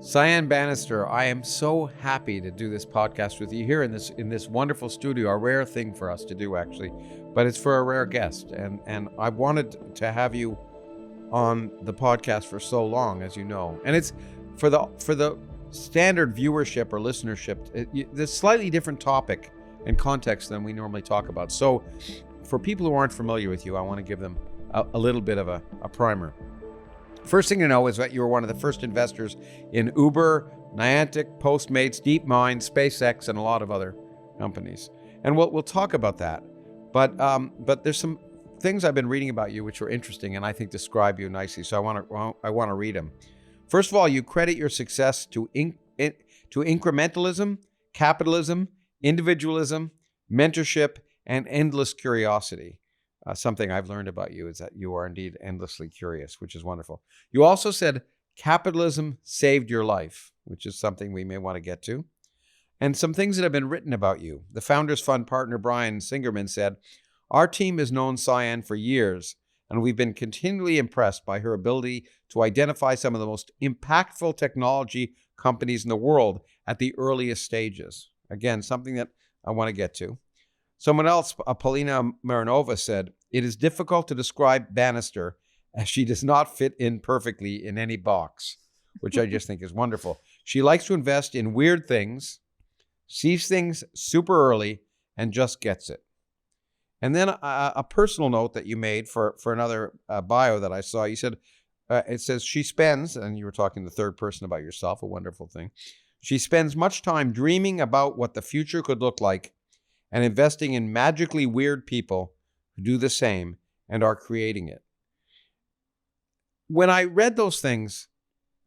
Cyan Banister, I am so happy to do this podcast with you here in this wonderful studio, a rare thing for us to do actually, but it's for a rare guest. And I wanted to have you on the podcast for so long, as you know. And it's for the standard viewership or listenership, it's a slightly different topic and context than we normally talk about. So for people who aren't familiar with you, I want to give them a little bit of a primer. First thing to know is that you were one of the first investors in Uber, Niantic, Postmates, DeepMind, SpaceX, and a lot of other companies. And we'll talk about that. But there's some things I've been reading about you which are interesting and I think describe you nicely. So I want to read them. First of all, you credit your success to incrementalism, capitalism, individualism, mentorship, and endless curiosity. Something I've learned about you is that you are indeed endlessly curious, which is wonderful. You also said capitalism saved your life, which is something we may want to get to. And some things that have been written about you. The Founders Fund partner, Brian Singerman, said, "Our team has known Cyan for years, and we've been continually impressed by her ability to identify some of the most impactful technology companies in the world at the earliest stages." Again, something that I want to get to. Someone else, Paulina Marinova, said, "It is difficult to describe Banister as she does not fit in perfectly in any box," which I just think is wonderful. She likes to invest in weird things, sees things super early, and just gets it. And then a personal note that you made for another bio that I saw, you said, it says she spends, and you were talking the third person about yourself, a wonderful thing. She spends much time dreaming about what the future could look like and investing in magically weird people who do the same and are creating it. When I read those things,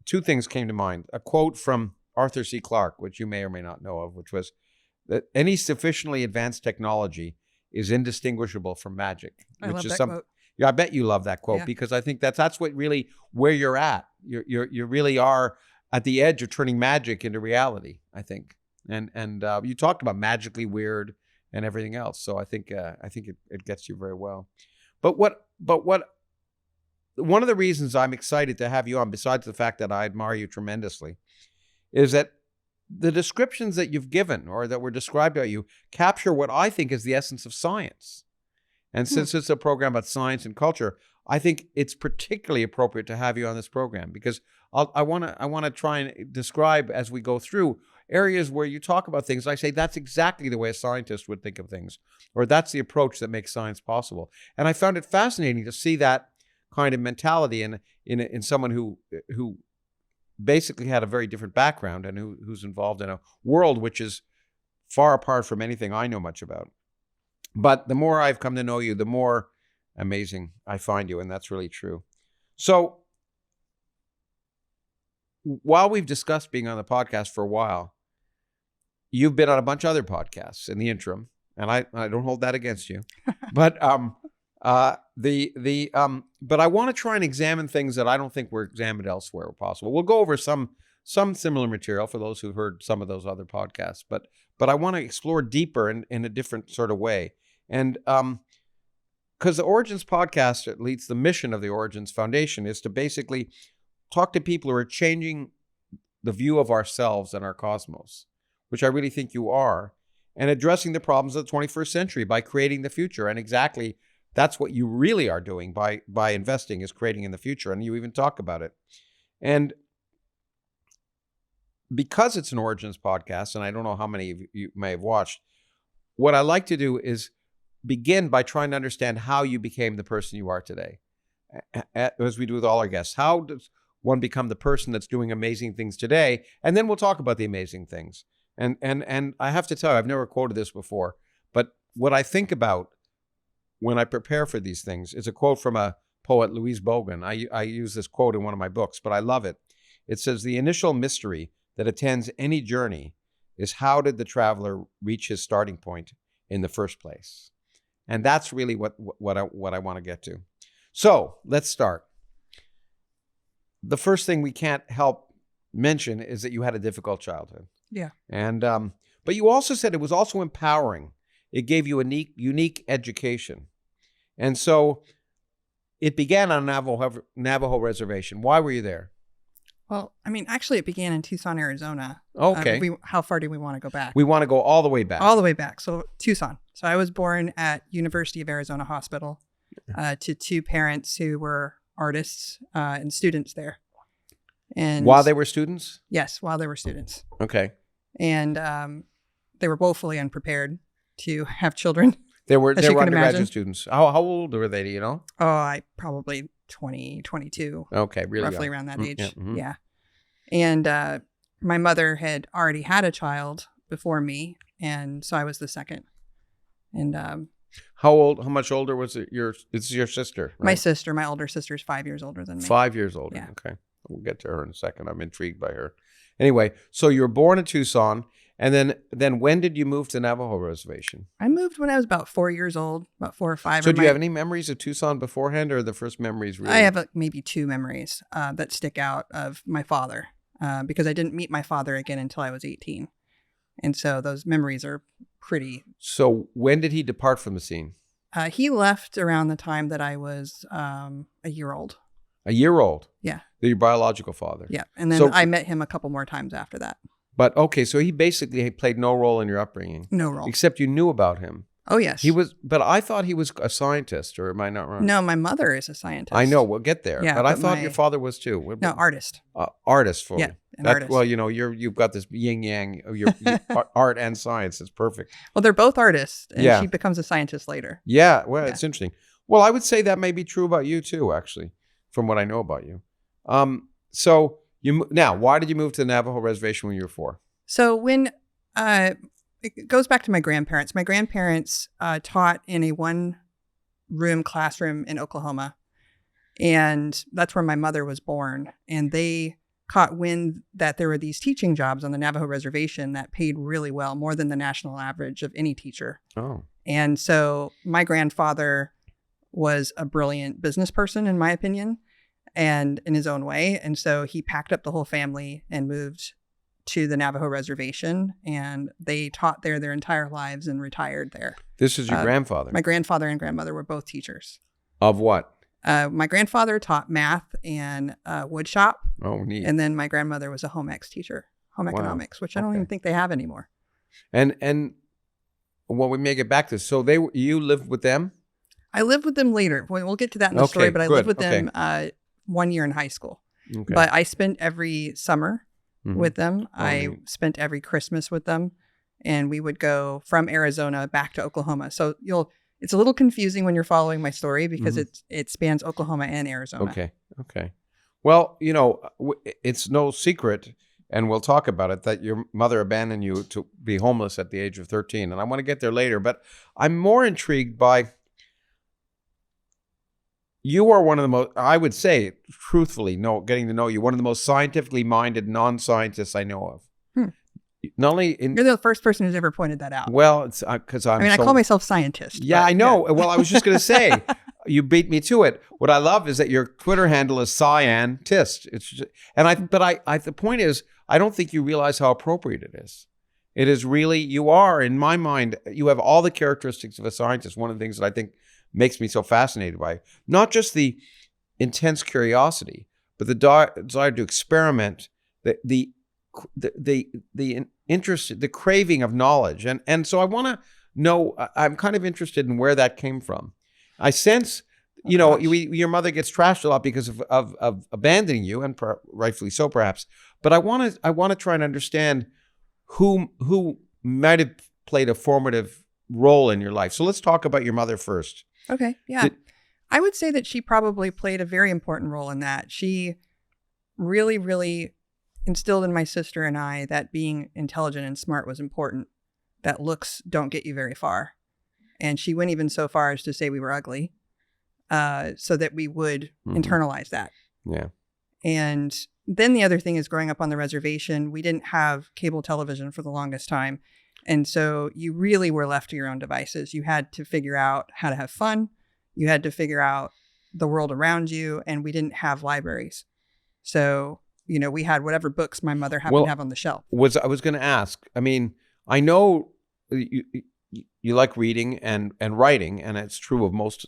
two things came to mind. A quote from Arthur C. Clarke, which you may or may not know of, which was that any sufficiently advanced technology is indistinguishable from magic. I love that quote. Yeah, I bet you love that quote because I think that's what really where you're at. You really are at the edge of turning magic into reality, I think. And you talked about magically weird and everything else. So I think it gets you very well. But one of the reasons I'm excited to have you on, besides the fact that I admire you tremendously, is that the descriptions that you've given or that were described about you capture what I think is the essence of science. And since it's a program about science and culture, I think it's particularly appropriate to have you on this program because I want to try and describe as we go through areas where you talk about things. I say that's exactly the way a scientist would think of things, or that's the approach that makes science possible. And I found it fascinating to see that kind of mentality in someone who basically had a very different background and who's involved in a world which is far apart from anything I know much about. But the more I've come to know you, the more amazing I find you, and that's really true. So while we've discussed being on the podcast for a while, you've been on a bunch of other podcasts in the interim, and I don't hold that against you. But but I want to try and examine things that I don't think were examined elsewhere where possible. We'll go over some similar material for those who've heard some of those other podcasts, but I want to explore deeper in a different sort of way. And because the Origins podcast, at least the mission of the Origins Foundation, is to basically talk to people who are changing the view of ourselves and our cosmos, which I really think you are, and addressing the problems of the 21st century by creating the future. And exactly that's what you really are doing by investing, is creating in the future. And you even talk about it. And because it's an Origins podcast, and I don't know how many of you may have watched, what I like to do is begin by trying to understand how you became the person you are today, as we do with all our guests. How does one become the person that's doing amazing things today? And then we'll talk about the amazing things. And I have to tell you, I've never quoted this before, but what I think about when I prepare for these things is a quote from a poet, Louise Bogan. I use this quote in one of my books, but I love it. It says, "The initial mystery that attends any journey is how did the traveler reach his starting point in the first place?" And that's really what I want to get to. So let's start. The first thing we can't help mention is that you had a difficult childhood. Yeah. And but you also said it was also empowering. It gave you a unique education. And so it began on Navajo Reservation. Why were you there? Well, I mean, actually, it began in Tucson, Arizona. Okay. How far do we want to go back? We want to go all the way back. All the way back. So Tucson. So I was born at University of Arizona Hospital to two parents who were artists and students there. And while they were students? Yes, while they were students. Okay. And they were woefully unprepared to have children. They were undergraduate imagine. Students. How old were they, do you know? Oh, I probably 20, 22. Okay, really roughly young. around that age. Yeah. Mm-hmm. Yeah. And my mother had already had a child before me, and so I was the second. And how much older was it? It's your sister, right? My sister, my older sister, is 5 years older than me. 5 years older. Yeah. Okay. We'll get to her in a second. I'm intrigued by her. Anyway, so you were born in Tucson, and then when did you move to Navajo Reservation? I moved when I was about 4 years old, about 4 or 5. So do you have any memories of Tucson beforehand, or the first memories really? I have maybe 2 memories that stick out of my father, because I didn't meet my father again until I was 18. And so those memories are pretty... So when did he depart from the scene? He left around the time that I was a year old. A year old? Yeah. Your biological father? Yeah. And then I met him a couple more times after that. But okay, so he basically played no role in your upbringing. No role. Except you knew about him. Oh, yes. He was, but I thought he was a scientist, or am I not wrong? No, my mother is a scientist. I know, we'll get there. Yeah, but I thought your father was too. No, artist. Artist for Yeah, me. an artist. Well, you know, you've got this yin yang of your art and science. It's perfect. Well, they're both artists, and Yeah. she becomes a scientist later. Yeah, well, it's interesting. Well, I would say that may be true about you too, actually, from what I know about you. So now, why did you move to the Navajo Reservation when you were 4? So when it goes back to my grandparents. My grandparents taught in a 1-room classroom in Oklahoma, and that's where my mother was born. And they caught wind that there were these teaching jobs on the Navajo Reservation that paid really well, more than the national average of any teacher. Oh. And so my grandfather was a brilliant business person, in my opinion, and in his own way. And so he packed up the whole family and moved to the Navajo Reservation, and they taught there their entire lives and retired there. This is your grandfather? My grandfather and grandmother were both teachers. Of what? My grandfather taught math and wood shop. Oh, neat. And then my grandmother was a home ec teacher, home economics, which I don't even think they have anymore. And well, we may get back to this. So you lived with them? I lived with them later. We'll get to that in the story, but I lived with them 1 year in high school. Okay. But I spent every summer with them. Oh, I neat. spent every Christmas with them, and we would go from Arizona back to Oklahoma. So it's a little confusing when you're following my story because it spans Oklahoma and Arizona. Okay. Well, you know, it's no secret, and we'll talk about it, that your mother abandoned you to be homeless at the age of 13. And I want to get there later, but I'm more intrigued by, you are one of the most, I would say, truthfully, getting to know you, one of the most scientifically minded non-scientists I know of. Not only You're the first person who's ever pointed that out. Well, it's because I call myself scientist. Yeah, I know. Yeah. Well, I was just going to say, you beat me to it. What I love is that your Twitter handle is Cyan-tist. It's just, the point is, I don't think you realize how appropriate it is. It is really, you are, in my mind, you have all the characteristics of a scientist. One of the things that I think makes me so fascinated by it. Not just the intense curiosity, but the desire to experiment, the interest, the craving of knowledge. And so I want to know, I'm kind of interested in where that came from. I sense, your mother gets trashed a lot because of abandoning you, and rightfully so perhaps. But I want to try and understand who might have played a formative role in your life. So let's talk about your mother first. Okay, yeah. I would say that she probably played a very important role in that. She really, really instilled in my sister and I that being intelligent and smart was important, that looks don't get you very far. And she went even so far as to say we were ugly, so that we would internalize that. Yeah. And then the other thing is, growing up on the reservation, we didn't have cable television for the longest time. And so you really were left to your own devices. You had to figure out how to have fun. You had to figure out the world around you, and we didn't have libraries. So, we had whatever books my mother happened to have on the shelf. I was going to ask, I mean, I know you like reading and writing, and it's true of most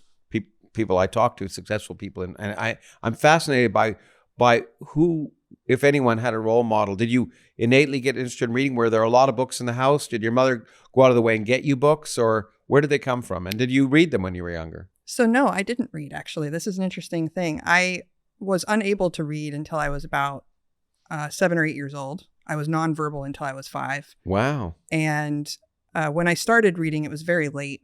people I talk to, successful people, and I'm fascinated by who, if anyone, had a role model. Did you innately get interested in reading? Were there a lot of books in the house? Did your mother go out of the way and get you books, or where did they come from? And did you read them when you were younger? So no, I didn't read, actually. This is an interesting thing. I was unable to read until I was about 7 or 8 years old. I was nonverbal until I was 5. Wow. And when I started reading, it was very late,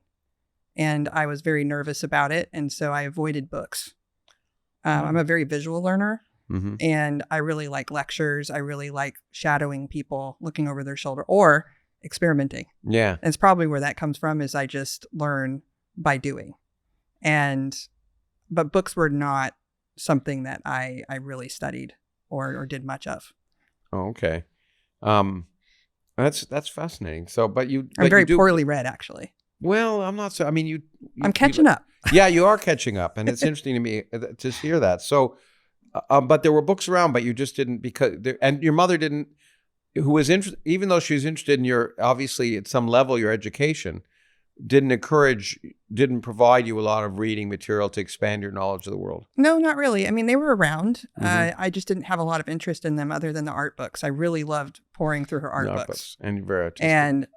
and I was very nervous about it. And so I avoided books. I'm a very visual learner. Mm-hmm. And I really like lectures. I really like shadowing people, looking over their shoulder, or experimenting. Yeah. And it's probably where that comes from, is I just learn by doing. But books were not something that I really studied or did much of. Oh, okay. That's fascinating. So, but I'm very poorly read, actually. Well, I'm not so. I mean, I'm catching up. Yeah, you are catching up, and it's interesting to me to hear that. So, but there were books around, but you just didn't, and your mother didn't, who was interested, even though she was interested in your, obviously at some level, your education, didn't provide you a lot of reading material to expand your knowledge of the world. No, not really. I mean, they were around. Mm-hmm. I just didn't have a lot of interest in them other than the art books. I really loved pouring through her art books. And very artistic. And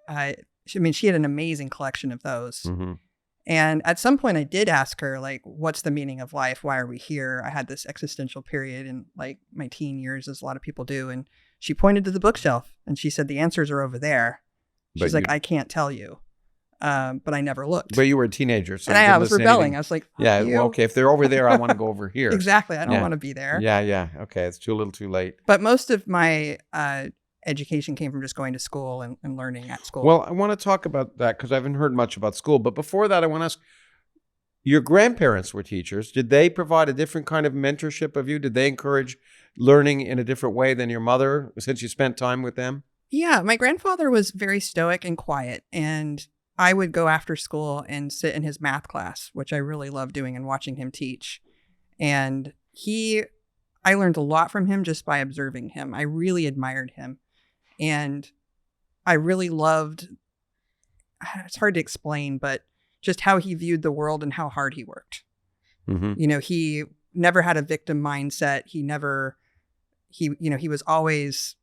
she had an amazing collection of those. Mm-hmm. And at some point I did ask her, like, what's the meaning of life? Why are we here? I had this existential period in like my teen years, as a lot of people do. And she pointed to the bookshelf and she said, the answers are over there. She's like, I can't tell you. But I never looked. But you were a teenager. So and I was rebelling. I was like, yeah, you. Well, okay, if they're over there, I want to go over here. Exactly. I don't want to be there. Yeah. Okay, it's too little too late. But most of my education came from just going to school and learning at school. Well, I want to talk about that because I haven't heard much about school. But before that, I want to ask, your grandparents were teachers. Did they provide a different kind of mentorship of you? Did they encourage learning in a different way than your mother, since you spent time with them? Yeah, my grandfather was very stoic and quiet. And I would go after school and sit in his math class, which I really loved doing and watching him teach. And I learned a lot from him just by observing him. I really admired him. And I really loved, it's hard to explain, but just how he viewed the world and how hard he worked. Mm-hmm. You know, he never had a victim mindset. He was always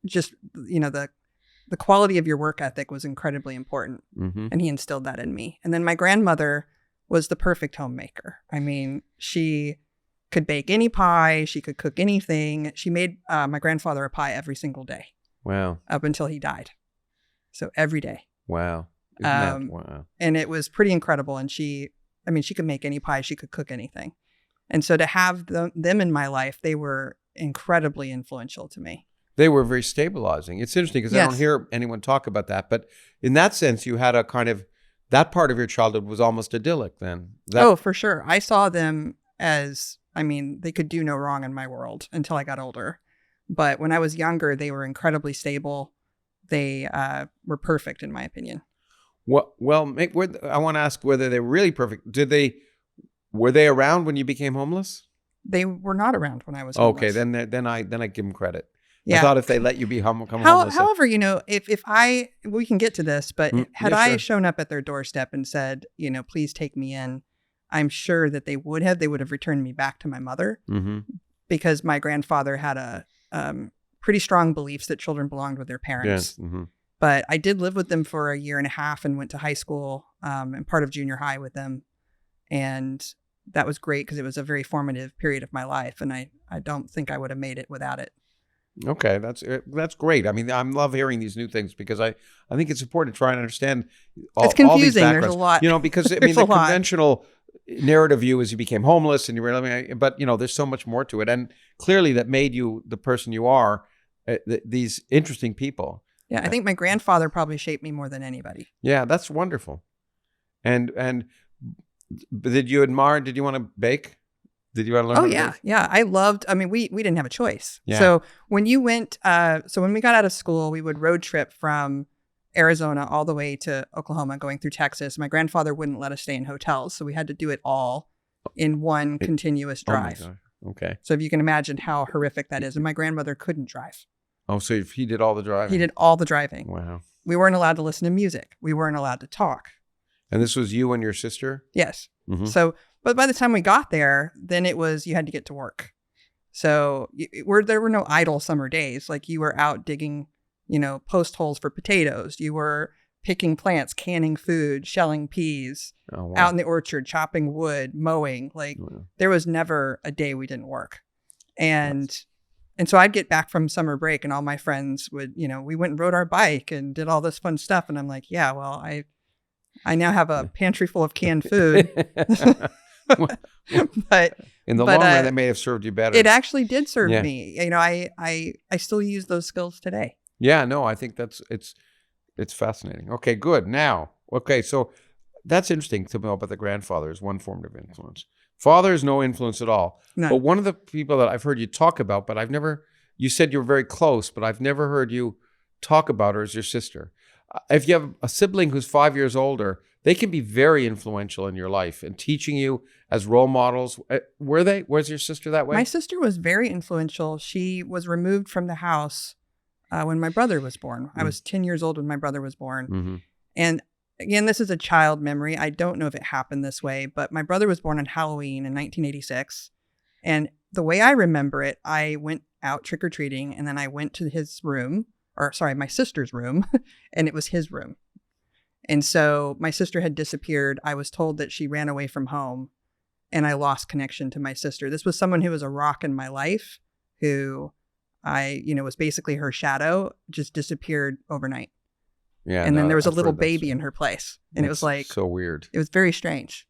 just, the quality of your work ethic was incredibly important. Mm-hmm. And he instilled that in me. And then my grandmother was the perfect homemaker. I mean, she could bake any pie. She could cook anything. She made my grandfather a pie every single day. Wow. Up until he died. So every day. Wow. Wow. And it was pretty incredible. And she could make any pie. She could cook anything. And so to have them in my life, they were incredibly influential to me. They were very stabilizing. It's interesting because I don't hear anyone talk about that. But in that sense, you had a kind of, that part of your childhood was almost idyllic then. Oh, for sure. I saw them as, they could do no wrong in my world until I got older. But when I was younger, they were incredibly stable. They were perfect, in my opinion. Well, I want to ask whether they were really perfect. Were they around when you became homeless? They were not around when I was homeless. Okay, then I give them credit. Yeah. I thought if they let you become homeless. However, we can get to this, but had I shown up at their doorstep and said, please take me in, I'm sure that they would have returned me back to my mother, mm-hmm. because my grandfather had a pretty strong beliefs that children belonged with their parents. Yes. Mm-hmm. But I did live with them for a year and a half and went to high school and part of junior high with them. And that was great because it was a very formative period of my life. And I don't think I would have made it without it. Okay, that's great. I love hearing these new things because I think it's important to try and understand it's confusing. All these backgrounds. There's a lot. Because the conventional narrative view is you became homeless and you were, but there's so much more to it. And clearly that made you the person you are, these interesting people. Yeah, I think my grandfather probably shaped me more than anybody. Yeah, that's wonderful. And did you want to bake? Did you want to learn? Oh, yeah. Bake? Yeah. I loved, we didn't have a choice. Yeah. So when when we got out of school, we would road trip from Arizona all the way to Oklahoma, going through Texas. My grandfather wouldn't let us stay in hotels. So we had to do it all in one continuous drive. Oh my God. Okay. So if you can imagine how horrific that is. And my grandmother couldn't drive. Oh, so he did all the driving? He did all the driving. Wow. We weren't allowed to listen to music. We weren't allowed to talk. And this was you and your sister? Yes. Mhm. So, but by the time we got there, then it was, you had to get to work. So there were no idle summer days. Like you were out digging, post holes for potatoes. You were picking plants, canning food, shelling peas, Oh, wow. out in the orchard, chopping wood, mowing. Like there was never a day we didn't work. And so I'd get back from summer break and all my friends would, we went and rode our bike and did all this fun stuff. And I'm like, yeah, well, I now have a pantry full of canned food. But in the long run, that may have served you better. It actually did serve Yeah. me. I still use those skills today. Yeah, no, I think it's fascinating. Okay, good. Now, so that's interesting to know about the grandfather is one form of influence. Father is no influence at all. No. But one of the people that I've heard you talk about, but you said you're very close, but I've never heard you talk about her as your sister. If you have a sibling who's 5 years older, they can be very influential in your life and teaching you as role models. Were they? Was your sister that way? My sister was very influential. She was removed from the house when my brother was born. I was 10 years old when my brother was born. Mm-hmm. And again, this is a child memory. I don't know if it happened this way, but my brother was born on Halloween in 1986. And the way I remember it, I went out trick-or-treating and then I went to my sister's room, and it was his room. And so my sister had disappeared. I was told that she ran away from home, and I lost connection to my sister. This was someone who was a rock in my life, who was basically her shadow, just disappeared overnight. Yeah. And then there was a I've little heard that baby in her place. And it was like, so weird. It was very strange.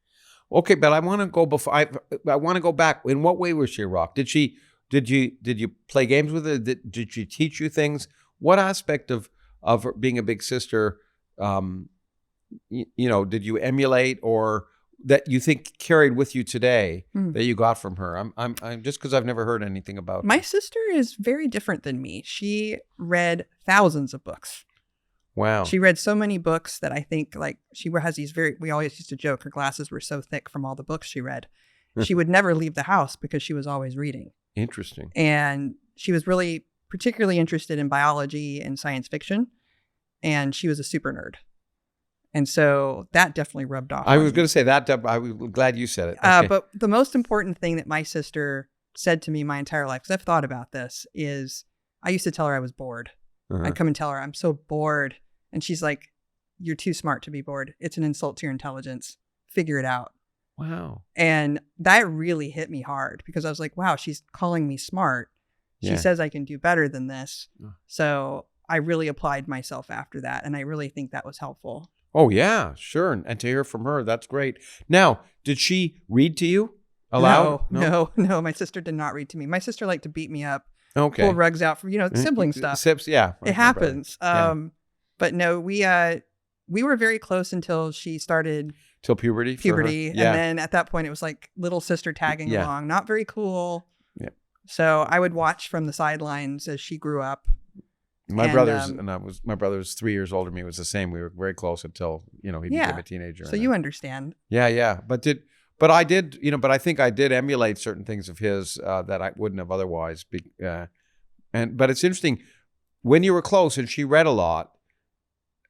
Okay, but I want to go I want to go back. In what way was she a rock? Did you play games with her? Did she teach you things? What aspect of her being a big sister, did you emulate or that you think carried with you today that you got from her? I'm just because I've never heard anything about My her. sister is very different than me. She read thousands of books. Wow. She read so many books that I think she has these we always used to joke her glasses were so thick from all the books she read. She would never leave the house because she was always reading. Interesting. And she was really particularly interested in biology and science fiction. And she was a super nerd. And so that definitely rubbed off. I was going to say that. I was glad you said it. Okay. But the most important thing that my sister said to me my entire life, because I've thought about this, is I used to tell her I was bored. Uh-huh. I'd come and tell her, I'm so bored. And she's like, you're too smart to be bored. It's an insult to your intelligence. Figure it out. Wow. And that really hit me hard because I was like, wow, she's calling me smart. She says I can do better than this. So I really applied myself after that. And I really think that was helpful. Oh, yeah, sure. And to hear from her, that's great. Now, did she read to you aloud? No. My sister did not read to me. My sister liked to beat me up. Okay. Pull rugs out for, sibling stuff. Yeah. It happens. But no, we were very close until she started till puberty. And then at that point it was like little sister tagging along, not very cool. Yeah. So I would watch from the sidelines as she grew up. My brother's 3 years older than me. Was the same. We were very close until he became a teenager. So you understand. Yeah. But I did, but I think I did emulate certain things of his that I wouldn't have otherwise. But it's interesting when you were close and she read a lot.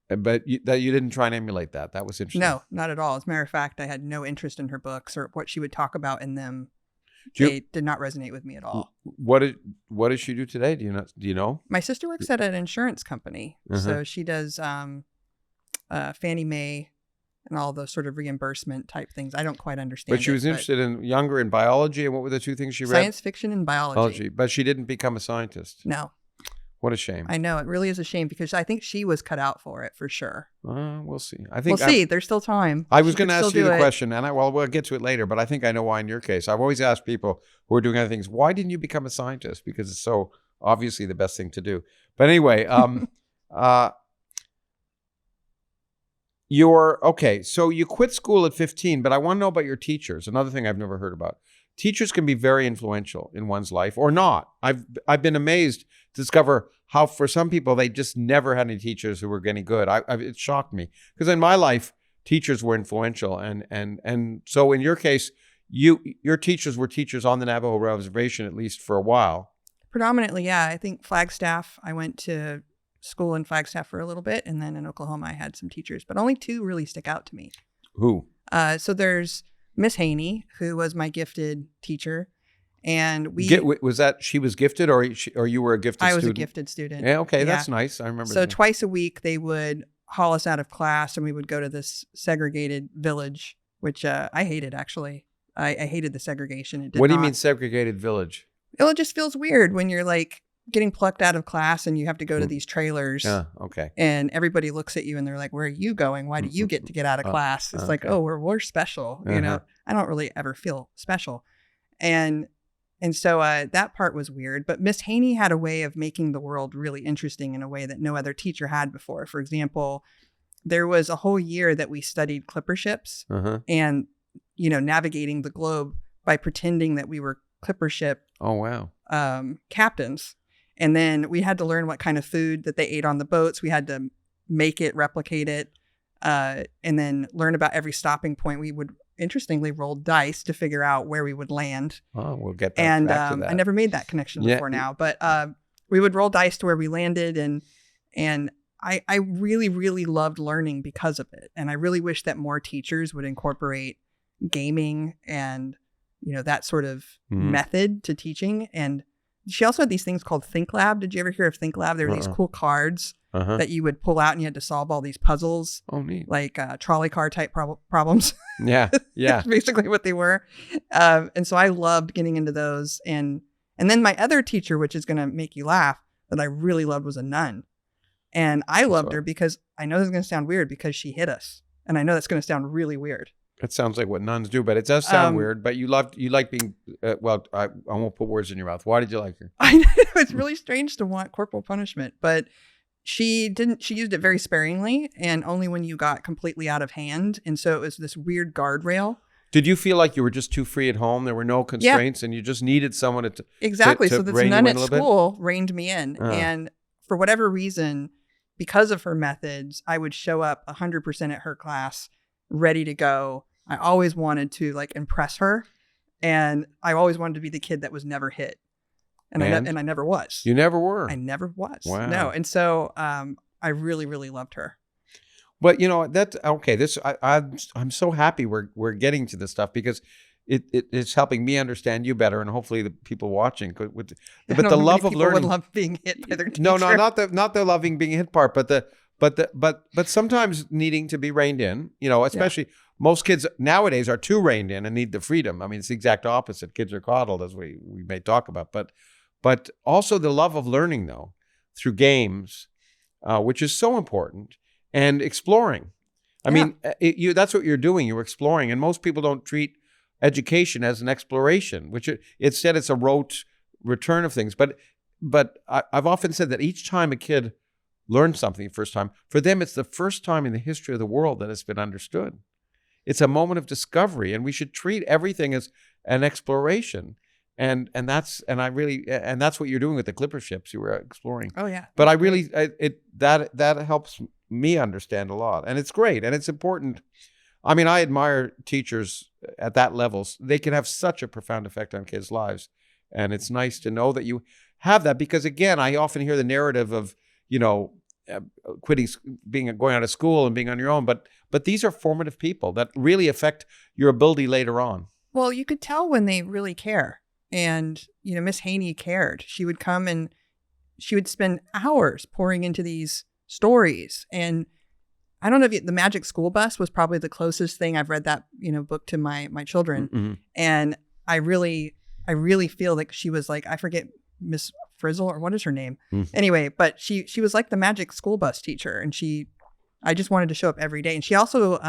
But that you didn't try and emulate that. That was interesting. No, not at all. As a matter of fact, I had no interest in her books or what she would talk about in them. They did not resonate with me at all. What does she do today? Do you know? My sister works at an insurance company, so she does Fannie Mae and all those sort of reimbursement type things. I don't quite understand. But she was interested in biology, and what were the two things she read? Science fiction and biology. But she didn't become a scientist. No. What a shame. I know. It really is a shame because I think she was cut out for it for sure. We'll see. We'll see. There's still time. I was going to ask you the question, and we'll get to it later, but I think I know why in your case. I've always asked people who are doing other things, why didn't you become a scientist? Because it's so obviously the best thing to do. But anyway, so you quit school at 15, but I want to know about your teachers. Another thing I've never heard about. Teachers can be very influential in one's life or not. I've been amazed to discover how for some people they just never had any teachers who were any good. It shocked me because in my life teachers were influential and so in your case your teachers were teachers on the Navajo Reservation at least for a while. Predominantly, yeah. I think Flagstaff. I went to school in Flagstaff for a little bit, and then in Oklahoma I had some teachers, but only two really stick out to me. Who? So there's Miss Haney, who was my gifted teacher. And she was gifted, or you were a gifted student? I was a gifted student. Yeah, okay, that's nice. I remember. So twice a week they would haul us out of class, and we would go to this segregated village, which I hated, actually. I hated the segregation. What do you mean segregated village? It just feels weird when you're like getting plucked out of class and you have to go to these trailers. Okay. And everybody looks at you and they're like, where are you going? Why do you get to get out of class? It's like, oh, we're special. You know, I don't really ever feel special. And so that part was weird. But Miss Haney had a way of making the world really interesting in a way that no other teacher had before. For example, there was a whole year that we studied clipper ships and, navigating the globe by pretending that we were clipper ship captains. And then we had to learn what kind of food that they ate on the boats. We had to make it, replicate it, and then learn about every stopping point. We would, interestingly, roll dice to figure out where we would land. Oh, we'll get back to that. I never made that connection before now, but we would roll dice to where we landed, and I really, really loved learning because of it. And I really wish that more teachers would incorporate gaming and that sort of method to teaching. And she also had these things called Think Lab. Did you ever hear of Think Lab? There were these cool cards that you would pull out, and you had to solve all these puzzles. Oh, neat. Like trolley car type problems. Yeah. That's basically what they were. And so I loved getting into those. And then my other teacher, which is going to make you laugh, that I really loved, was a nun. And I loved her because I know this is going to sound weird, because she hit us. And I know that's going to sound really weird. It sounds like what nuns do, but it does sound weird. But you like being, I won't put words in your mouth. Why did you like her? I know, it's really strange to want corporal punishment, but she used it very sparingly and only when you got completely out of hand. And so it was this weird guardrail. Did you feel like you were just too free at home? There were no constraints and you just needed someone to Exactly. to so this rein nun you in at a little school reined me in. And for whatever reason, because of her methods, I would show up 100% at her class, ready to go. I always wanted to impress her, and I always wanted to be the kid that was never hit. And I never was. You never were? I never was. Wow. No. And so I really, really loved her. But that's okay. I'm so happy we're getting to this stuff, because it's helping me understand you better, and hopefully the people watching could. But the love of learning. Would love being hit by their teacher. No, not the loving being hit part, but sometimes needing to be reined in. Especially most kids nowadays are too reined in and need the freedom. I mean, it's the exact opposite. Kids are coddled, as we may talk about, but also the love of learning, though, through games, which is so important, and exploring. I mean, that's what you're doing. You're exploring, and most people don't treat education as an exploration, which instead it's a rote return of things. But I've often said that each time a kid learns something the first time, for them it's the first time in the history of the world that it's been understood. It's a moment of discovery, and we should treat everything as an exploration. And that's what you're doing with the clipper ships. You were exploring. Oh yeah. But I really that helps me understand a lot, and it's great, and it's important. I mean, I admire teachers at that level. They can have such a profound effect on kids' lives, and it's nice to know that you have that, because again, I often hear the narrative of quitting, going out of school and being on your own, but these are formative people that really affect your ability later on. Well, you could tell when they really care. And, Miss Haney cared. She would come and she would spend hours pouring into these stories. And I don't know if the Magic School Bus was probably the closest thing. I've read that, book to my children. Mm-hmm. And I really feel like she was like, I forget, Miss Frizzle, or what is her name? Mm-hmm. Anyway, but she was like the Magic School Bus teacher. And I just wanted to show up every day. And she also,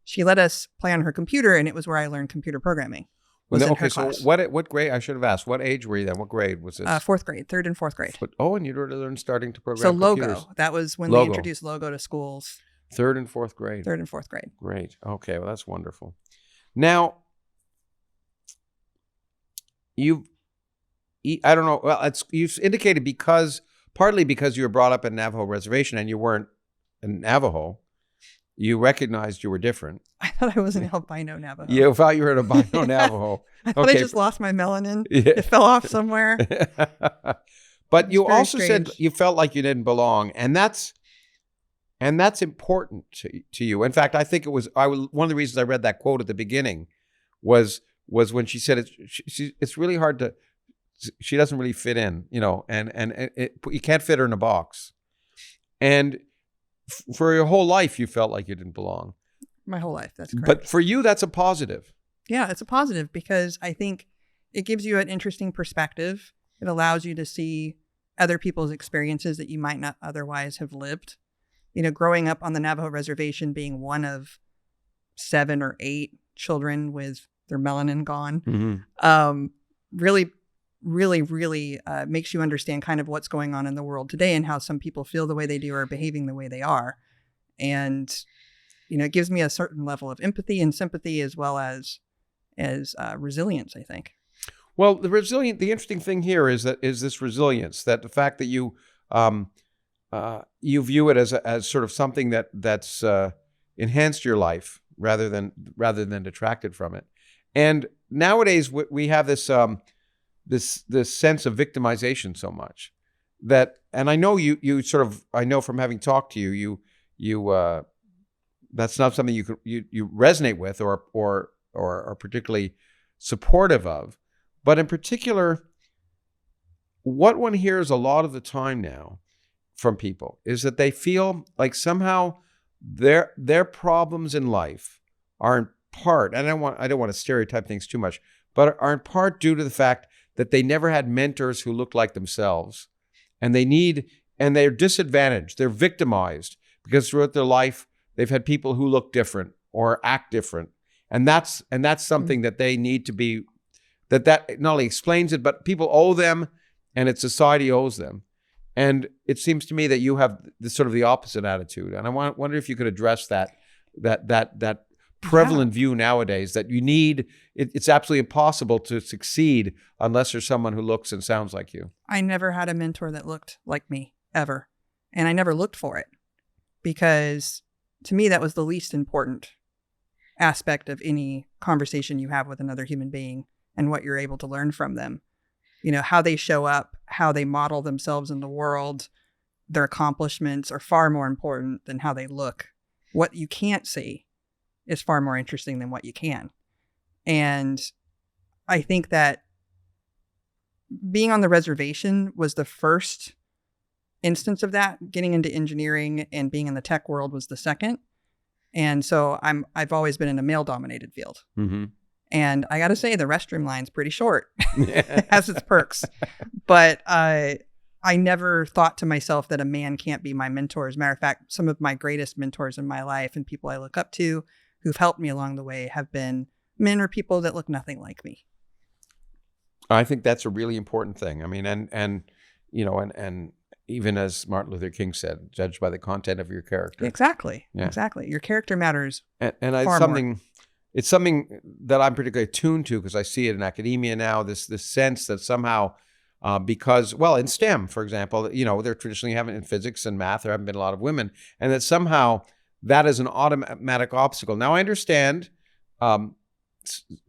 she let us play on her computer, and it was where I learned computer programming. Okay, so what grade? I should have asked. What age were you then? What grade was this? Fourth grade, third and fourth grade. And you'd already learned starting to program. So computers. Logo. That was when they introduced Logo to schools. Third and fourth grade. Third and fourth grade. Great. Okay, well that's wonderful. Now, I don't know. Well, you've indicated partly because you were brought up in Navajo Reservation and you weren't a Navajo. You recognized you were different. I thought I was an albino Navajo. You thought you were an albino Navajo. I thought I just lost my melanin. Yeah. It fell off somewhere. But you also said you felt like you didn't belong. And that's And that's important to you. In fact, I think it was one of the reasons I read that quote at the beginning was when she said it's really hard to. She doesn't really fit in, and you can't fit her in a box. And for your whole life, you felt like you didn't belong. My whole life, that's correct. But for you, that's a positive. Yeah, it's a positive because I think it gives you an interesting perspective. It allows you to see other people's experiences that you might not otherwise have lived. Growing up on the Navajo reservation, being one of 7 or 8 children with their melanin gone, really, really, really makes you understand kind of what's going on in the world today and how some people feel the way they do or behaving the way they are. And, it gives me a certain level of empathy and sympathy as well as resilience, I think. Well, the interesting thing here is this resilience, that the fact that you view it as sort of something that's enhanced your life rather than detracted from it. And nowadays we have this sense of victimization so much that, and I know you sort of, I know from having talked to you that's not something you resonate with or are particularly supportive of. But in particular, what one hears a lot of the time now from people is that they feel like somehow their problems in life are in part, and I don't want to stereotype things too much, but are in part due to the fact that they never had mentors who looked like themselves, and they're disadvantaged, they're victimized because throughout their life they've had people who look different or act different, and that's something that they need to be. That not only explains it, but people owe them, and society owes them. And it seems to me that you have the opposite attitude. And I wonder if you could address that prevalent view nowadays that you need. It's absolutely impossible to succeed unless there's someone who looks and sounds like you. I never had a mentor that looked like me ever, and I never looked for it because to me that was the least important aspect of any conversation you have with another human being. And what you're able to learn from them, how they show up, how they model themselves in the world, their accomplishments are far more important than how they look. What you can't see is far more interesting than what you can. And I think that being on the reservation was the first instance of that. Getting into engineering and being in the tech world was the second. And so I've always been in a male-dominated field. Mm-hmm. And I got to say, the restroom line's pretty short. It has its perks. But I never thought to myself that a man can't be my mentor. As a matter of fact, some of my greatest mentors in my life and people I look up to who've helped me along the way have been men or people that look nothing like me. I think that's a really important thing. I mean, and even as Martin Luther King said, judged by the content of your character. Exactly. Yeah. Exactly. Your character matters. It's something that I'm particularly attuned to because I see it in academia now, this sense that somehow because, in STEM, for example, there traditionally haven't, in physics and math, there haven't been a lot of women, and that somehow that is an automatic obstacle. Now, I understand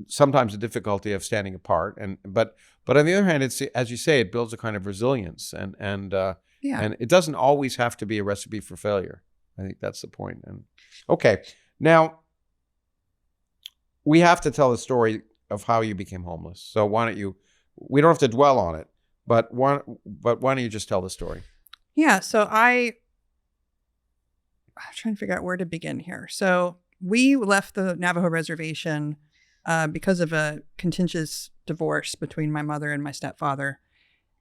sometimes the difficulty of standing apart, but on the other hand, it's, as you say, it builds a kind of resilience, and it doesn't always have to be a recipe for failure. I think that's the point. And okay, now, we have to tell the story of how you became homeless. So why don't you, we don't have to dwell on it, but why don't you just tell the story? Yeah. So I'm trying to figure out where to begin here. So we left the Navajo reservation because of a contentious divorce between my mother and my stepfather.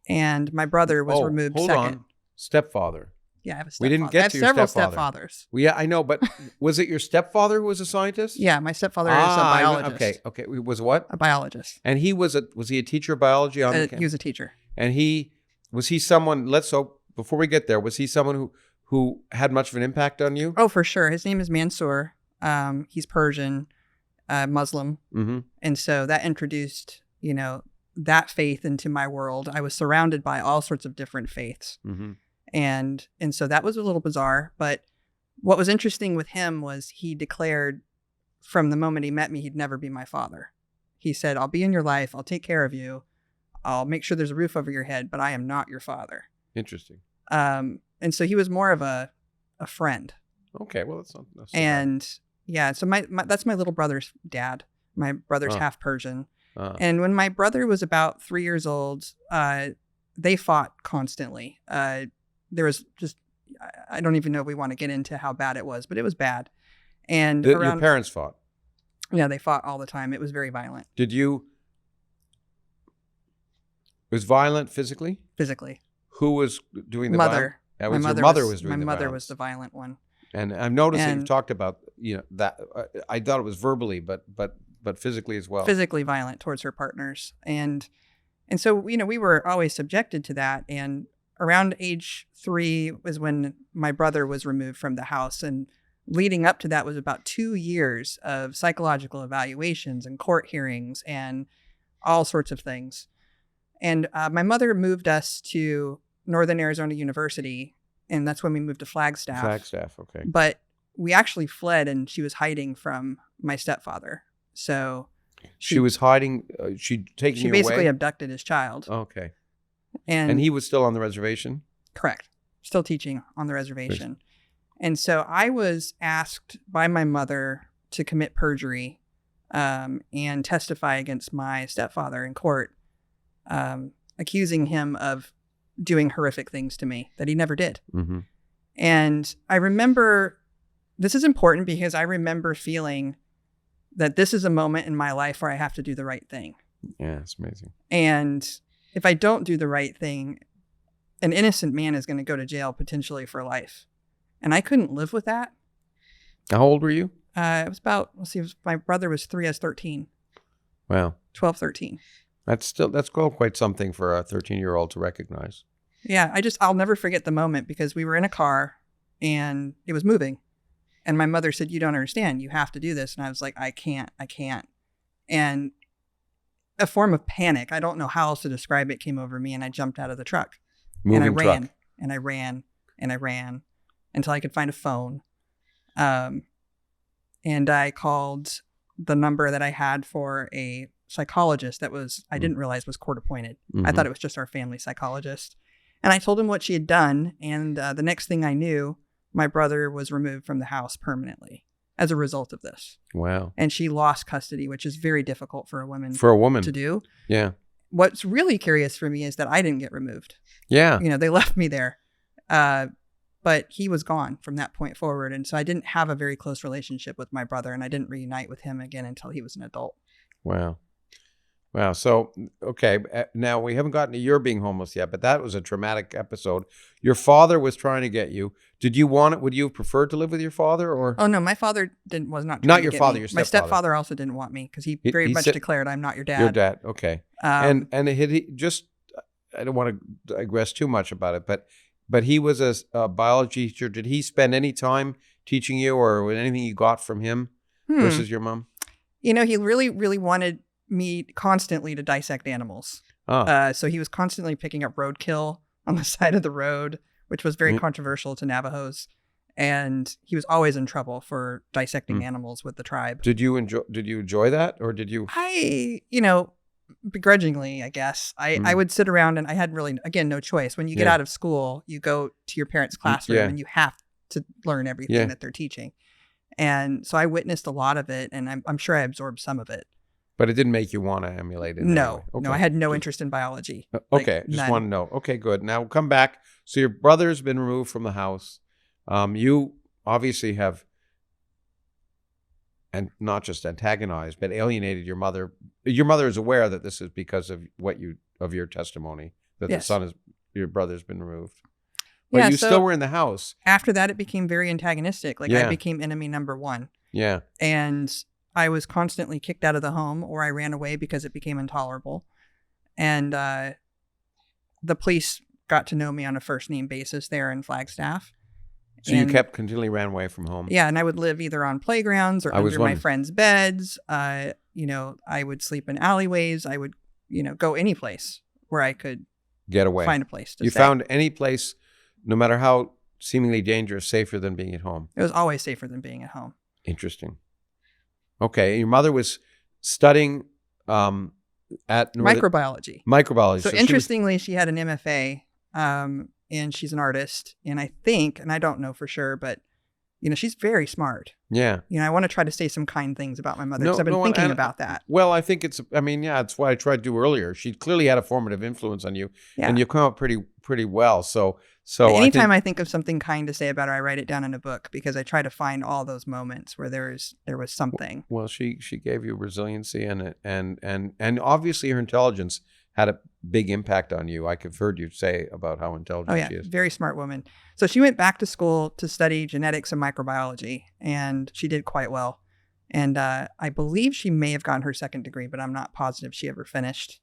And my brother was removed hold second. On. Stepfather. Yeah, I have a stepfather. We didn't get to your several stepfather. Stepfathers. Well, yeah, I know, but was it your stepfather who was a scientist? Yeah, my stepfather is a biologist. Okay. He was what? A biologist. And was he a teacher of biology on the campus? He was a teacher. And was he someone, before we get there, was he someone who had much of an impact on you? Oh, for sure. His name is Mansour. He's Persian, Muslim. Mm-hmm. And so that introduced, that faith into my world. I was surrounded by all sorts of different faiths. Mm-hmm. And so that was a little bizarre. But what was interesting with him was he declared from the moment he met me, he'd never be my father. He said, I'll be in your life. I'll take care of you. I'll make sure there's a roof over your head, but I am not your father. Interesting. And so he was more of a friend Okay, well, that's not so bad. And yeah, so my that's my little brother's dad. My brother's half Persian. And when my brother was about 3 years old, they fought constantly. There was just, I don't even know if we want to get into how bad it was, but it was bad. And Your parents fought? Yeah, they fought all the time. It was very violent. It was violent physically? Physically. Who was doing the mother? Your mother was doing the violence. My mother was the violent one. And I've noticed that you've talked about, that I thought it was verbally, but physically as well. Physically violent towards her partners. And so, we were always subjected to that. And around age 3 was when my brother was removed from the house. And leading up to that was about 2 years of psychological evaluations and court hearings and all sorts of things. And my mother moved us to Northern Arizona University, and that's when we moved to Flagstaff. Flagstaff, okay. But we actually fled, and she was hiding from my stepfather. So she was hiding. She basically abducted his child. Okay. And he was still on the reservation? Correct. Still teaching on the reservation. And so I was asked by my mother to commit perjury and testify against my stepfather in court, accusing him of doing horrific things to me that he never did. Mm-hmm. And I remember, this is important because I remember feeling that this is a moment in my life where I have to do the right thing. Yeah, it's amazing. And if I don't do the right thing, an innocent man is going to go to jail potentially for life. And I couldn't live with that. How old were you? It was about, my brother was 3, I was 13. Wow. 12, 13. That's quite something for a 13-year-old to recognize. Yeah, I'll never forget the moment because we were in a car and it was moving. And my mother said, "You don't understand. You have to do this." And I was like, I can't. And a form of panic, I don't know how else to describe it, came over me, and I jumped out of the truck. Moving and I truck. ran and I ran and I ran until I could find a phone. And I called the number that I had for a psychologist that I didn't realize was court appointed. Mm-hmm. I thought it was just our family psychologist. And I told him what she had done. And the next thing I knew, my brother was removed from the house permanently as a result of this. Wow. And she lost custody, which is very difficult for a woman to do. Yeah. What's really curious for me is that I didn't get removed. Yeah. They left me there. But he was gone from that point forward. And so I didn't have a very close relationship with my brother, and I didn't reunite with him again until he was an adult. Wow. So, okay. Now, we haven't gotten to your being homeless yet, but that was a traumatic episode. Your father was trying to get you. Did you want it? Would you have preferred to live with your father, or? Oh, no, my father was not trying Not to your get father, me. your stepfather. My stepfather also didn't want me because he very much declared, "I'm not your dad." Your dad, okay. And had he just, I don't want to digress too much about it, but he was a biology teacher. Did he spend any time teaching you, or anything you got from him versus your mom? He really, really wanted me constantly to dissect animals. So he was constantly picking up roadkill on the side of the road, which was very controversial to Navajos. And he was always in trouble for dissecting animals with the tribe. Did you enjoy that, or did you? I, begrudgingly, I guess. I would sit around, and I had really, again, no choice. When you get out of school, you go to your parents' classroom and you have to learn everything that they're teaching. And so I witnessed a lot of it, and I'm sure I absorbed some of it. But it didn't make you want to emulate it? No. Okay. No, I had no interest in biology. Okay, just want to know. Okay, good. Now come back. So your brother's been removed from the house. You obviously have, and not just antagonized, but alienated your mother. Your mother is aware that this is because of your testimony, that your brother's been removed. But you still were in the house. After that, it became very antagonistic. I became enemy number 1. Yeah. And I was constantly kicked out of the home, or I ran away because it became intolerable. And the police got to know me on a first name basis there in Flagstaff. So you continually ran away from home? Yeah, and I would live either on playgrounds or under my friends' beds. I would sleep in alleyways. I would, go any place where I could get away, find a place to stay. You found any place, no matter how seemingly dangerous, safer than being at home? It was always safer than being at home. Interesting. Okay, your mother was studying at microbiology. So interestingly, she had an MFA, and she's an artist. And I think, and I don't know for sure, but she's very smart. Yeah. I want to try to say some kind things about my mother because I've been thinking about that. Well, I think it's what I tried to do earlier. She clearly had a formative influence on you, and you come out pretty well. So anytime I think of something kind to say about her, I write it down in a book because I try to find all those moments where there was something. Well, she gave you resiliency and obviously her intelligence had a big impact on you. I've heard you say about how intelligent she is. Very smart woman. So she went back to school to study genetics and microbiology, and she did quite well. And I believe she may have gotten her second degree, but I'm not positive she ever finished.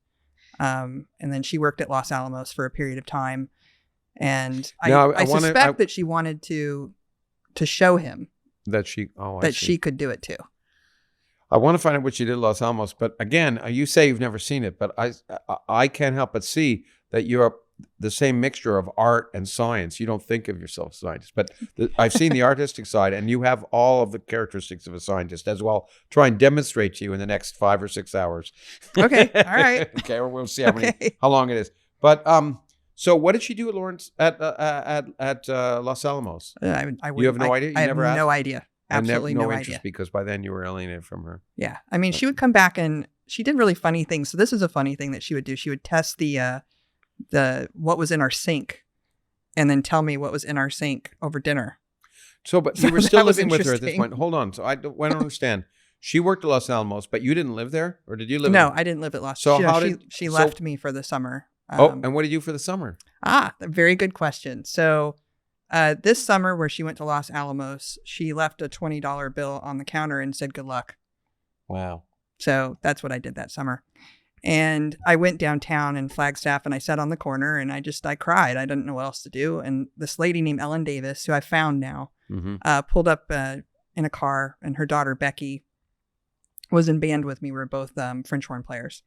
And then she worked at Los Alamos for a period of time. And I suspect that she wanted to show him that she could do it too. I want to find out what she did at Los Alamos, but again, you say you've never seen it, but I can't help but see that you're the same mixture of art and science. You don't think of yourself as a scientist, but I've seen the artistic side, and you have all of the characteristics of a scientist as well. Try and demonstrate to you in the next 5 or 6 hours. Okay, all right. Okay, or we'll see how long it is. But so what did she do at Los Alamos? You have no idea? I have no idea. Absolutely no interest idea. Because by then you were alienated from her. Yeah. I mean, she would come back and she did really funny things. So this is a funny thing that she would do. She would test the what was in our sink and then tell me what was in our sink over dinner. So, but you were still living with her at this point. Hold on. So I don't understand. She worked at Los Alamos, but you didn't live there? Or did you live No, I didn't live at Los Alamos. So she left me for the summer. And what did you do for the summer? A very good question. So this summer where she went to Los Alamos, she left a $20 bill on the counter and said, "Good luck." Wow. So that's what I did that summer. And I went downtown in Flagstaff and I sat on the corner and I cried. I didn't know what else to do. And this lady named Ellen Davis, who I found now, pulled up in a car, and her daughter, Becky, was in band with me. We were both French horn players.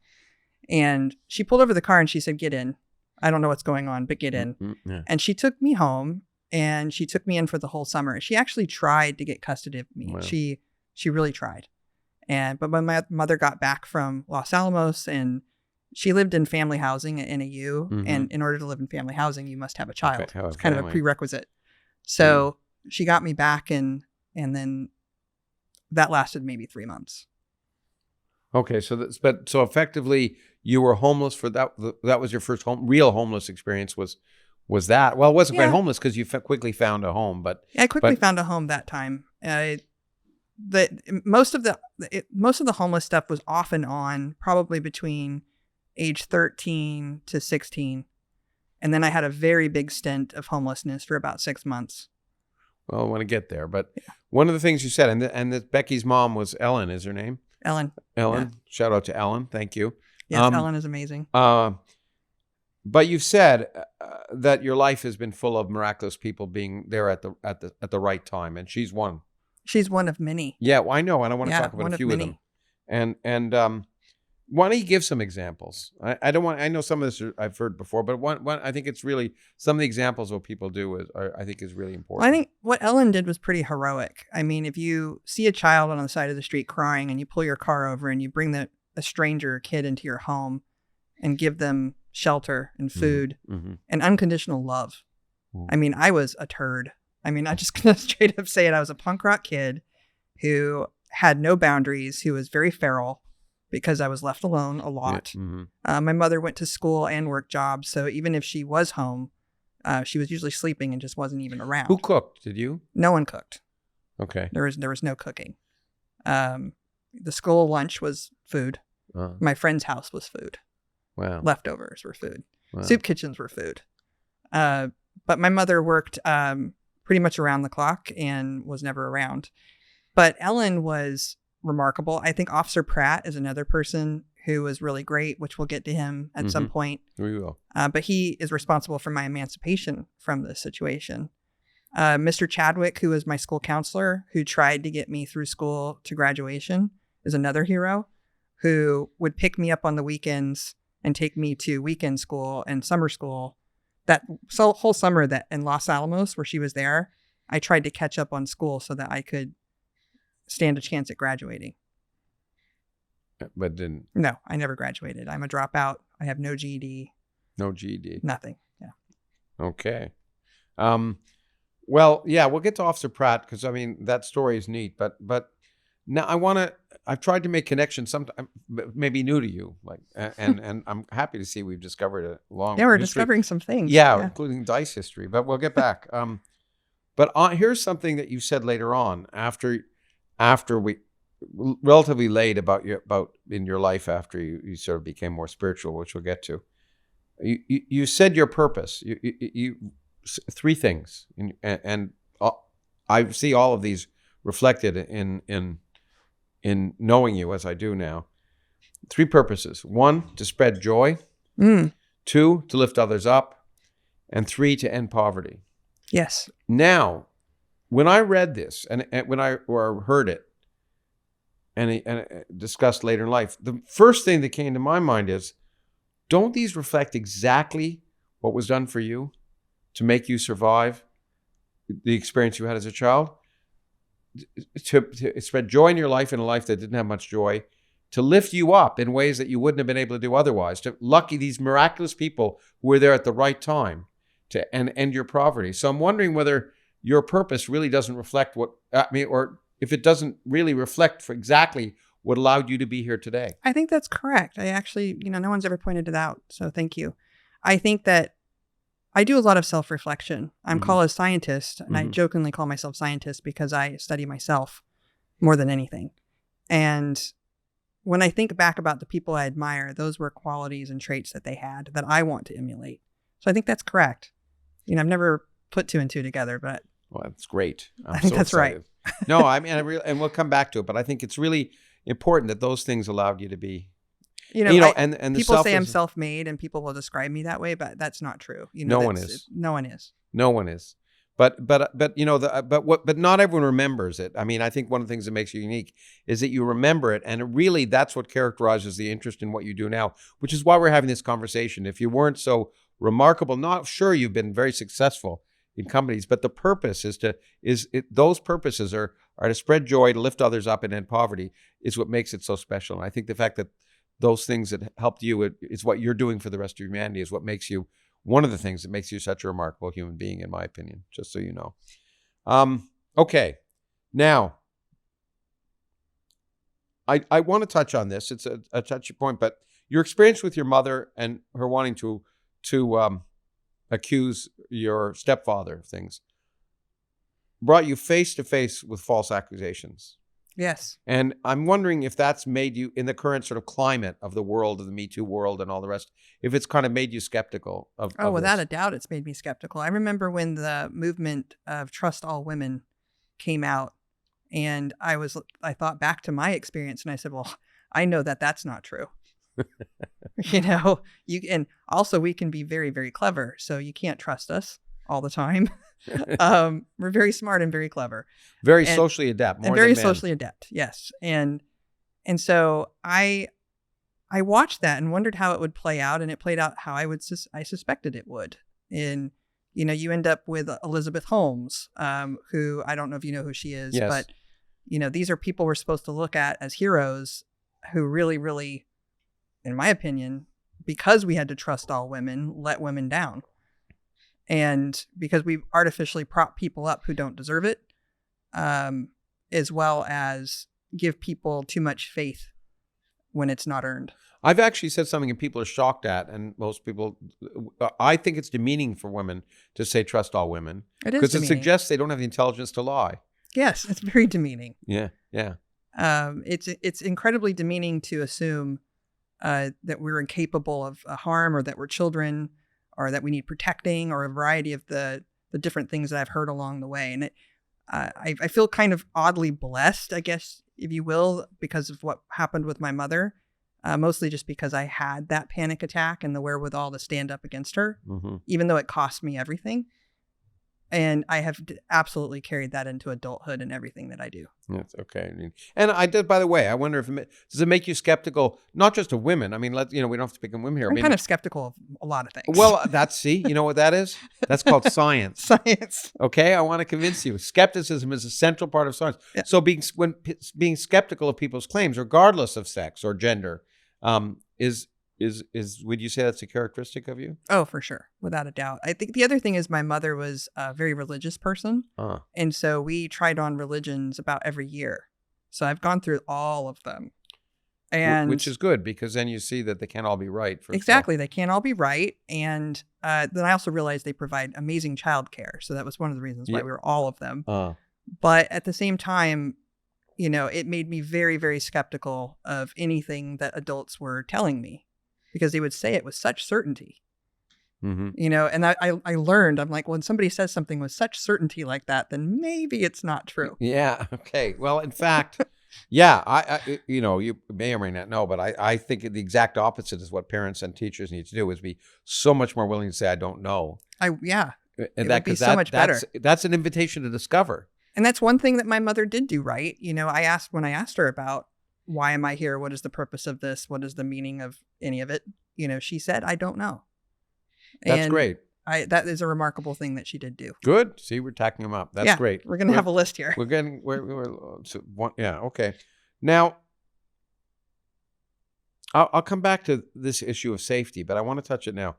And she pulled over the car and she said, "Get in. I don't know what's going on, but get in." Yeah. And she took me home. And she took me in for the whole summer. She actually tried to get custody of me. Wow. She really tried. But when my mother got back from Los Alamos, and she lived in family housing at NAU, and in order to live in family housing, you must have a child. Okay, it's kind of a prerequisite. So she got me back, and then that lasted maybe 3 months. Okay, so effectively you were homeless for that. That was your first real homeless experience. Was that? Well, it wasn't quite homeless because you quickly found a home, but I quickly found a home that time. Most of the homeless stuff was off and on, probably between age 13 to 16, and then I had a very big stint of homelessness for about 6 months. Well, I want to get there, but one of the things you said, and Becky's mom was Ellen. Is her name Ellen? Ellen. Yeah. Shout out to Ellen. Thank you. Yes, Ellen is amazing. But you've said that your life has been full of miraculous people being there at the right time, and she's one. She's one of many. Yeah, well, I know, and I want to talk about a few of them. And why don't you give some examples? I don't want. I know some of this I've heard before, but one I think it's really some of the examples of what people do I think is really important. Well, I think what Ellen did was pretty heroic. I mean, if you see a child on the side of the street crying, and you pull your car over and you bring a stranger kid into your home, and give them shelter and food and unconditional love. I mean, I was a turd. I mean, I'm just going to straight up say it. I was a punk rock kid who had no boundaries, who was very feral because I was left alone a lot. My mother went to school and worked jobs. So even if she was home, she was usually sleeping and just wasn't even around. Who cooked? Did you? No one cooked. Okay. There was no cooking. The school lunch was food. My friend's house was food. Wow. Leftovers were food. Wow. Soup kitchens were food. But my mother worked pretty much around the clock and was never around. But Ellen was remarkable. I think Officer Pratt is another person who was really great, which we'll get to him at some point. We will. But he is responsible for my emancipation from this situation. Mr. Chadwick, who was my school counselor, who tried to get me through school to graduation, is another hero who would pick me up on the weekends and take me to weekend school and summer school. That whole summer that in Los Alamos, where she was there, I tried to catch up on school so that I could stand a chance at graduating. But didn't? No, I never graduated. I'm a dropout. I have no GED. No GED. Nothing. Yeah. Okay. Well, yeah, we'll get to Officer Pratt because I mean that story is neat, but now I've tried to make connections. Sometimes maybe new to you, like, and I'm happy to see we've discovered a long. Yeah, we're history. discovering some things. Yeah, including dice history. But we'll get back. But here's something that you said later on after we relatively late about in your life after you sort of became more spiritual, which we'll get to. You said your purpose. You three things, and I see all of these reflected in knowing you as I do now. Three purposes: one, to spread joy; two, to lift others up; and three, to end poverty. Yes. Now, when I read this and when I heard it and discussed later in life, the first thing that came to my mind is, don't these reflect exactly what was done for you to make you survive the experience you had as a child? To spread joy in your life, in a life that didn't have much joy, to lift you up in ways that you wouldn't have been able to do otherwise, to lucky these miraculous people who were there at the right time to end your poverty. So I'm wondering whether your purpose really doesn't reflect or if it doesn't really reflect for exactly what allowed you to be here today. I think that's correct. I actually, no one's ever pointed it out. So thank you. I think that I do a lot of self-reflection. I'm called a scientist, and I jokingly call myself scientist because I study myself more than anything. And when I think back about the people I admire, those were qualities and traits that they had that I want to emulate. So I think that's correct. I've never put two and two together, but well, that's great. I think that's excited. Right. No, I mean, and we'll come back to it, but I think it's really important that those things allowed you to be, and people say I'm self-made, and people will describe me that way, but that's not true. No one is. No one is. No one is. But not everyone remembers it. I mean, I think one of the things that makes you unique is that you remember it, and really that's what characterizes the interest in what you do now, which is why we're having this conversation. If you weren't so remarkable, not sure you've been very successful in companies, but the purpose those purposes are to spread joy, to lift others up, and end poverty is what makes it so special. And I think the fact that those things that helped you is what you're doing for the rest of humanity is what makes you one of the things that makes you such a remarkable human being, in my opinion, just so you know. Okay. Now, I want to touch on this. It's a touchy point, but your experience with your mother and her wanting to accuse your stepfather of things brought you face to face with false accusations. Yes. And I'm wondering if that's made you, in the current sort of climate of the world, of the Me Too world and all the rest, if it's kind of made you skeptical of without this. a doubt, it's made me skeptical. I remember when the movement of Trust All Women came out, and I thought back to my experience, and I said, well, I know that that's not true. And also we can be very, very clever. So you can't trust us all the time. We're very smart and very clever. Very socially adept. And very socially adept. Yes. And so I watched that and wondered how it would play out, and it played out how I suspected it would. And, you end up with Elizabeth Holmes, who I don't know if you know who she is, yes. But, these are people we're supposed to look at as heroes who really, really, in my opinion, because we had to trust all women, let women down. And because we artificially prop people up who don't deserve it, as well as give people too much faith when it's not earned. I've actually said something and people are shocked at, and most people, I think it's demeaning for women to say trust all women. It is because it suggests they don't have the intelligence to lie. Yes, it's very demeaning. Yeah, yeah. It's incredibly demeaning to assume that we're incapable of harm, or that we're children, or that we need protecting, or a variety of the different things that I've heard along the way. And I feel kind of oddly blessed, I guess, if you will, because of what happened with my mother, mostly just because I had that panic attack and the wherewithal to stand up against her, even though it cost me everything. And I have absolutely carried that into adulthood and everything that I do. That's okay. And I did, by the way, I wonder if does it make you skeptical, not just of women? I mean, we don't have to pick on women here. I'm kind of skeptical of a lot of things. Well, you know what that is? That's called science. Science. Okay. I want to convince you. Skepticism is a central part of science. Yeah. So being skeptical of people's claims, regardless of sex or gender, is would you say that's a characteristic of you? Oh, for sure. Without a doubt. I think the other thing is my mother was a very religious person. And so we tried on religions about every year. So I've gone through all of them. And which is good, because then you see that they can't all be right. Exactly. They can't all be right. And then I also realized they provide amazing childcare. So that was one of the reasons why we were all of them. But at the same time, it made me very, very skeptical of anything that adults were telling me, because they would say it with such certainty. And I learned, I'm like, when somebody says something with such certainty like that, then maybe it's not true. Yeah. Okay. Well, in fact, yeah, I you may or may not know, but I think the exact opposite is what parents and teachers need to do, is be so much more willing to say, I don't know. And it would be so much better. That's an invitation to discover. And that's one thing that my mother did do right. When I asked her about, why am I here? What is the purpose of this? What is the meaning of any of it? She said, I don't know. That's great. That is a remarkable thing that she did do. Good. See, we're tacking them up. That's great. We're going to have a list here. Yeah. Okay. Now, I'll come back to this issue of safety, but I want to touch it now.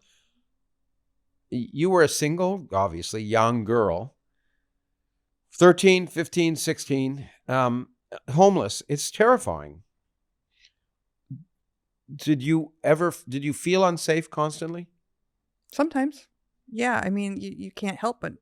You were a single, obviously, young girl, 13, 15, 16, homeless. It's terrifying. Did you feel unsafe constantly? Sometimes. Yeah. I mean, you can't help but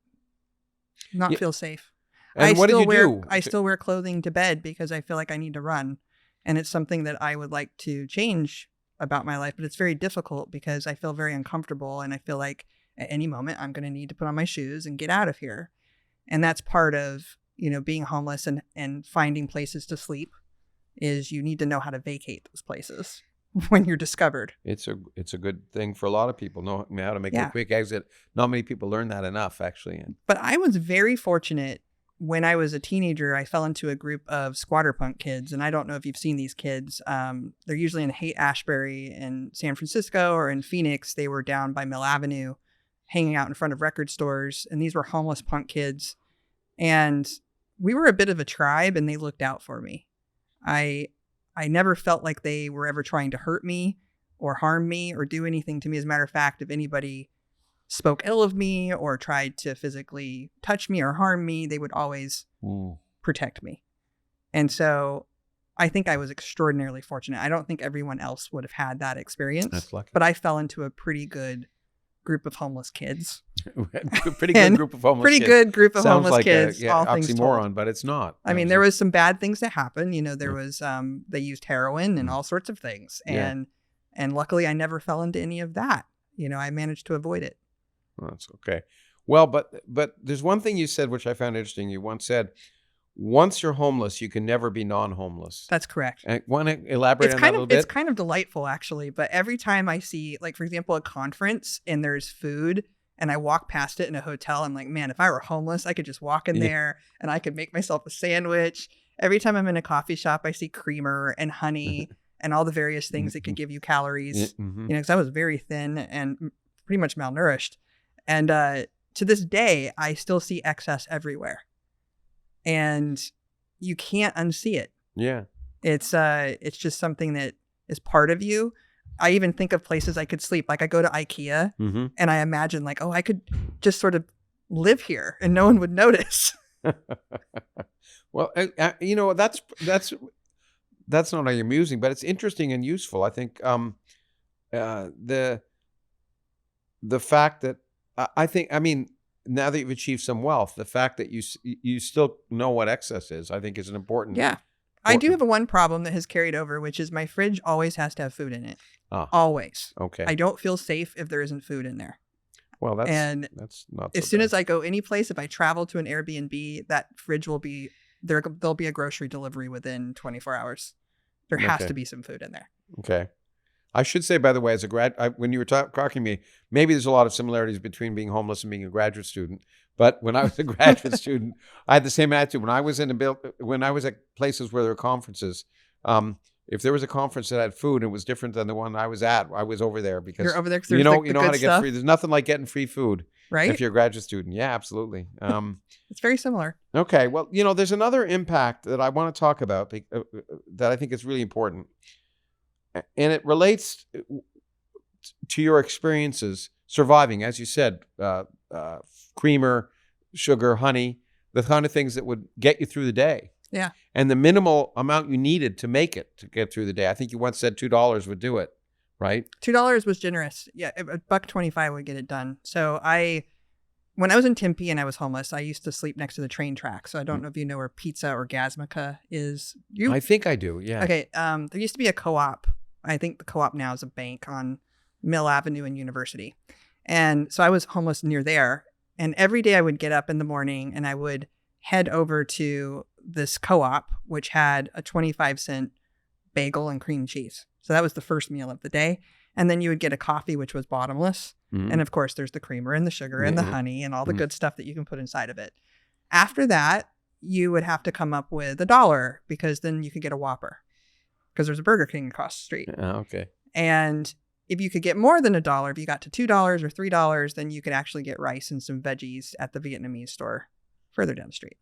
not feel safe. And what did you do? I still wear clothing to bed because I feel like I need to run. And it's something that I would like to change about my life, but it's very difficult because I feel very uncomfortable and I feel like at any moment I'm going to need to put on my shoes and get out of here. And that's part of, being homeless and finding places to sleep, is you need to know how to vacate those places when you're discovered. It's a good thing for a lot of people, know how to make a quick exit. Not many people learn that enough, actually. But I was very fortunate. When I was a teenager, I fell into a group of squatter punk kids. And I don't know if you've seen these kids. They're usually in Haight-Ashbury in San Francisco, or in Phoenix. They were down by Mill Avenue hanging out in front of record stores. And these were homeless punk kids. And we were a bit of a tribe, and they looked out for me. I never felt like they were ever trying to hurt me or harm me or do anything to me. As a matter of fact, if anybody spoke ill of me or tried to physically touch me or harm me, they would always protect me. And so I think I was extraordinarily fortunate. I don't think everyone else would have had that experience. That's lucky. But I fell into a pretty good group of homeless kids. Pretty good group of homeless kids. Pretty good group of Sounds homeless like kids. All things oxymoron, but it's not. I mean, there was some bad things that happened. There was they used heroin and all sorts of things. And luckily I never fell into any of that. I managed to avoid it. Well, that's okay. Well, but there's one thing you said which I found interesting. You once said, once you're homeless, you can never be non-homeless. That's correct. Want to elaborate on that a little bit? It's kind of delightful, actually. But every time I see, like, for example, a conference and there's food and I walk past it in a hotel, I'm like, man, if I were homeless, I could just walk in there and I could make myself a sandwich. Every time I'm in a coffee shop, I see creamer and honey and all the various things that could give you calories. Because I was very thin and pretty much malnourished. And to this day, I still see excess everywhere. And you can't unsee it. Yeah. It's just something that is part of you. I even think of places I could sleep. Like I go to IKEA and I imagine like, oh, I could just sort of live here and no one would notice. Well, that's not only amusing, but it's interesting and useful. I think the fact that now that you've achieved some wealth, the fact that you still know what excess is, I think is an important. Yeah. I do have one problem that has carried over, which is my fridge always has to have food in it. Always. Okay. I don't feel safe if there isn't food in there. Well, that's not so as soon as I go any place, if I travel to an Airbnb, that fridge will be there. There'll be a grocery delivery within 24 hours. There has to be some food in there. Okay. I should say, by the way, as a when you were talking to me, maybe there's a lot of similarities between being homeless and being a graduate student. But when I was a graduate student, I had the same attitude. When I was at places where there were conferences, if there was a conference that had food and it was different than the one I was at, I was over there because you're over there. You know how to get free. There's nothing like getting free food, right? If you're a graduate student, yeah, absolutely. It's very similar. Okay, well, there's another impact that I want to talk about that I think is really important. And it relates to your experiences surviving, as you said, creamer, sugar, honey, the kind of things that would get you through the day. Yeah. And the minimal amount you needed to make it to get through the day. I think you once said $2 would do it, right? $2 was generous. Yeah, $1.25 would get it done. So when I was in Tempe and I was homeless, I used to sleep next to the train track. So I don't know if you know where Pizza Orgasmica is. I think I do, yeah. Okay, there used to be a co-op. I think the co-op now is a bank on Mill Avenue and University. And so I was homeless near there. And every day I would get up in the morning and I would head over to this co-op, which had a 25-cent bagel and cream cheese. So that was the first meal of the day. And then you would get a coffee, which was bottomless. Mm-hmm. And of course, there's the creamer and the sugar and the honey and all the good stuff that you can put inside of it. After that, you would have to come up with $1 because then you could get a Whopper because there's a Burger King across the street. Okay. And if you could get more than $1, if you got to $2 or $3, then you could actually get rice and some veggies at the Vietnamese store further down the street.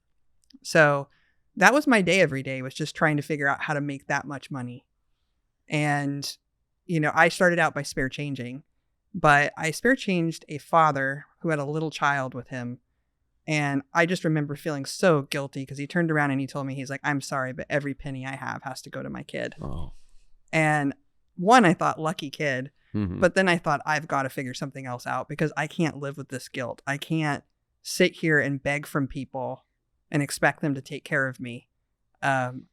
So that was my day every day, was just trying to figure out how to make that much money. And, I started out by spare changing, but I spare changed a father who had a little child with him. And I just remember feeling so guilty because he turned around and he told me, he's like, "I'm sorry, but every penny I have has to go to my kid." Oh. And I thought, lucky kid. Mm-hmm. But then I thought, I've got to figure something else out because I can't live with this guilt. I can't sit here and beg from people and expect them to take care of me. And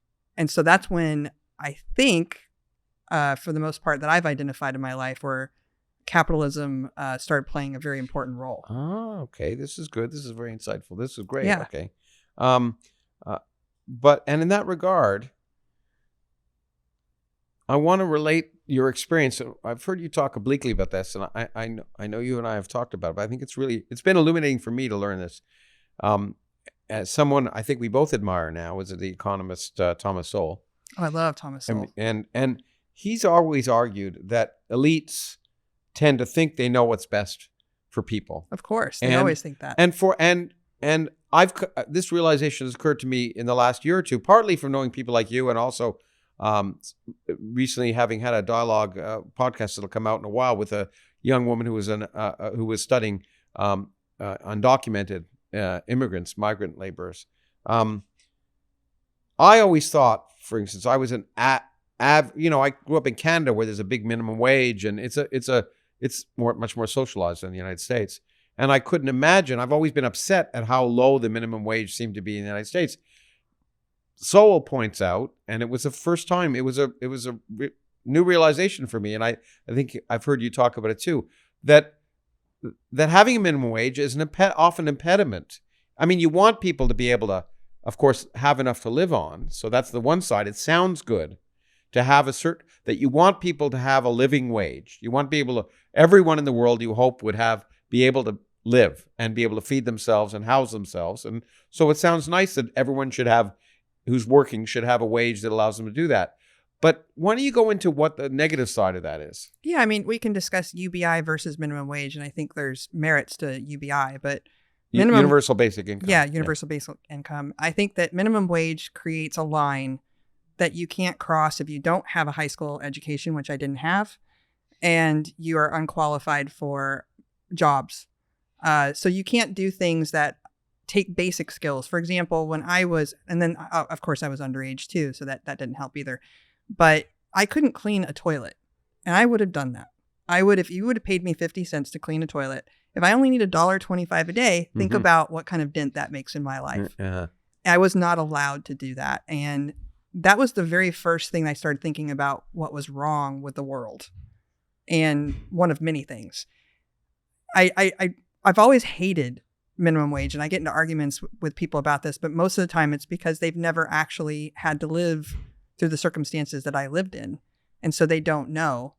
so that's when I think, for the most part, that I've identified in my life where capitalism started playing a very important role. Oh, okay. This is good. This is very insightful. This is great. Yeah. Okay. And in that regard, I want to relate your experience. I've heard you talk obliquely about this, and I know you and I have talked about it, but I think it's been illuminating for me to learn this. As someone I think we both admire now is the economist Thomas Sowell. Oh, I love Thomas Sowell. And he's always argued that elites tend to think they know what's best for people. Of course, they always think that. And I've this realization has occurred to me in the last year or two, partly from knowing people like you, and also recently having had a dialogue podcast that'll come out in a while with a young woman who was studying undocumented immigrants, migrant laborers. I always thought, for instance, I was I grew up in Canada where there's a big minimum wage, and it's much more socialized than the United States. And I couldn't imagine. I've always been upset at how low the minimum wage seemed to be in the United States. Sowell points out, and it was the first time, it was a new realization for me, and I think I've heard you talk about it too, that having a minimum wage is often an impediment. I mean, you want people to be able to, of course, have enough to live on. So that's the one side. It sounds good to have that you want people to have a living wage. You want to be able to, everyone in the world you hope would be able to live and be able to feed themselves and house themselves. And so it sounds nice that everyone who's working should have a wage that allows them to do that. But why don't you go into what the negative side of that is? Yeah, I mean, we can discuss UBI versus minimum wage, and I think there's merits to UBI, but universal basic income. Yeah, universal basic income. I think that minimum wage creates a line that you can't cross if you don't have a high school education, which I didn't have, and you are unqualified for jobs. So you can't do things that take basic skills. For example, when I was, and then of course I was underage too, so that didn't help either. But I couldn't clean a toilet, and I would have done that. If you would have paid me 50 cents to clean a toilet, if I only need $1.25 a day, think about what kind of dent that makes in my life. I was not allowed to do that. And that was the very first thing I started thinking about what was wrong with the world. And one of many things. I've always hated minimum wage, and I get into arguments with people about this, but most of the time it's because they've never actually had to live through the circumstances that I lived in. And so they don't know,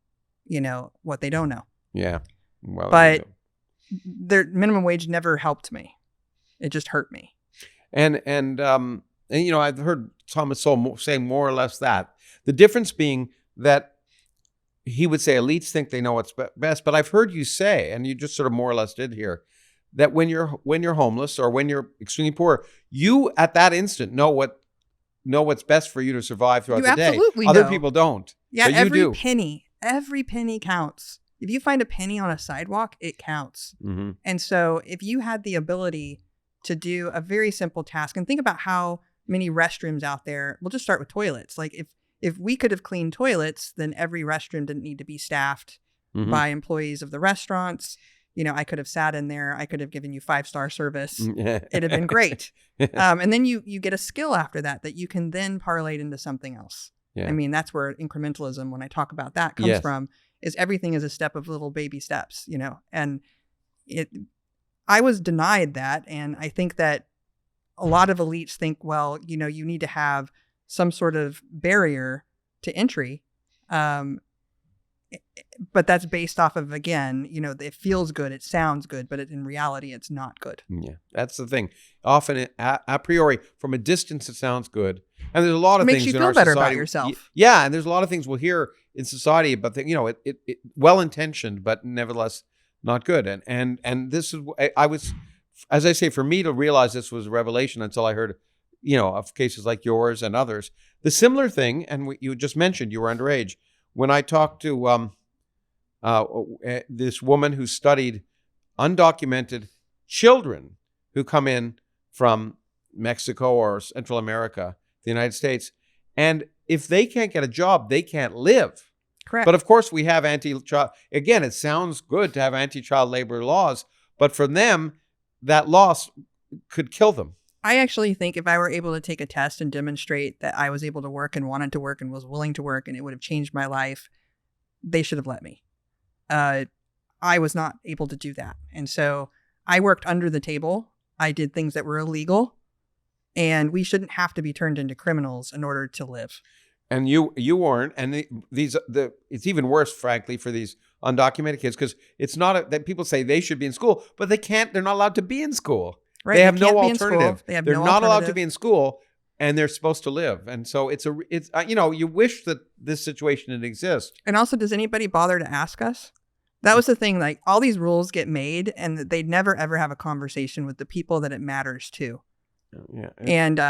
what they don't know. Yeah. Well, but their minimum wage never helped me. It just hurt me. And I've heard Thomas Sowell saying more or less that. The difference being that he would say elites think they know what's best, but I've heard you say, and you just sort of more or less did here, that when you're homeless or when you're extremely poor, you at that instant know what's best for you to survive throughout the day. Absolutely Other know. people don't. Yeah, but you do. Every penny counts. If you find a penny on a sidewalk, it counts. Mm-hmm. And so if you had the ability to do a very simple task, and think about how many restrooms out there, we'll just start with toilets. Like if we could have cleaned toilets, then every restroom didn't need to be staffed Mm-hmm. by employees of the restaurants. I could have sat in there. I could have given you 5-star service. It'd have been great. And then you get a skill after that you can then parlay into something else. Yeah. I mean, that's where incrementalism, when I talk about that, comes Yes. from, is everything is a step of little baby steps, and I was denied that. And I think that a lot of elites think, well, you need to have some sort of barrier to entry. But that's based off of, again, it feels good, it sounds good, but in reality, it's not good. Yeah, that's the thing. Often, a priori, from a distance, it sounds good, and there's a lot of It makes things you in feel our better society. about yourself. Yeah, and there's a lot of things we'll hear in society about it well intentioned, but nevertheless not good. And this is I was, as I say, for me to realize this was a revelation until I heard, of cases like yours and others. The similar thing, and you just mentioned you were underage. When I talked to this woman who studied undocumented children who come in from Mexico or Central America, the United States, and if they can't get a job, they can't live. Correct. But of course, we have anti-child. Again, it sounds good to have anti-child labor laws, but for them, that loss could kill them. I actually think if I were able to take a test and demonstrate that I was able to work and wanted to work and was willing to work and it would have changed my life, they should have let me. I was not able to do that. And so I worked under the table. I did things that were illegal, and we shouldn't have to be turned into criminals in order to live. And you weren't. And it's even worse, frankly, for these undocumented kids, because it's not that people say they should be in school, but they can't. They're not allowed to be in school. Right. They have no can't be in school. alternative. They're not allowed to be in school, and they're supposed to live. And so it's you wish that this situation didn't exist. And also, does anybody bother to ask us? That was the thing. Like, all these rules get made, and they never ever have a conversation with the people that it matters to. Yeah. And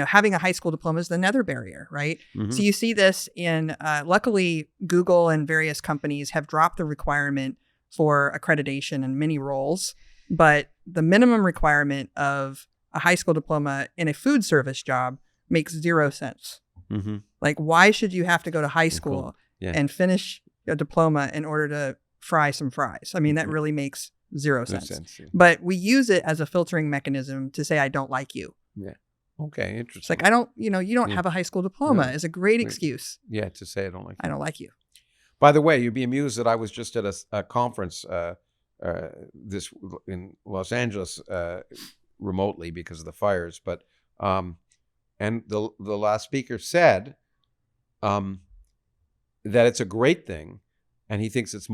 having a high school diploma is another barrier, right? Mm-hmm. So you see this in. Luckily, Google and various companies have dropped the requirement for accreditation in many roles, but the minimum requirement of a high school diploma in a food service job makes 0 sense. Mm-hmm. Like, why should you have to go to high school and finish a diploma in order to fry some fries? I mean, that really makes 0 sense. Yeah. But we use it as a filtering mechanism to say, I don't like you. Yeah. Okay. Interesting. It's like, I don't, you don't have a high school diploma is a great excuse. Yeah. To say I don't like you. I don't like you. By the way, you'd be amused that I was just at a conference this in Los Angeles remotely because of the fires, but and the last speaker said that it's a great thing, and he thinks it's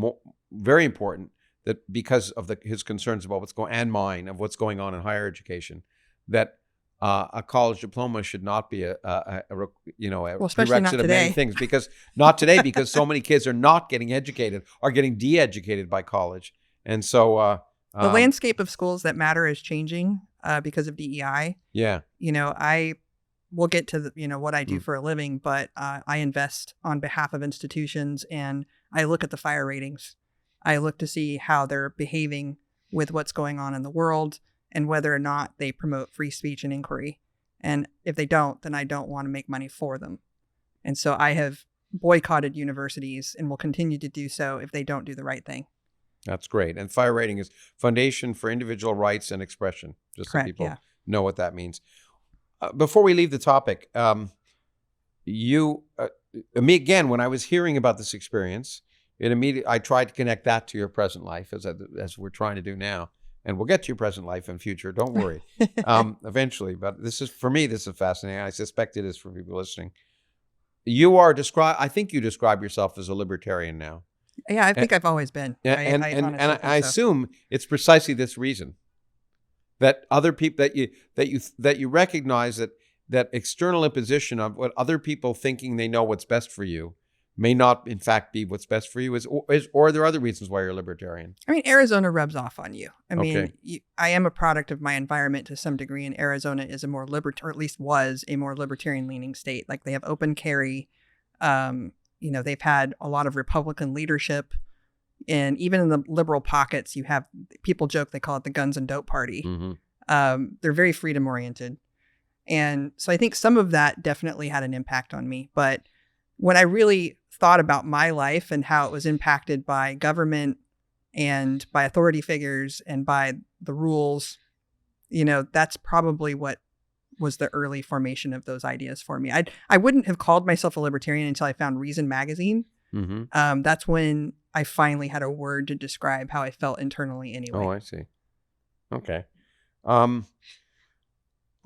very important that because of his concerns about what's going on in higher education, that a college diploma should not be a prerequisite of many things, because so many kids are not getting educated, are getting de-educated by college. And so the landscape of schools that matter is changing because of DEI. Yeah. I will get to what I do for a living, but I invest on behalf of institutions, and I look at the fire ratings. I look to see how they're behaving with what's going on in the world and whether or not they promote free speech and inquiry. And if they don't, then I don't want to make money for them. And so I have boycotted universities and will continue to do so if they don't do the right thing. That's great. And fire rating is Foundation for Individual Rights and Expression, just Correct, so people know what that means. Before we leave the topic, me again, when I was hearing about this experience, I tried to connect that to your present life, as we're trying to do now. And we'll get to your present life in future. Don't worry. Eventually. But this is fascinating. I suspect it is for people listening. I think you describe yourself as a libertarian now. Yeah, I think I've always been. I assume it's precisely this reason that other people that you recognize that external imposition of what other people thinking they know what's best for you may not in fact be what's best for you, or are there other reasons why you're a libertarian? I mean, Arizona rubs off on you. I mean, I am a product of my environment to some degree, and Arizona is a more or at least was a more libertarian leaning state. Like, they have open carry. They've had a lot of Republican leadership. And even in the liberal pockets, you have people joke, they call it the guns and dope party. Mm-hmm. They're very freedom oriented. And so I think some of that definitely had an impact on me. But when I really thought about my life and how it was impacted by government and by authority figures and by the rules, that's probably what was the early formation of those ideas for me. I wouldn't have called myself a libertarian until I found Reason magazine. Mm-hmm. That's when I finally had a word to describe how I felt internally anyway. Oh, I see. Okay.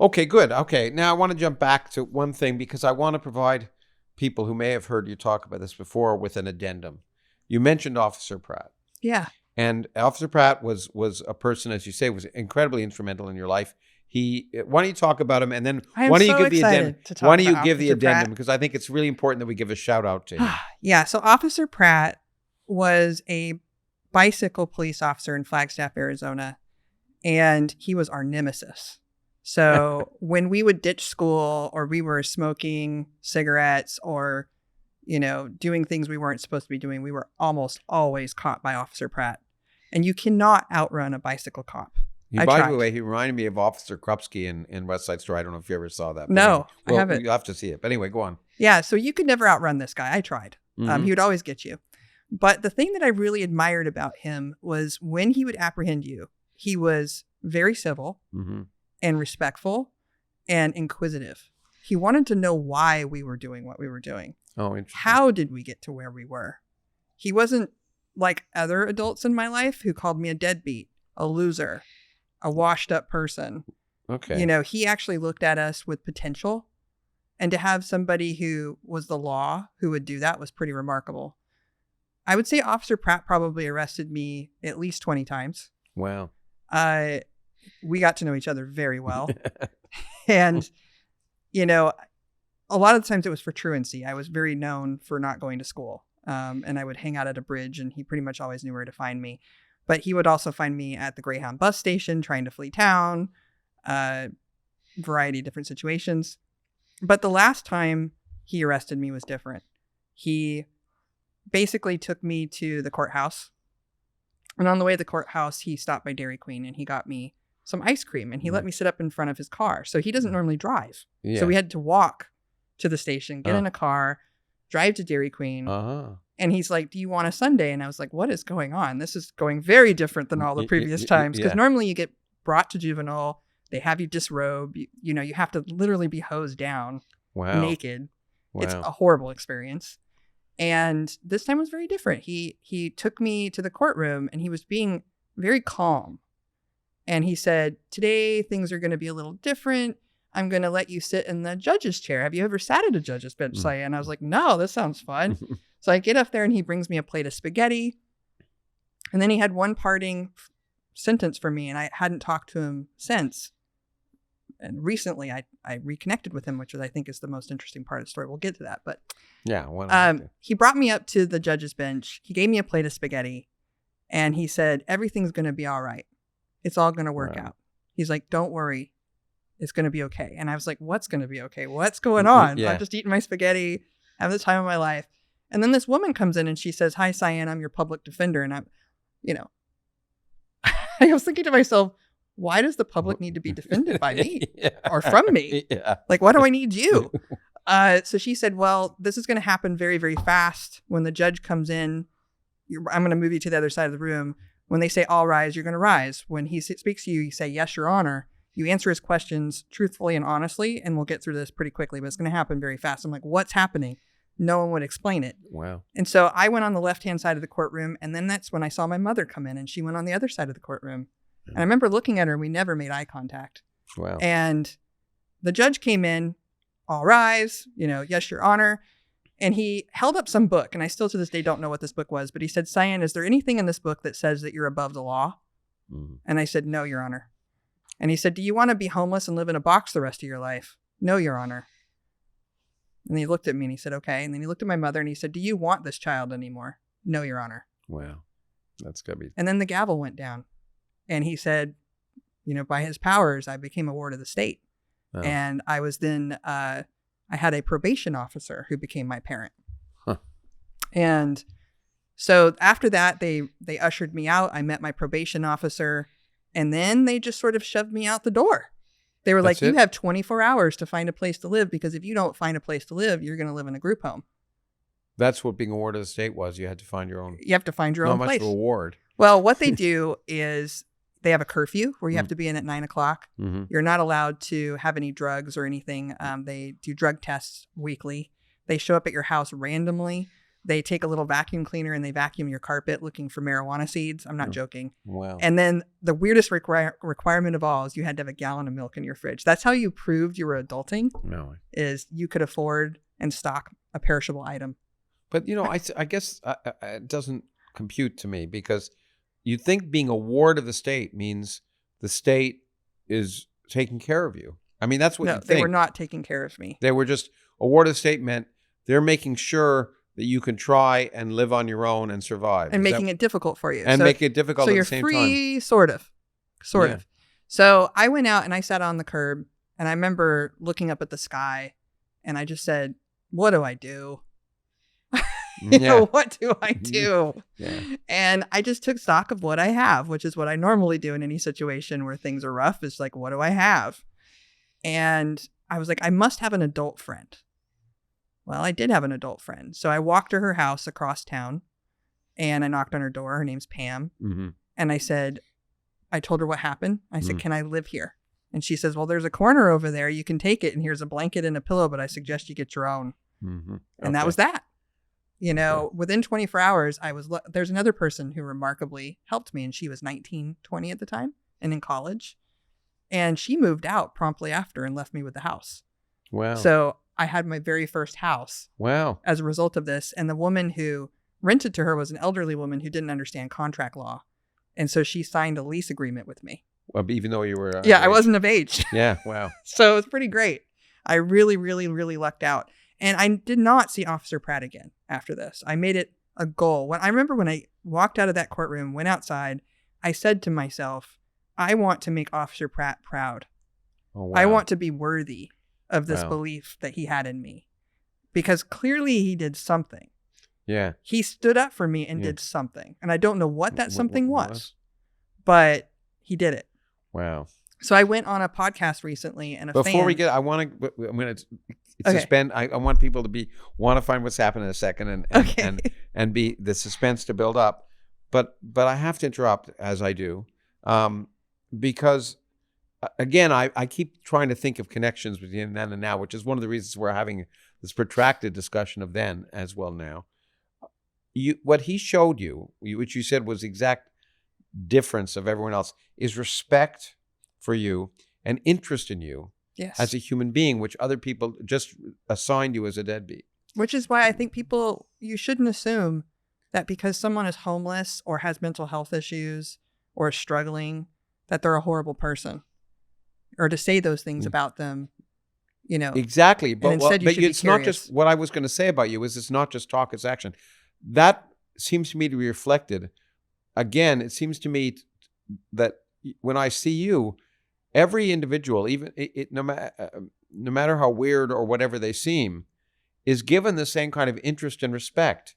Okay, good. Okay, now I want to jump back to one thing because I want to provide people who may have heard you talk about this before with an addendum. You mentioned Officer Pratt. Yeah. And Officer Pratt was a person, as you say, was incredibly instrumental in your life. Why don't you talk about him, and then why don't you give the addendum? Why don't you give the addendum? Because I think it's really important that we give a shout out to him. Yeah. So Officer Pratt was a bicycle police officer in Flagstaff, Arizona, and he was our nemesis. So when we would ditch school or we were smoking cigarettes or, doing things we weren't supposed to be doing, we were almost always caught by Officer Pratt. And you cannot outrun a bicycle cop. By the way, he reminded me of Officer Krupski in West Side Story. I don't know if you ever saw that. No, I haven't. You'll have to see it. But anyway, go on. Yeah, so you could never outrun this guy. I tried. Mm-hmm. He would always get you. But the thing that I really admired about him was when he would apprehend you, he was very civil mm-hmm. and respectful and inquisitive. He wanted to know why we were doing what we were doing. Oh, interesting. How did we get to where we were? He wasn't like other adults in my life who called me a deadbeat, a loser, a washed up person. Okay. He actually looked at us with potential. And to have somebody who was the law who would do that was pretty remarkable. I would say Officer Pratt probably arrested me at least 20 times. Wow. We got to know each other very well. And, a lot of the times it was for truancy. I was very known for not going to school. And I would hang out at a bridge and he pretty much always knew where to find me. But he would also find me at the Greyhound bus station trying to flee town, variety of different situations. But the last time he arrested me was different. He basically took me to the courthouse. And on the way to the courthouse, he stopped by Dairy Queen and he got me some ice cream and he let me sit up in front of his car. So he doesn't normally drive. Yeah. So we had to walk to the station, get in a car, drive to Dairy Queen. Uh-huh. And he's like, do you want a sundae? And I was like, what is going on? This is going very different than all the previous times. Because normally you get brought to juvenile. They have you disrobe. You have to literally be hosed down naked. Wow. It's a horrible experience. And this time was very different. He took me to the courtroom and he was being very calm. And he said, today things are going to be a little different. I'm going to let you sit in the judge's chair. Have you ever sat at a judge's bench, Cyan? And I was like, no, this sounds fun. So I get up there and he brings me a plate of spaghetti. And then he had one parting sentence for me. And I hadn't talked to him since. And recently I reconnected with him, which I think is the most interesting part of the story. We'll get to that. But yeah, he brought me up to the judge's bench. He gave me a plate of spaghetti. And he said, everything's going to be all right. It's all going to work out. He's like, don't worry. It's going to be okay. And I was like, what's going to be okay? What's going on? Yeah. I'm just eating my spaghetti, having the time of my life. And then this woman comes in and she says, hi, Cyan, I'm your public defender. And I'm, I was thinking to myself, why does the public need to be defended by me or from me? Yeah. Like, why do I need you? So she said, well, this is going to happen very, very fast. When the judge comes in, I'm going to move you to the other side of the room. When they say, all rise, you're going to rise. When he speaks to you, you say, yes, Your Honor. You answer his questions truthfully and honestly, and we'll get through this pretty quickly, but it's going to happen very fast. I'm like, what's happening? No one would explain it. Wow. And so I went on the left-hand side of the courtroom, and then that's when I saw my mother come in, and she went on the other side of the courtroom. And I remember looking at her, and we never made eye contact. Wow. And the judge came in, all rise, yes, Your Honor. And he held up some book, and I still to this day don't know what this book was, but he said, Cyan, is there anything in this book that says that you're above the law? Mm-hmm. And I said, no, Your Honor. And he said, do you want to be homeless and live in a box the rest of your life? No, Your Honor. And he looked at me and he said, okay. And then he looked at my mother and he said, do you want this child anymore? No, Your Honor. Wow. That's got to be. And then the gavel went down. And he said, by his powers, I became a ward of the state. Oh. And I was then, I had a probation officer who became my parent. Huh. And So after that, they ushered me out. I met my probation officer, and then they just sort of shoved me out the door. They were That's like, you it? have 24 hours to find a place to live, because if you don't find a place to live, you're going to live in a group home. That's what being a ward of the state was. You had to find your own. You have to find your Not own much place. of a ward. Well, what they do is they have a curfew where you have Mm. to be in at 9:00. Mm-hmm. You're not allowed to have any drugs or anything. They do drug tests weekly. They show up at your house randomly. They take a little vacuum cleaner and they vacuum your carpet looking for marijuana seeds. I'm not Oh. joking. Wow. And then the weirdest requirement of all is you had to have a gallon of milk in your fridge. That's how you proved you were adulting, No. is you could afford and stock a perishable item. But, I guess it doesn't compute to me, because you think being a ward of the state means the state is taking care of you. I mean, that's what No, you think. they were not taking care of me. They were just, a ward of the state meant they're making sure that you can try and live on your own and survive. And making it difficult for you. And making it difficult so at you're the same time. free, sort of. Yeah. of. So I went out and I sat on the curb, and I remember looking up at the sky, and I just said, what do I do? What do I do? Yeah. And I just took stock of what I have, which is what I normally do in any situation where things are rough. It's like, what do I have? And I was like, I must have an adult friend. Well, I did have an adult friend. So I walked to her house across town, and I knocked on her door. Her name's Pam. Mm-hmm. And I told her what happened. I said, Mm. can I live here? And she says, well, there's a corner over there. You can take it. And here's a blanket and a pillow, but I suggest you get your own. Mm-hmm. And that was that. Within 24 hours, there's another person who remarkably helped me, and she was 19, 20 at the time and in college. And she moved out promptly after and left me with the house. Wow. So I had my very first house Wow. as a result of this. And the woman who rented to her was an elderly woman who didn't understand contract law. And so she signed a lease agreement with me. Well, even though you were... Yeah, I wasn't of age. Yeah, wow. So it was pretty great. I really, really, really lucked out. And I did not see Officer Pratt again after this. I made it a goal. I remember when I walked out of that courtroom, went outside, I said to myself, I want to make Officer Pratt proud. Oh, wow. I want to be worthy of this Wow. belief that he had in me. Because clearly he did something. Yeah. He stood up for me and Yeah. did something. And I don't know what that something What was, but he did it. Wow. So I went on a podcast recently, and Before we fan, get, I'm going to Okay. suspend. I want people to want to find what's happened in a second, Okay. and be the suspense to build up. But I have to interrupt, as I do, because again, I keep trying to think of connections between then and now, which is one of the reasons we're having this protracted discussion of then as well now. What he showed you, which you said was the exact difference of everyone else, is respect for you and interest in you yes. as a human being, which other people just assigned you as a deadbeat. Which is why I think you shouldn't assume that because someone is homeless or has mental health issues or is struggling, that they're a horrible person, or to say those things about them, Exactly. But, instead you should be it's not curious. just what I was going to say about you is it's not just talk, it's action. That seems to me to be reflected. Again, it seems to me that when I see you, every individual, even no matter how weird or whatever they seem, is given the same kind of interest and respect,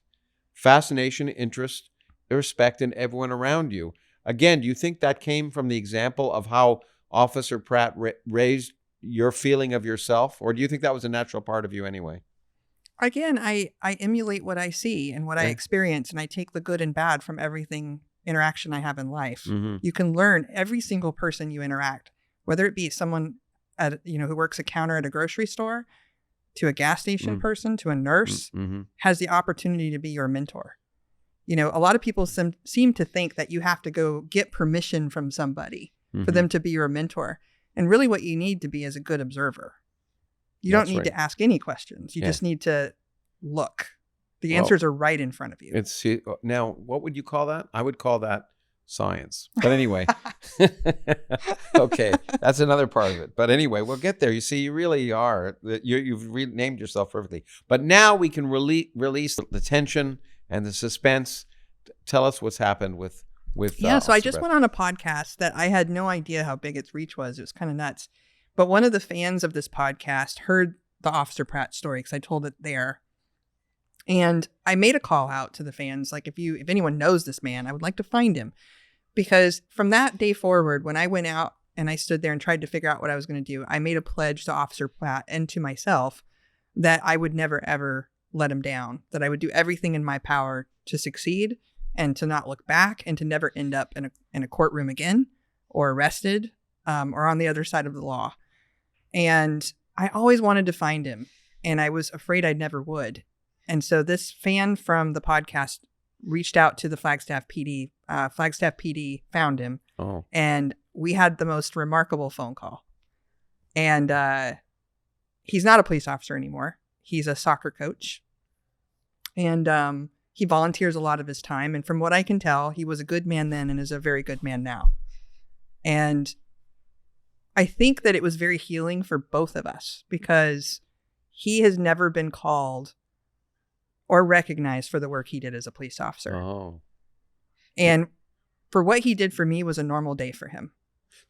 fascination, interest, respect in everyone around you. Again, do you think that came from the example of how Officer Pratt raised your feeling of yourself, or do you think that was a natural part of you anyway? Again, I emulate what I see and what I Yeah. experience, and I take the good and bad from everything interaction I have in life. Mm-hmm. You can learn every single person you interact, whether it be someone who works a counter at a grocery store, to a gas station person, to a nurse, Mm-hmm. has the opportunity to be your mentor. A lot of people seem to think that you have to go get permission from somebody for them to be your mentor. And really what you need to be is a good observer. You don't need to ask any questions. You just need to look. The answers are right in front of you. Now, what would you call that? I would call that science. But anyway, okay, that's another part of it. But anyway, we'll get there. You see, you really are. You've named yourself perfectly. But now we can release the tension and the suspense. Tell us what's happened with so I just went on a podcast that I had no idea how big its reach was. It was kind of nuts. But one of the fans of this podcast heard the Officer Pratt story because I told it there. And I made a call out to the fans, like, if anyone knows this man, I would like to find him. Because from that day forward, when I went out and I stood there and tried to figure out what I was going to do, I made a pledge to Officer Pratt and to myself that I would never, ever let him down, that I would do everything in my power to succeed and to not look back and to never end up in a courtroom again or arrested or on the other side of the law. And I always wanted to find him, and I was afraid I never would. And so this fan from the podcast reached out to the Flagstaff PD. Flagstaff PD found him, and we had the most remarkable phone call. And he's not a police officer anymore. He's a soccer coach. And he volunteers a lot of his time. And from what I can tell, he was a good man then and is a very good man now. And I think that it was very healing for both of us because he has never been called or recognized for the work he did as a police officer. And for what he did for me was a normal day for him.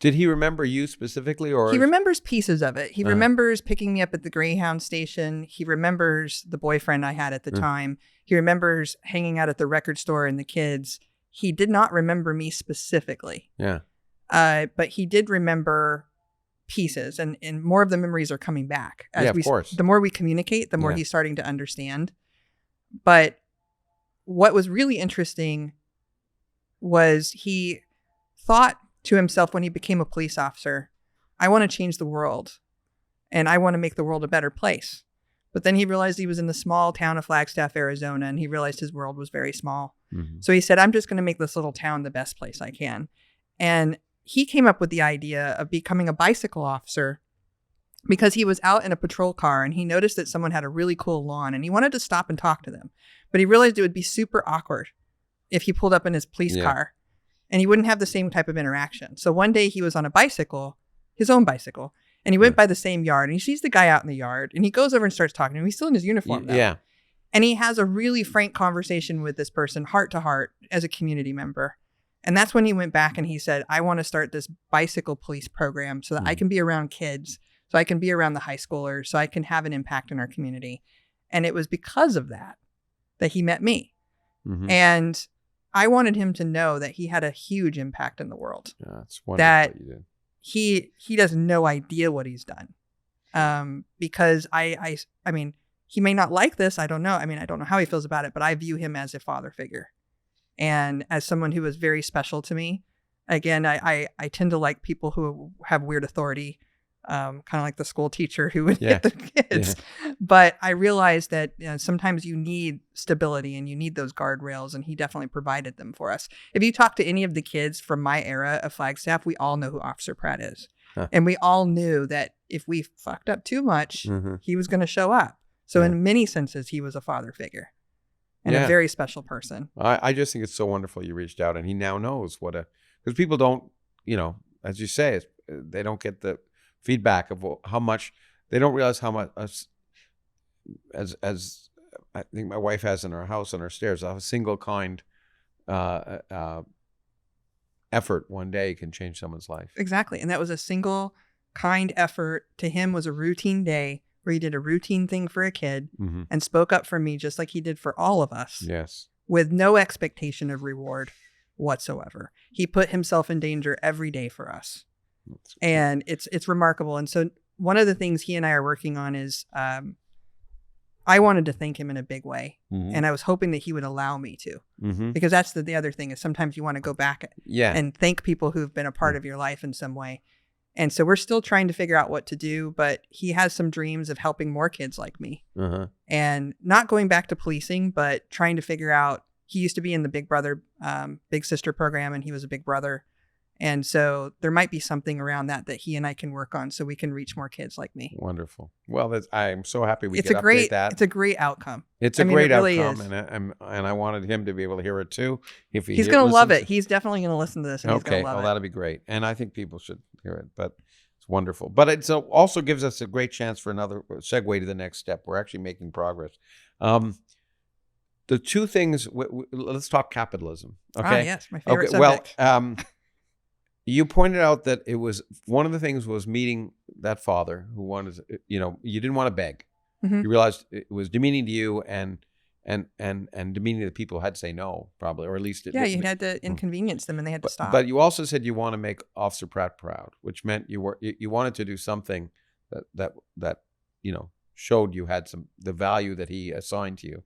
Did he remember you specifically, or he remembers pieces of it? He remembers picking me up at the Greyhound station. He remembers the boyfriend I had at the time. He remembers hanging out at the record store and the kids. He did not remember me specifically. Yeah. But he did remember pieces, and more of the memories are coming back. Of course. The more we communicate, the more he's starting to understand. But what was really interesting was he thought to himself when he became a police officer, I want to change the world and I want to make the world a better place. But then he realized he was in the small town of Flagstaff, Arizona, and he realized his world was very small. Mm-hmm. So he said, I'm just going to make this little town the best place I can. And he came up with the idea of becoming a bicycle officer because he was out in a patrol car and he noticed that someone had a really cool lawn and he wanted to stop and talk to them. But he realized it would be super awkward if he pulled up in his police car and he wouldn't have the same type of interaction. So one day he was on a bicycle, his own bicycle, and he went by the same yard and he sees the guy out in the yard and he goes over and starts talking to him. He's still in his uniform though. Yeah. And he has a really frank conversation with this person, heart to heart, as a community member. And that's when he went back and he said, I want to start this bicycle police program so that I can be around kids, so I can be around the high schoolers, so I can have an impact in our community. And it was because of that he met me. Mm-hmm. And I wanted him to know that he had a huge impact in the world. Yeah, that's wonderful. That you did. He has no idea what he's done. Because I mean, he may not like this. I don't know. I mean, I don't know how he feels about it, but I view him as a father figure. And as someone who was very special to me. Again, I tend to like people who have weird authority, kind of like the school teacher who would hit the kids. Yeah. But I realized that sometimes you need stability and you need those guardrails, and he definitely provided them for us. If you talk to any of the kids from my era of Flagstaff, we all know who Officer Pratt is. Huh. And we all knew that if we fucked up too much, he was going to show up. So in many senses, he was a father figure. And a very special person. I just think it's so wonderful you reached out, and he now knows because people don't, as you say, they don't get the feedback of how much, they don't realize how much, as I think my wife has in her house on her stairs, a single kind effort one day can change someone's life. Exactly. And that was a single kind effort. To him was a routine day where he did a routine thing for a kid and spoke up for me just like he did for all of us. Yes. With no expectation of reward whatsoever. He put himself in danger every day for us. And it's remarkable. And so one of the things he and I are working on is I wanted to thank him in a big way. And I was hoping that he would allow me to. Because that's the other thing is sometimes you want to go back and thank people who've been a part of your life in some way. And so we're still trying to figure out what to do, but he has some dreams of helping more kids like me. And not going back to policing, but trying to figure out, he used to be in the Big Brother, Big Sister program, and he was a big brother. And so there might be something around that he and I can work on so we can reach more kids like me. Wonderful. Well, I'm so happy we could update that. It's a great outcome. It's a great outcome, and I wanted him to be able to hear it too. If he's going to love it. He's definitely going to listen to this, and he's going to love it. That'll be great. And I think people should hear it, but it's wonderful. But it also gives us a great chance for another segue to the next step. We're actually making progress. The two things, let's talk capitalism. Okay. Yes, my favorite subject. Well, you pointed out that it was one of the things was meeting that father who wanted, you didn't want to beg. You realized it was demeaning to you, and and meaning that people had to say no, probably, or at least Yeah, you had to inconvenience them and they had to stop. But you also said you want to make Officer Pratt proud, which meant you wanted to do something that showed you had the value that he assigned to you,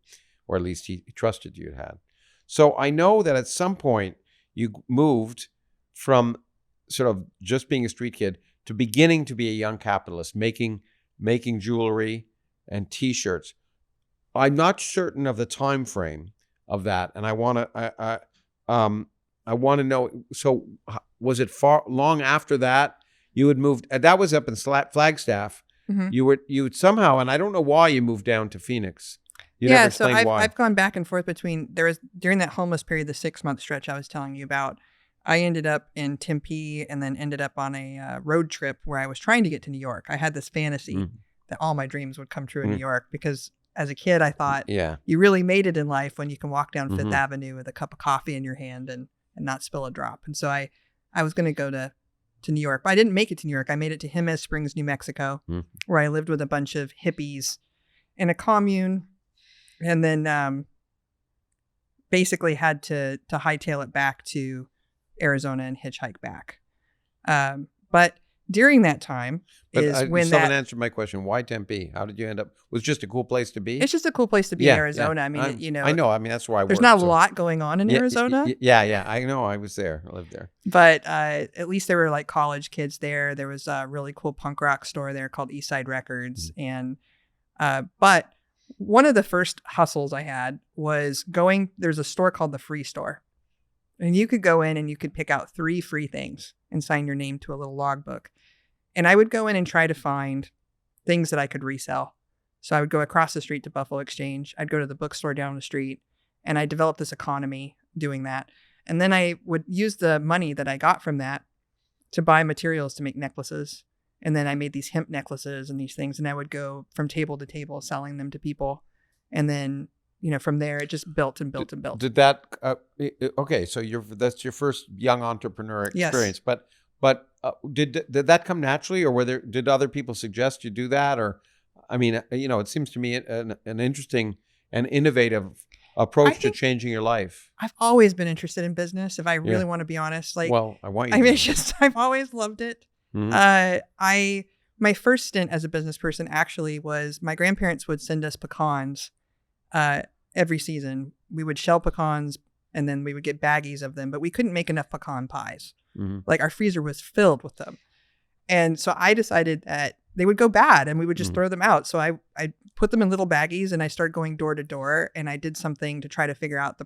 or at least he trusted you had. So I know that at some point you moved from sort of just being a street kid to beginning to be a young capitalist, making jewelry and T-shirts. I'm not certain of the time frame of that, and I want to know. So, was it long after that you had moved? That was up in Flagstaff. Mm-hmm. You would somehow, and I don't know why you moved down to Phoenix. You never so explained why. I've gone back and forth between during that homeless period, the 6-month stretch I was telling you about. I ended up in Tempe and then ended up on a road trip where I was trying to get to New York. I had this fantasy that all my dreams would come true in New York because as a kid, I thought you really made it in life when you can walk down Fifth Avenue with a cup of coffee in your hand and not spill a drop. And so I was going to go to New York, but I didn't make it to New York. I made it to Jimenez Springs, New Mexico, where I lived with a bunch of hippies in a commune. And then basically had to hightail it back to Arizona and hitchhike back. But during that time when someone answered my question. Why Tempe? How did you end up? Was it just a cool place to be? It's just a cool place to be in Arizona. I mean, I know. I mean, that's where I there's worked. There's not a lot going on in Arizona. Yeah. I know. I was there. I lived there. But at least there were like college kids there. There was a really cool punk rock store there called Eastside Records. And but one of the first hustles I had was there's a store called the Free Store. And you could go in and you could pick out 3 free things and sign your name to a little logbook. And I would go in and try to find things that I could resell. So I would go across the street to Buffalo Exchange. I'd go to the bookstore down the street, and I developed this economy doing that. And then I would use the money that I got from that to buy materials to make necklaces. And then I made these hemp necklaces and these things, and I would go from table to table selling them to people. And then, from there, it just built and built and built. Did that, okay, so that's your first young entrepreneur experience. Yes. But did that come naturally, or did other people suggest you do that? Or, I mean, it seems to me an interesting and innovative approach to changing your life. I've always been interested in business, if I really want to be honest. I want you to. I've always loved it. Mm-hmm. My first stint as a business person actually was my grandparents would send us pecans every season. We would shell pecans and then we would get baggies of them, but we couldn't make enough pecan pies. Mm-hmm. Like our freezer was filled with them. And so I decided that they would go bad and we would just throw them out. So I put them in little baggies and I started going door to door, and I did something to try to figure out the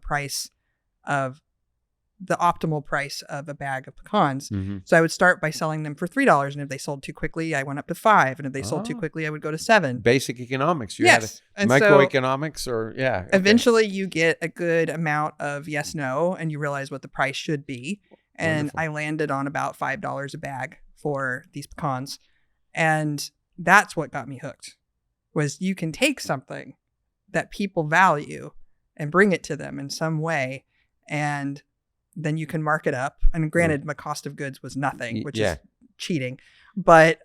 optimal price of a bag of pecans. Mm-hmm. So I would start by selling them for $3. And if they sold too quickly, I went up to $5. And if they sold too quickly, I would go to $7. Basic economics. You had microeconomics okay. Eventually you get a good amount of yes, no, and you realize what the price should be. And wonderful. I landed on about $5 a bag for these pecans. And that's what got me hooked, was you can take something that people value and bring it to them in some way. And then you can mark it up. And granted, my cost of goods was nothing, which is cheating. But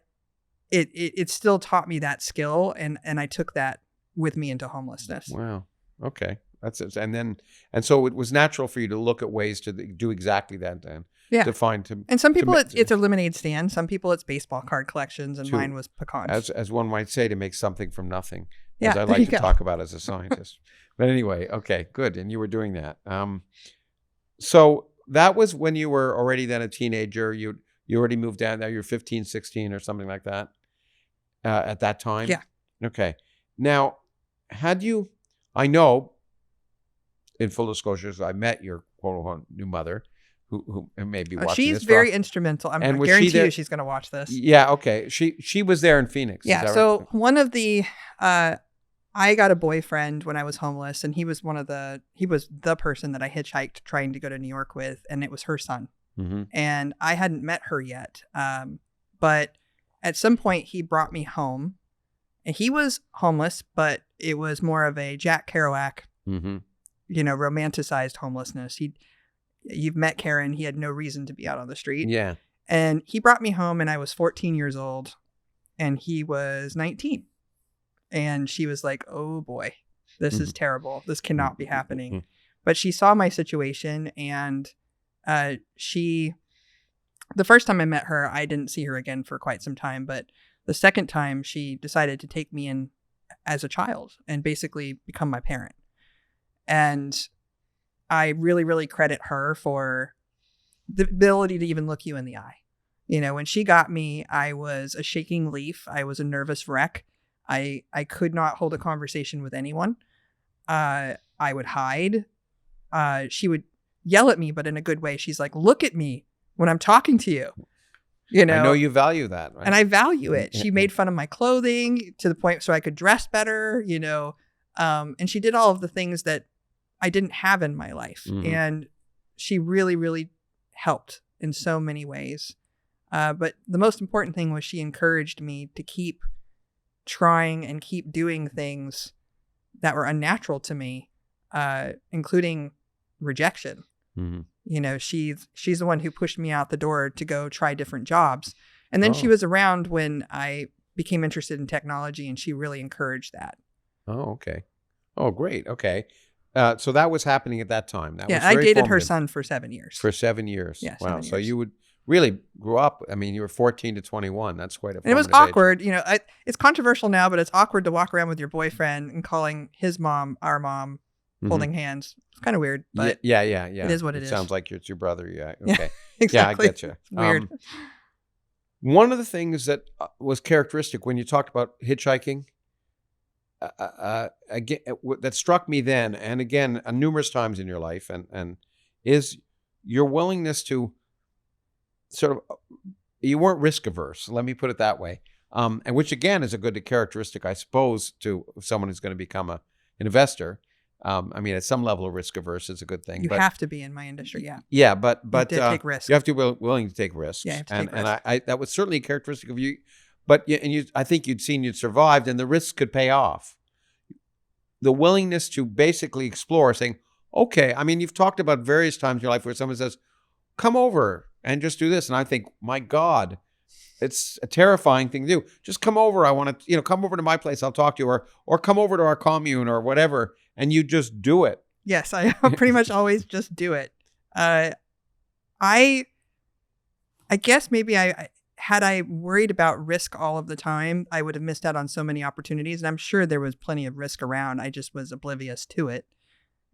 it still taught me that skill. And I took that with me into homelessness. Wow. Okay. That's it. And so it was natural for you to look at ways to do exactly that then. Yeah. And some people it's a lemonade stand. Some people it's baseball card collections, and mine was pecans. As one might say, to make something from nothing. Yeah, as I like to talk about as a scientist. But anyway, okay, good. And you were doing that. So that was when you were already then a teenager. You already moved down there. You're 15, 16 or something like that at that time? Yeah. Okay. Now, I know, in full disclosure, I met your quote-unquote new mother, who may be watching she's this. She's very instrumental. I guarantee you she's going to watch this. Yeah, okay. She was there in Phoenix. Yeah, so right? One of the... I got a boyfriend when I was homeless, and he was the person that I hitchhiked trying to go to New York with, and it was her son. Mm-hmm. And I hadn't met her yet. But at some point he brought me home, and he was homeless, but it was more of a Jack Kerouac, romanticized homelessness. You've met Karen. He had no reason to be out on the street. Yeah. And he brought me home, and I was 14 years old, and he was 19. And she was like, oh boy, This is terrible. This cannot be happening. But she saw my situation, and the first time I met her, I didn't see her again for quite some time. But the second time, she decided to take me in as a child and basically become my parent. And I really, really credit her for the ability to even look you in the eye. You know, when she got me, I was a shaking leaf. I was a nervous wreck. I could not hold a conversation with anyone. I would hide. She would yell at me, but in a good way. She's like, look at me when I'm talking to you. You know, I know you value that, right? And I value it. She made fun of my clothing to the point so I could dress better, you know. And she did all of the things that I didn't have in my life. And she really, really helped in so many ways. But the most important thing was she encouraged me to keep trying and keep doing things that were unnatural to me, including rejection. You know, she's the one who pushed me out the door to go try different jobs. And then she was around when I became interested in technology, and she really encouraged that. Oh, okay. Oh, great. Okay. So that was happening at that time. That was I very dated her formative. son for 7 years. For 7 years. Yeah, wow. 7 So years. you would really grew up. I mean, you were 14 to 21. That's quite a And it was formative age. awkward. You know, it's controversial now, but it's awkward to walk around with your boyfriend and calling his mom our mom, holding hands. It's kind of weird, but yeah. it is what it is. Sounds like it's your brother. Yeah. Yeah, Okay. exactly. Yeah, I get you. It's weird. One of the things that was characteristic when you talked about hitchhiking, again, that struck me then and again numerous times in your life, and is your willingness to sort of, you weren't risk averse. Let me put it that way, and which again is a good characteristic, I suppose, to someone who's going to become an investor. I mean, at some level, risk averse is a good thing. You have to be in my industry, yeah. Yeah, but You have to take risks. You have to be willing to take risks. Yeah, you have to take and risks. I that was certainly a characteristic of you. But I think you'd survived, and the risks could pay off. The willingness to basically explore, saying, "Okay." I mean, you've talked about various times in your life where someone says, "Come over and just do this," and I think, "My God, it's a terrifying thing to do. Just come over. I want to, come over to my place. I'll talk to you, or come over to our commune or whatever." And you just do it. Yes, I pretty much always just do it. I guess maybe had I worried about risk all of the time, I would have missed out on so many opportunities. And I'm sure there was plenty of risk around. I just was oblivious to it.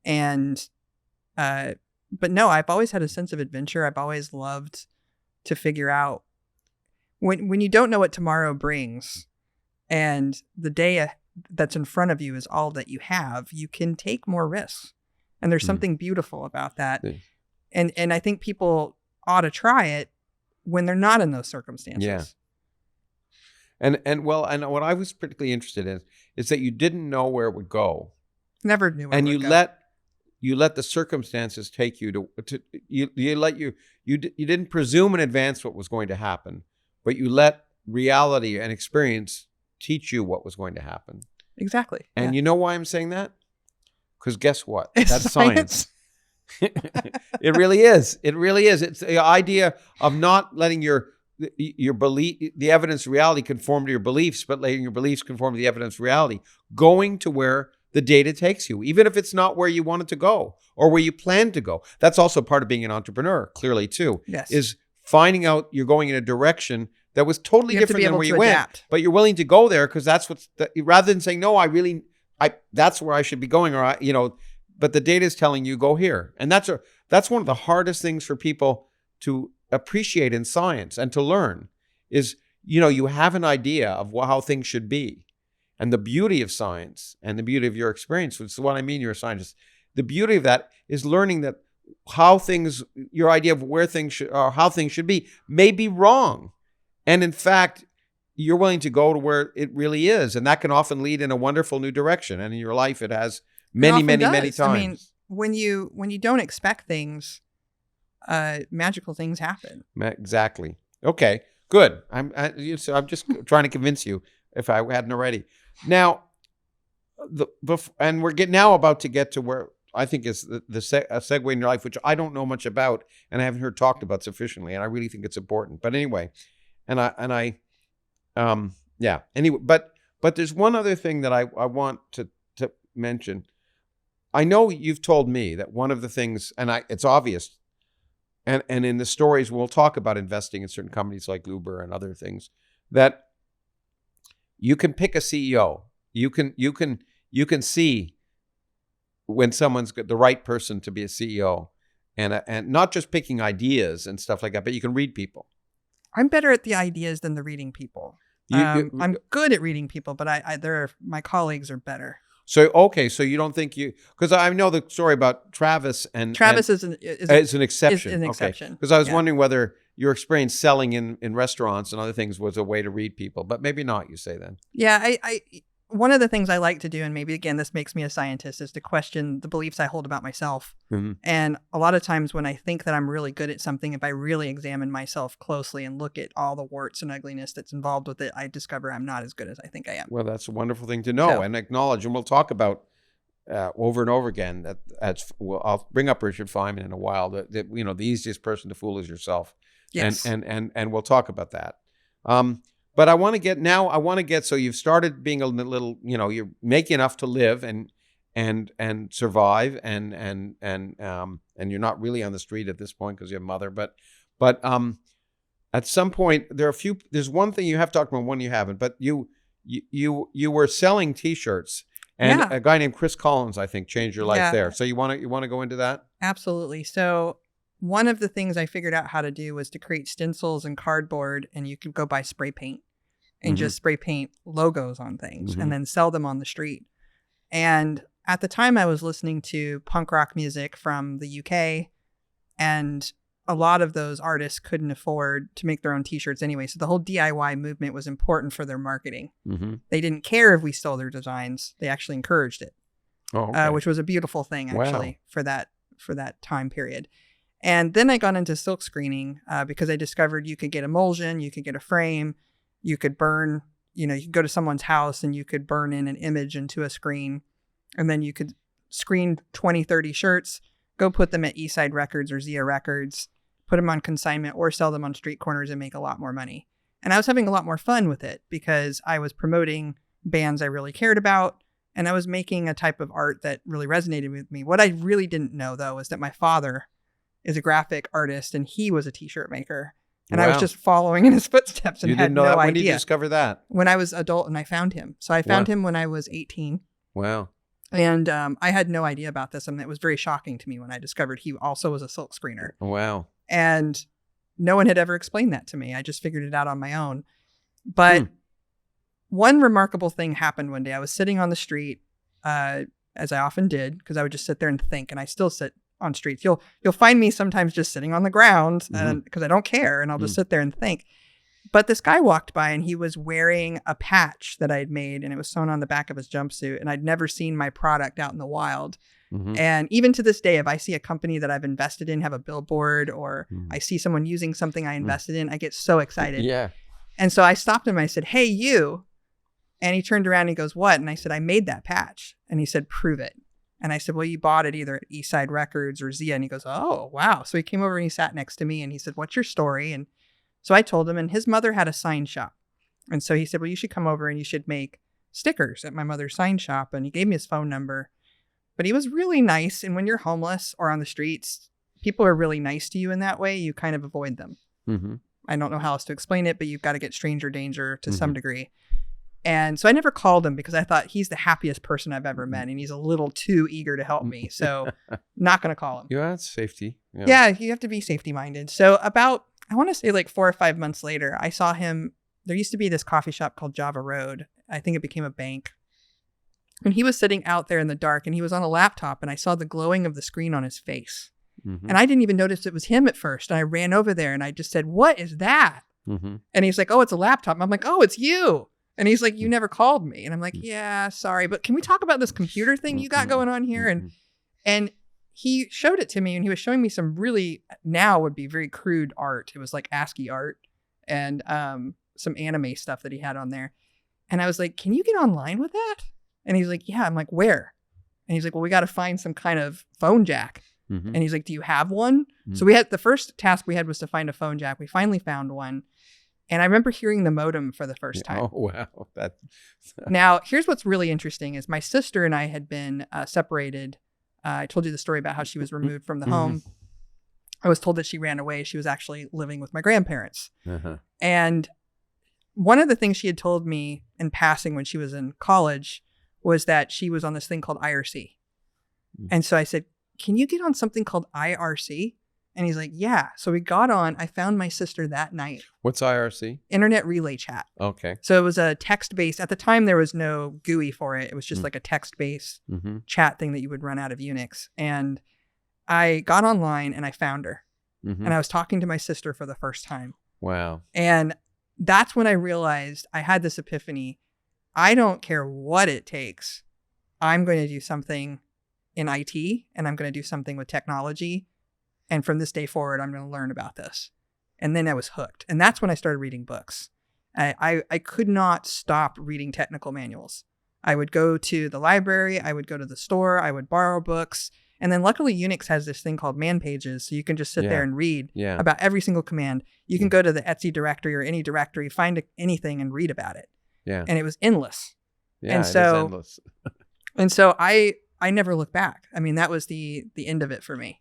And, but no, I've always had a sense of adventure. I've always loved to figure out when you don't know what tomorrow brings, and the day that's in front of you is all that you have, you can take more risks. And there's something beautiful about that. Yeah. And I think people ought to try it when they're not in those circumstances. Yeah. And what I was particularly interested in is that you didn't know where it would go. Never knew where and it would you go. you let the circumstances take you to you didn't presume in advance what was going to happen, but you let reality and experience teach you what was going to happen. Exactly. And you know why I'm saying that? Because guess what? It's That's science. It really is. It really is. It's the idea of not letting your belief, the evidence reality conform to your beliefs, but letting your beliefs conform to the evidence reality. Going to where the data takes you, even if it's not where you wanted to go or where you plan to go. That's also part of being an entrepreneur, clearly too. Yes. Is finding out you're going in a direction that was totally different than where you went, but you're willing to go there because that's rather than saying, no, that's where I should be going, but the data is telling you go here. And that's one of the hardest things for people to appreciate in science and to learn is, you have an idea of how things should be. And the beauty of science and the beauty of your experience, which is what I mean, you're a scientist, the beauty of that is learning that your idea of where things should, or how things should be may be wrong. And in fact, you're willing to go to where it really is. And that can often lead in a wonderful new direction. And in your life, it has many times. I mean, when you don't expect things, magical things happen. Exactly. Okay, good. I'm just trying to convince you if I hadn't already. Now, and we're now about to get to where I think is a segue in your life, which I don't know much about and I haven't heard talked about sufficiently. And I really think it's important. But anyway, anyway, but there's one other thing that I want to mention, I know you've told me that one of the things, and it's obvious, and in the stories we'll talk about investing in certain companies like Uber and other things, that you can pick a CEO. You can see when someone's the right person to be a CEO, and not just picking ideas and stuff like that, but you can read people. I'm better at the ideas than the reading people. I'm good at reading people, but my colleagues are better. So, okay, so you don't think because I know the story about Travis and Travis is an exception. Is an exception. Because I was wondering whether your experience selling in restaurants and other things was a way to read people, but maybe not, you say then. Yeah, I one of the things I like to do, and maybe again, this makes me a scientist, is to question the beliefs I hold about myself. Mm-hmm. And a lot of times when I think that I'm really good at something, if I really examine myself closely and look at all the warts and ugliness that's involved with it, I discover I'm not as good as I think I am. Well, that's a wonderful thing to know and acknowledge. And we'll talk about over and over again I'll bring up Richard Feynman in a while, that the easiest person to fool is yourself. Yes. And we'll talk about that. But I want to get, so you've started being a little, you're making enough to live and survive and you're not really on the street at this point because you have a mother, but at some point there's one thing you have talked about, one you haven't, but you were selling t-shirts and a guy named Chris Collins, I think, changed your life there. So you want to go into that? Absolutely. So one of the things I figured out how to do was to create stencils and cardboard, and you could go buy spray paint and just spray paint logos on things and then sell them on the street. And at the time I was listening to punk rock music from the UK, and a lot of those artists couldn't afford to make their own t-shirts anyway. So the whole DIY movement was important for their marketing. Mm-hmm. They didn't care if we stole their designs. They actually encouraged it, which was a beautiful thing actually for that time period. And then I got into silk screening because I discovered you could get emulsion, you could get a frame, you could burn, you could go to someone's house and you could burn in an image into a screen, and then you could screen 20, 30 shirts, go put them at Eastside Records or Zia Records, put them on consignment or sell them on street corners and make a lot more money. And I was having a lot more fun with it because I was promoting bands I really cared about, and I was making a type of art that really resonated with me. What I really didn't know, though, is that my father is a graphic artist and he was a t-shirt maker. And I was just following in his footsteps and had no idea. When did you discover that? When I was adult and I found him. So I found him when I was 18. Wow. And I had no idea about this. And it was very shocking to me when I discovered he also was a silk screener. Wow. And no one had ever explained that to me. I just figured it out on my own. But one remarkable thing happened one day. I was sitting on the street, as I often did, because I would just sit there and think, and I still sit on streets. You'll find me sometimes just sitting on the ground because I don't care, and I'll just sit there and think. But this guy walked by and he was wearing a patch that I had made, and it was sewn on the back of his jumpsuit, and I'd never seen my product out in the wild. And even to this day, if I see a company that I've invested in have a billboard, or I see someone using something I invested in, I get so excited. Yeah. And so I stopped him. I said, "Hey, you." And he turned around and he goes, "What?" And I said, "I made that patch." And he said, "Prove it." And I said, "Well, you bought it either at Eastside Records or Zia." And he goes, "Oh, wow." So he came over and he sat next to me and he said, "What's your story?" And so I told him, and his mother had a sign shop. And so he said, "Well, you should come over and you should make stickers at my mother's sign shop." And he gave me his phone number. But he was really nice. And when you're homeless or on the streets, people are really nice to you in that way. You kind of avoid them. I don't know how else to explain it, but you've got to get stranger danger to some degree. And so I never called him because I thought he's the happiest person I've ever met. And he's a little too eager to help me. So not going to call him. Yeah, that's safety. Yeah, you have to be safety minded. So about, I want to say like 4 or 5 months later, I saw him. There used to be this coffee shop called Java Road. I think it became a bank. And he was sitting out there in the dark and he was on a laptop, and I saw the glowing of the screen on his face. And I didn't even notice it was him at first. And I ran over there and I just said, "What is that?" And he's like, "Oh, it's a laptop." And I'm like, "Oh, it's you." And he's like, "You never called me." And I'm like, "Yeah, sorry, but can we talk about this computer thing you got going on here?" And he showed it to me, and he was showing me some really, now would be very crude art. It was like ASCII art and some anime stuff that he had on there. And I was like, "Can you get online with that?" And he's like, "Yeah." I'm like, "Where?" And he's like, "Well, we got to find some kind of phone jack." And he's like, "Do you have one?" So we had, the first task we had was to find a phone jack. We finally found one. And I remember hearing the modem for the first time. Oh, wow. Now, here's what's really interesting is my sister and I had been separated. I told you the story about how she was removed from the home. I was told that she ran away. She was actually living with my grandparents. And one of the things she had told me in passing when she was in college was that she was on this thing called IRC. And so I said, can you get on something called IRC? And he's like, yeah. So we got on. I found my sister that night. What's IRC? Internet Relay Chat. Okay. So it was a text-based. At the time, there was no GUI for it. It was just like a text-based chat thing that you would run out of Unix. And I got online and I found her. And I was talking to my sister for the first time. Wow. And that's when I realized I had this epiphany. I don't care what it takes. I'm going to do something in IT and I'm going to do something with technology. And from this day forward, I'm going to learn about this. And then I was hooked. And that's when I started reading books. I could not stop reading technical manuals. I would go to the library. I would go to the store. I would borrow books. And then luckily Unix has this thing called man pages. So you can just sit there and read about every single command. You can go to the Etsy directory or any directory, find anything and read about it. Yeah. And it was endless. Yeah, and it so, is endless. And so I never looked back. I mean, that was the end of it for me.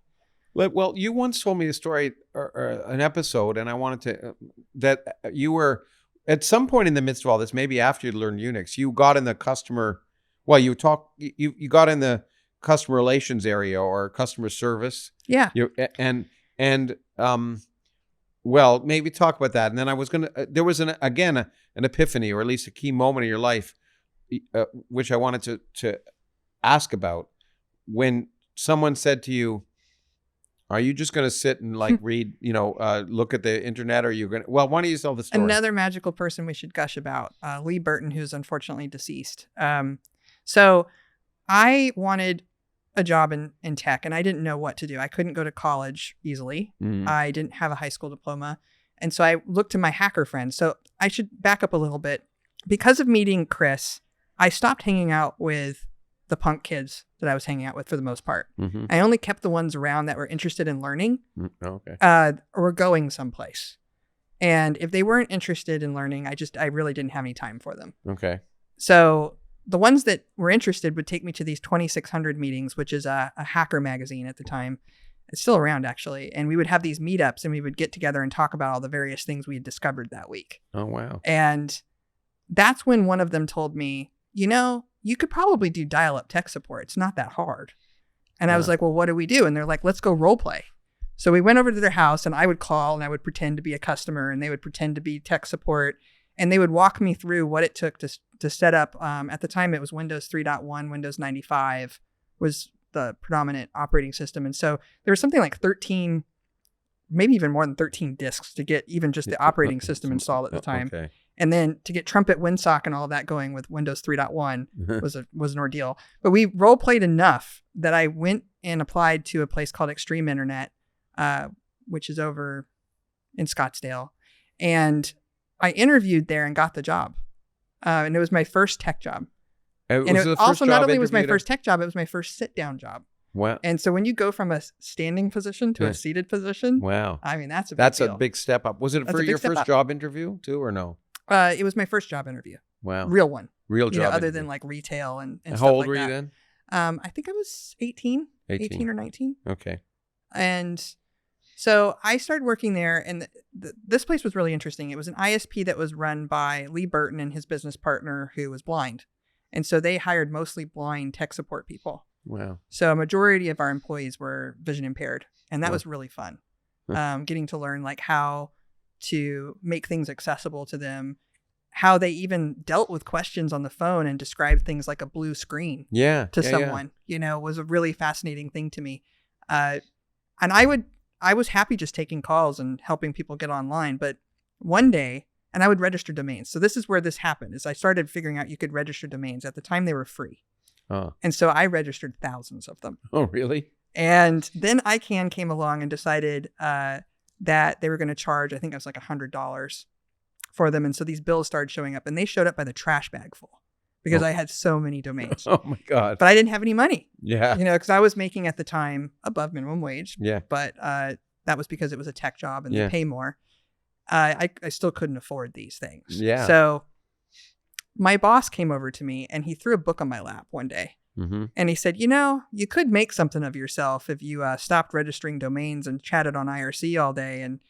Well, you once told me a story or an episode, and I wanted to, that you were, at some point in the midst of all this, maybe after you learned Unix, you got in the customer, you got in the customer relations area or customer service. Yeah. Well, maybe talk about that. And then I was going to, there was an epiphany, or at least a key moment in your life, which I wanted to ask about, when someone said to you, are you just going to sit and read, look at the internet? Or are you going to, why don't you tell the story? Another magical person we should gush about, Lee Burton, who's unfortunately deceased. So I wanted a job in tech and I didn't know what to do. I couldn't go to college easily. I didn't have a high school diploma. And so I looked to my hacker friends. So I should back up a little bit. Because of meeting Chris, I stopped hanging out with the punk kids that I was hanging out with for the most part. I only kept the ones around that were interested in learning or going someplace. And if they weren't interested in learning, I really didn't have any time for them. Okay. So the ones that were interested would take me to these 2600 meetings, which is a hacker magazine at the time. It's still around, actually. And we would have these meetups and we would get together and talk about all the various things we had discovered that week. Oh, wow. And that's when one of them told me, you could probably do dial-up tech support. It's not that hard. And I was like, well, what do we do? And they're like, let's go role play. So we went over to their house and I would call and I would pretend to be a customer and they would pretend to be tech support. And they would walk me through what it took to set up. At the time, it was Windows 3.1, Windows 95 was the predominant operating system. And so there was something like 13, maybe even more than 13 disks to get even just the operating system installed at the time. Okay. And then to get Trumpet, WinSock, and all that going with Windows 3.1 was an ordeal. But we role played enough that I went and applied to a place called Extreme Internet, which is over in Scottsdale. And I interviewed there and got the job. And it was my first tech job. And it also not only was my first tech job, it was my first sit-down job. Wow. And so when you go from a standing position to a seated position, wow. I mean, that's a big step up. Was it for your first job interview too, or no? It was my first job interview. Wow. Real one. Real job. Other than like retail and stuff like that. How old were you then? I think I was 18 or 19. Okay. And so I started working there, and this place was really interesting. It was an ISP that was run by Lee Burton and his business partner who was blind. And so they hired mostly blind tech support people. Wow. So a majority of our employees were vision impaired, and that was really fun. Getting to learn how to make things accessible to them, how they even dealt with questions on the phone and described things like a blue screen to someone, was a really fascinating thing to me. And I was happy just taking calls and helping people get online. But one day, and I would register domains. So this is where this happened, is I started figuring out you could register domains. At the time, they were free. And so I registered thousands of them. Oh, really? And then ICANN came along and decided that they were going to charge, I think it was like $100 for them. And so these bills started showing up, and they showed up by the trash bag full because I had so many domains. Oh my God. But I didn't have any money. Yeah. Because I was making at the time above minimum wage. Yeah. But that was because it was a tech job and they pay more. I still couldn't afford these things. Yeah. So my boss came over to me and he threw a book on my lap one day. Mm-hmm. And he said, you could make something of yourself if you stopped registering domains and chatted on IRC all day and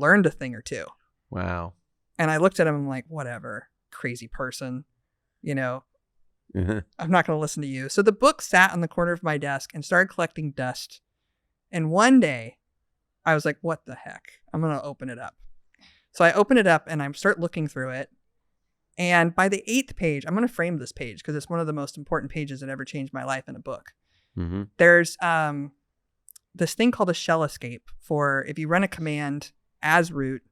learned a thing or two. Wow. And I looked at him and I'm like, whatever, crazy person, Mm-hmm. I'm not going to listen to you. So the book sat on the corner of my desk and started collecting dust. And one day I was like, what the heck? I'm going to open it up. So I open it up and I start looking through it. And by the 8th page, I'm going to frame this page because it's one of the most important pages that ever changed my life in a book. Mm-hmm. There's this thing called a shell escape for if you run a command as root,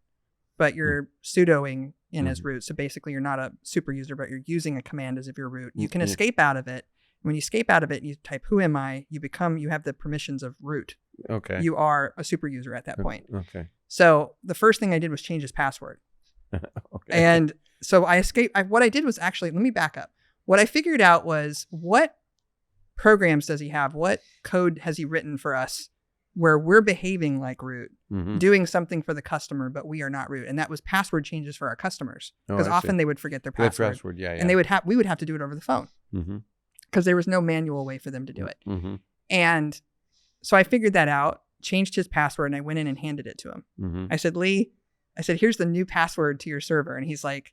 but you're sudoing in as root. So basically you're not a super user, but you're using a command as if you're root. You can escape out of it. When you escape out of it and you type, who am I? You have the permissions of root. Okay. You are a super user at that point. Okay. So the first thing I did was change his password. Okay. And so I escaped. What I did was actually, let me back up. What I figured out was what programs does he have? What code has he written for us where we're behaving like root, doing something for the customer, but we are not root. And that was password changes for our customers. Because often they would forget their password. Yeah. And we would have to do it over the phone. Because there was no manual way for them to do it. Mm-hmm. And so I figured that out, changed his password, and I went in and handed it to him. Mm-hmm. I said, Lee, here's the new password to your server. And he's like,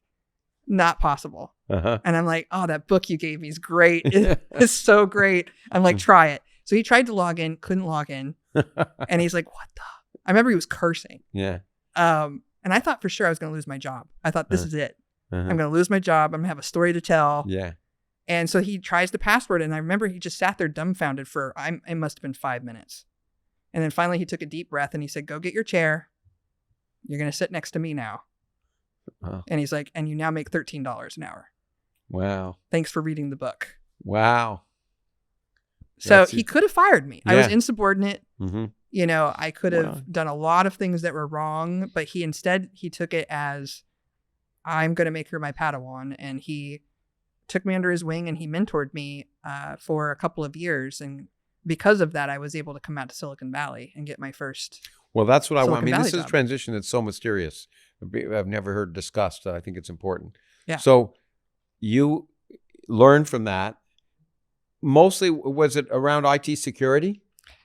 not possible. Uh-huh. And I'm like, oh, that book you gave me is great. It's so great. I'm like, try it. So he tried to log in, couldn't log in. And he's like, what the? I remember he was cursing. Yeah. And I thought for sure I was going to lose my job. I thought, this is it. I'm going to lose my job. I'm going to have a story to tell. Yeah. And so he tries the password. And I remember he just sat there dumbfounded for, it must have been 5 minutes. And then finally he took a deep breath and he said, go get your chair. You're going to sit next to me now. Oh. And he's like, and you now make $13 an hour. Wow. Thanks for reading the book. Wow. So he could have fired me. Yeah. I was insubordinate. Mm-hmm. I could have done a lot of things that were wrong, but he took it as, I'm going to make her my Padawan. And he took me under his wing and he mentored me for a couple of years. And because of that, I was able to come out to Silicon Valley and get my first. Well, that's what I want. I mean, Valley this is a job. transition that's so mysterious. I've never heard discussed. I think it's important. Yeah. So you learned from that. Mostly, was it around IT security?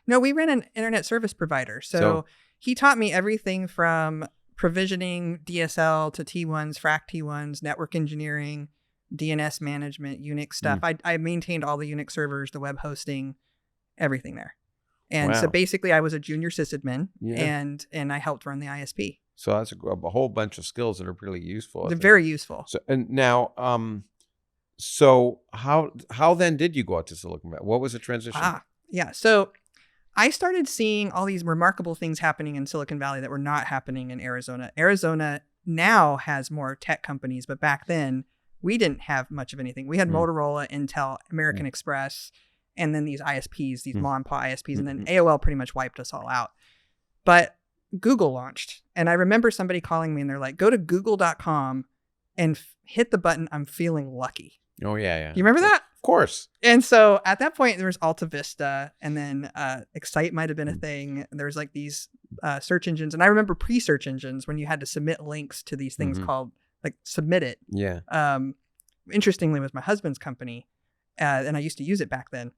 No, we ran an internet service provider. So he taught me everything from provisioning DSL to T1s, FRAC T1s, network engineering, DNS management, Unix stuff. I maintained all the Unix servers, the web hosting, everything there. And so basically I was a junior sysadmin and I helped run the ISP. So that's a whole bunch of skills that are really useful. They're very useful. So, and now, so how then did you go out to Silicon Valley? What was the transition? Yeah. So I started seeing all these remarkable things happening in Silicon Valley that were not happening in Arizona. Arizona now has more tech companies, but back then we didn't have much of anything. We had Motorola, Intel, American Express, and then these ISPs, these mom and pop ISPs, and then AOL pretty much wiped us all out. But Google launched, and I remember somebody calling me and they're like, go to google.com and hit the button, I'm feeling lucky. Oh, yeah. You remember that? Of course. And so at that point, there was Alta Vista, and then Excite might have been a thing. And there was like these search engines. And I remember pre-search engines when you had to submit links to these things called like Submit It. Yeah. Interestingly, it was my husband's company, and I used to use it back then.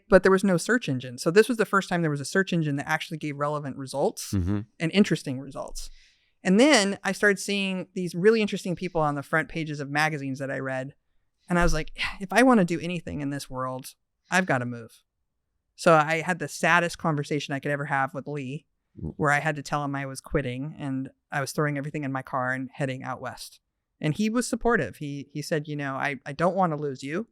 But there was no search engine. So this was the first time there was a search engine that actually gave relevant results and interesting results. And then I started seeing these really interesting people on the front pages of magazines that I read. And I was like, if I want to do anything in this world, I've got to move. So I had the saddest conversation I could ever have with Lee, where I had to tell him I was quitting and I was throwing everything in my car and heading out west. And he was supportive. He said, I don't want to lose you.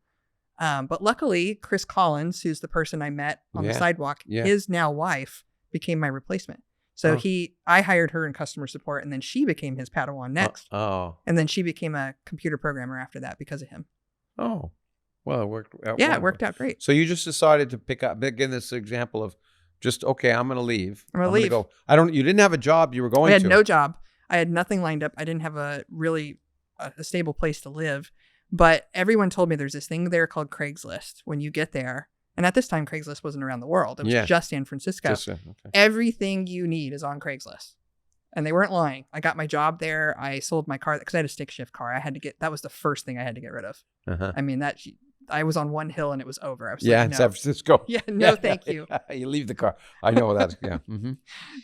But luckily, Chris Collins, who's the person I met on the sidewalk, his now wife became my replacement. So I hired her in customer support, and then she became his Padawan next. And then she became a computer programmer after that because of him. Oh, well, it worked out. Yeah, it worked out great. So you just decided to begin this example of just, okay, I'm going to leave. I'm going to leave. Go. You didn't have a job you were going to. I had no job. I had nothing lined up. I didn't have a stable place to live. But everyone told me there's this thing there called Craigslist. When you get there, and at this time, Craigslist wasn't around the world. It was just San Francisco. Okay. Everything you need is on Craigslist. And they weren't lying. I got my job there. I sold my car because I had a stick shift car. That was the first thing I had to get rid of. Uh-huh. I mean, I was on one hill and it was over. I was Yeah, like, in no. San Francisco. Yeah, no, thank you. You leave the car. I know that. Yeah. Mm-hmm.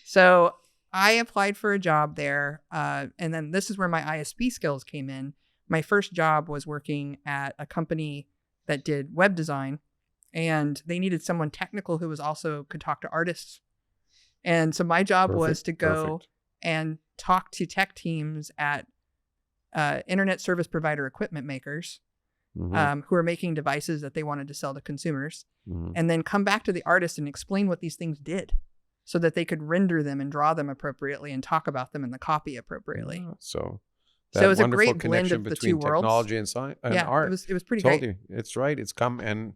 So I applied for a job there. And then this is where my ISP skills came in. My first job was working at a company that did web design, and they needed someone technical who could talk to artists. And so my job was to go and talk to tech teams at internet service provider equipment makers Mm-hmm. who are making devices that they wanted to sell to consumers, Mm-hmm. and then come back to the artist and explain what these things did so that they could render them and draw them appropriately and talk about them in the copy appropriately. Yeah, so it was a wonderful great blend connection of the between two worlds. technology and science and art. It was pretty Told great. you. It's right. It's come, and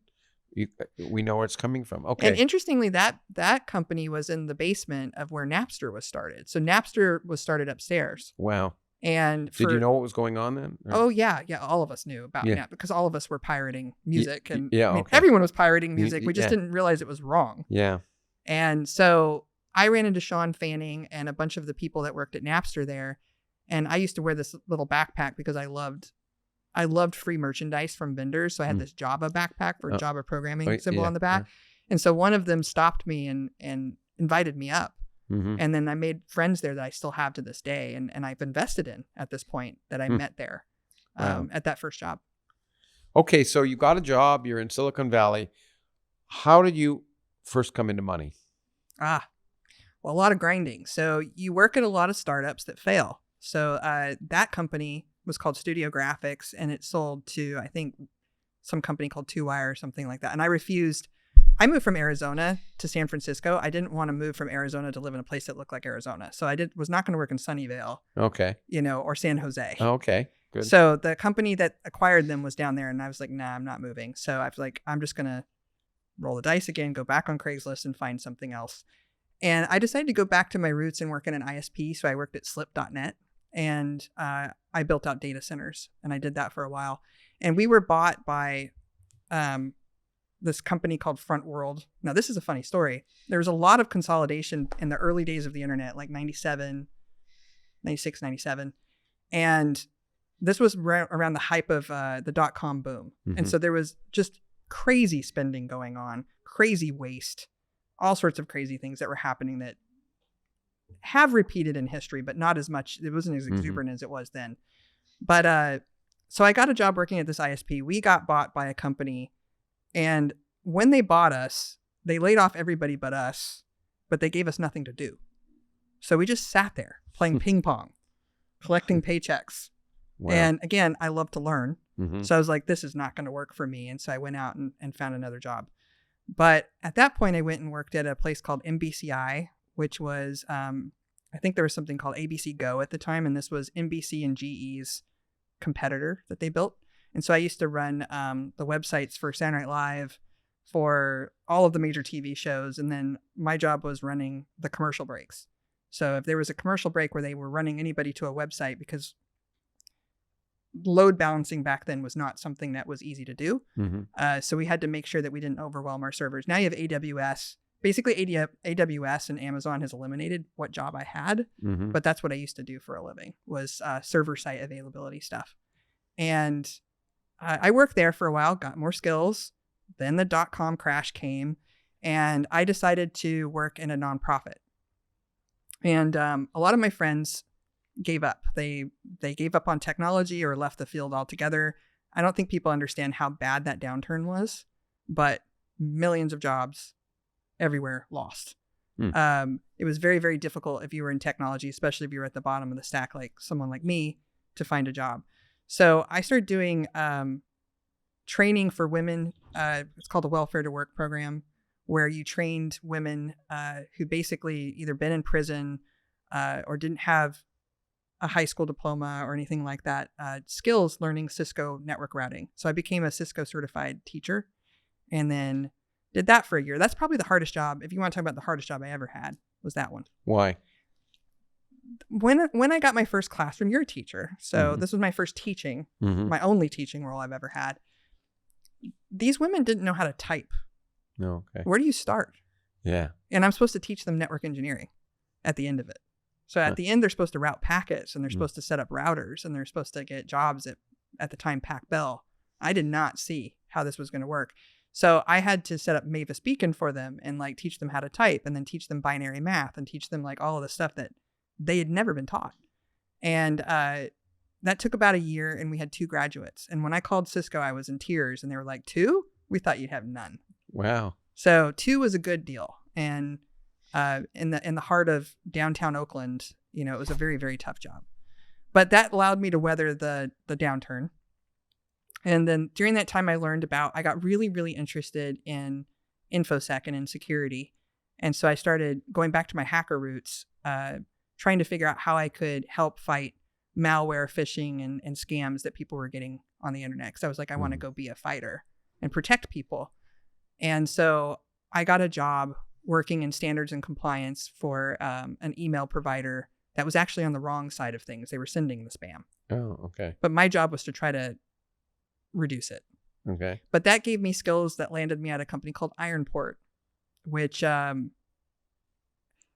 we know where it's coming from. Okay. And interestingly, that company was in the basement of where Napster was started. So Napster was started upstairs. Wow. And Did you know what was going on then? Or- Oh yeah, all of us knew about Yeah. Napster because all of us were pirating music, and yeah, I mean, okay. everyone was pirating music. We just yeah. didn't realize it was wrong. Yeah. And so I ran into Sean Fanning and a bunch of the people that worked at Napster there. And I used to wear this little backpack because I loved free merchandise from vendors. So I had this Java backpack for Java programming symbol on the back. And so one of them stopped me and invited me up. Mm-hmm. And then I made friends there that I still have to this day. And I've invested in at this point that I met there at that first job. Okay. So you got a job. You're in Silicon Valley. How did you first come into money? Well, a lot of grinding. So you work at a lot of startups that fail. So that company was called Studio Graphics, and it sold to, I think, some company called 2Wire or something like that. And I refused. I moved from Arizona to San Francisco. I didn't want to move from Arizona to live in a place that looked like Arizona. So I was not going to work in Sunnyvale, Okay. or San Jose. Okay. Good. So the company that acquired them was down there, and I was like, nah, I'm not moving. So I was like, I'm just going to roll the dice again, go back on Craigslist and find something else. And I decided to go back to my roots and work in an ISP. So I worked at slip.net, and I built out data centers, and I did that for a while. And we were bought by this company called Front World. Now, this is a funny story. There was a lot of consolidation in the early days of the internet, like 96, 97. And this was around the hype of the dot-com boom. Mm-hmm. And so there was just crazy spending going on, crazy waste, all sorts of crazy things that were happening that have repeated in history, but not as much. It wasn't as exuberant as it was then. But so I got a job working at this ISP. We got bought by a company, and when they bought us, they laid off everybody but us, but they gave us nothing to do. So we just sat there playing ping pong, collecting paychecks. Wow. And again, I love to learn. Mm-hmm. So I was like, this is not going to work for me. And so I went out and found another job. But at that point, I went and worked at a place called MBCI, which was, I think there was something called ABC Go at the time. And this was NBC and GE's competitor that they built. And so I used to run the websites for Saturday Night Live, for all of the major TV shows. And then my job was running the commercial breaks. So if there was a commercial break where they were running anybody to a website, because load balancing back then was not something that was easy to do. Mm-hmm. So we had to make sure that we didn't overwhelm our servers. Now you have AWS. Basically, AWS and Amazon has eliminated what job I had, Mm-hmm. but that's what I used to do for a living, was server site availability stuff. And I worked there for a while, got more skills. Then the dot-com crash came, and I decided to work in a nonprofit. And a lot of my friends gave up. They gave up on technology or left the field altogether. I don't think people understand how bad that downturn was, but millions of jobs everywhere lost. It was very, very difficult if you were in technology, especially if you were at the bottom of the stack, like someone like me, to find a job. So I started doing training for women. It's called the Welfare to Work program, where you trained women who basically either been in prison or didn't have a high school diploma or anything like that, skills learning Cisco network routing. So I became a Cisco certified teacher, and then did that for a year. That's probably the hardest job. If you want to talk about the hardest job I ever had, was that one. Why? When I got my first classroom, you're a teacher. So this was my first teaching, my only teaching role I've ever had. These women didn't know how to type. No. Okay. Where do you start? Yeah. And I'm supposed to teach them network engineering at the end of it. So at the end, they're supposed to route packets and they're Mm. supposed to set up routers and they're supposed to get jobs at the time, Pac Bell. I did not see how this was going to work. So I had to set up Mavis Beacon for them and like teach them how to type and then teach them binary math and teach them like all of the stuff that they had never been taught. And that took about a year and we had 2 graduates. And when I called Cisco, I was in tears and they were like, 2? We thought you'd have none. Wow. So 2 was a good deal. And in the heart of downtown Oakland, you know, it was a very, very tough job. But that allowed me to weather the downturn. And then during that time, I got really, really interested in InfoSec and in security. And so I started going back to my hacker roots, trying to figure out how I could help fight malware, phishing, and scams that people were getting on the internet. Because I was like, I want to go be a fighter and protect people. And so I got a job working in standards and compliance for an email provider that was actually on the wrong side of things. They were sending the spam. Oh, okay. But my job was to try to reduce it. Okay. But that gave me skills that landed me at a company called Ironport, which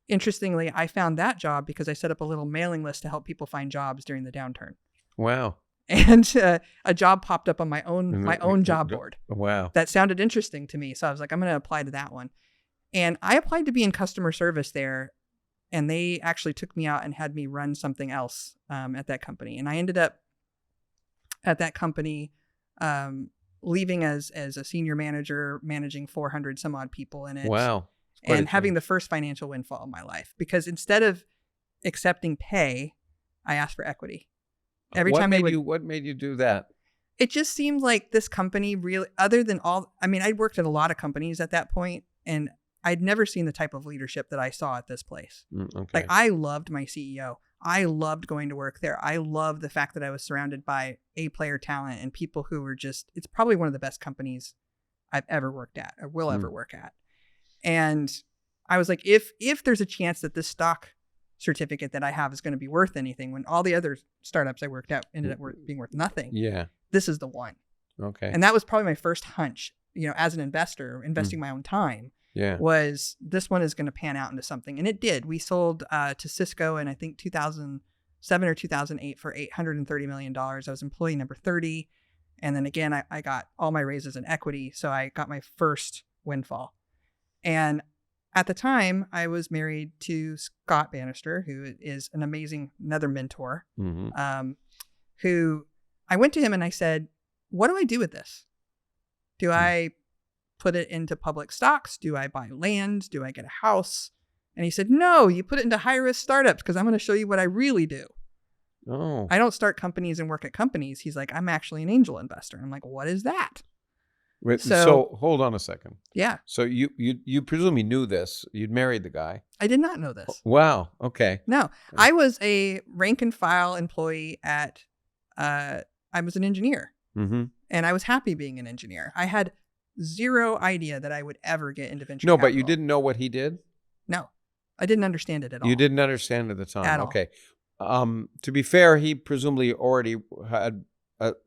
interestingly, I found that job because I set up a little mailing list to help people find jobs during the downturn. Wow. And a job popped up on my own job board. Wow. That sounded interesting to me. So I was like, I'm going to apply to that one. And I applied to be in customer service there. And they actually took me out and had me run something else at that company. And I ended up at that company leaving as a senior manager, managing 400 some odd people in it. Wow. And having the first financial windfall of my life. Because instead of accepting pay, I asked for equity. What made you do that? It just seemed like this company really, other than I'd worked at a lot of companies at that point, and I'd never seen the type of leadership that I saw at this place. Okay. Like, I loved my CEO. I loved going to work there. I loved the fact that I was surrounded by A-player talent and people who were it's probably one of the best companies I've ever worked at or will ever work at. And I was like, if there's a chance that this stock certificate that I have is going to be worth anything, when all the other startups I worked at ended up being worth nothing. Yeah. This is the one. Okay. And that was probably my first hunch, you know, as an investor, investing my own time. Yeah. Was this one is going to pan out into something. And it did. We sold to Cisco in, I think, 2007 or 2008 for $830 million. I was employee number 30. And then again, I got all my raises in equity. So I got my first windfall. And at the time, I was married to Cyan Banister, who is an amazing, another mentor, who I went to him and I said, what do I do with this? Do I put it into public stocks? Do I buy land? Do I get a house? And he said, no, you put it into high-risk startups because I'm going to show you what I really do. Oh. I don't start companies and work at companies. He's like, I'm actually an angel investor. I'm like, what is that? Wait, so hold on a second. Yeah. So you presumably knew this. You'd married the guy. I did not know this. Wow. Okay. No, I was a rank and file employee at, I was an engineer. Mm-hmm. And I was happy being an engineer. I had zero idea that I would ever get into venture No, capital. but you didn't know what he did? No, I didn't understand it at all. You didn't understand at the time. At all. Okay. To be fair, he presumably already had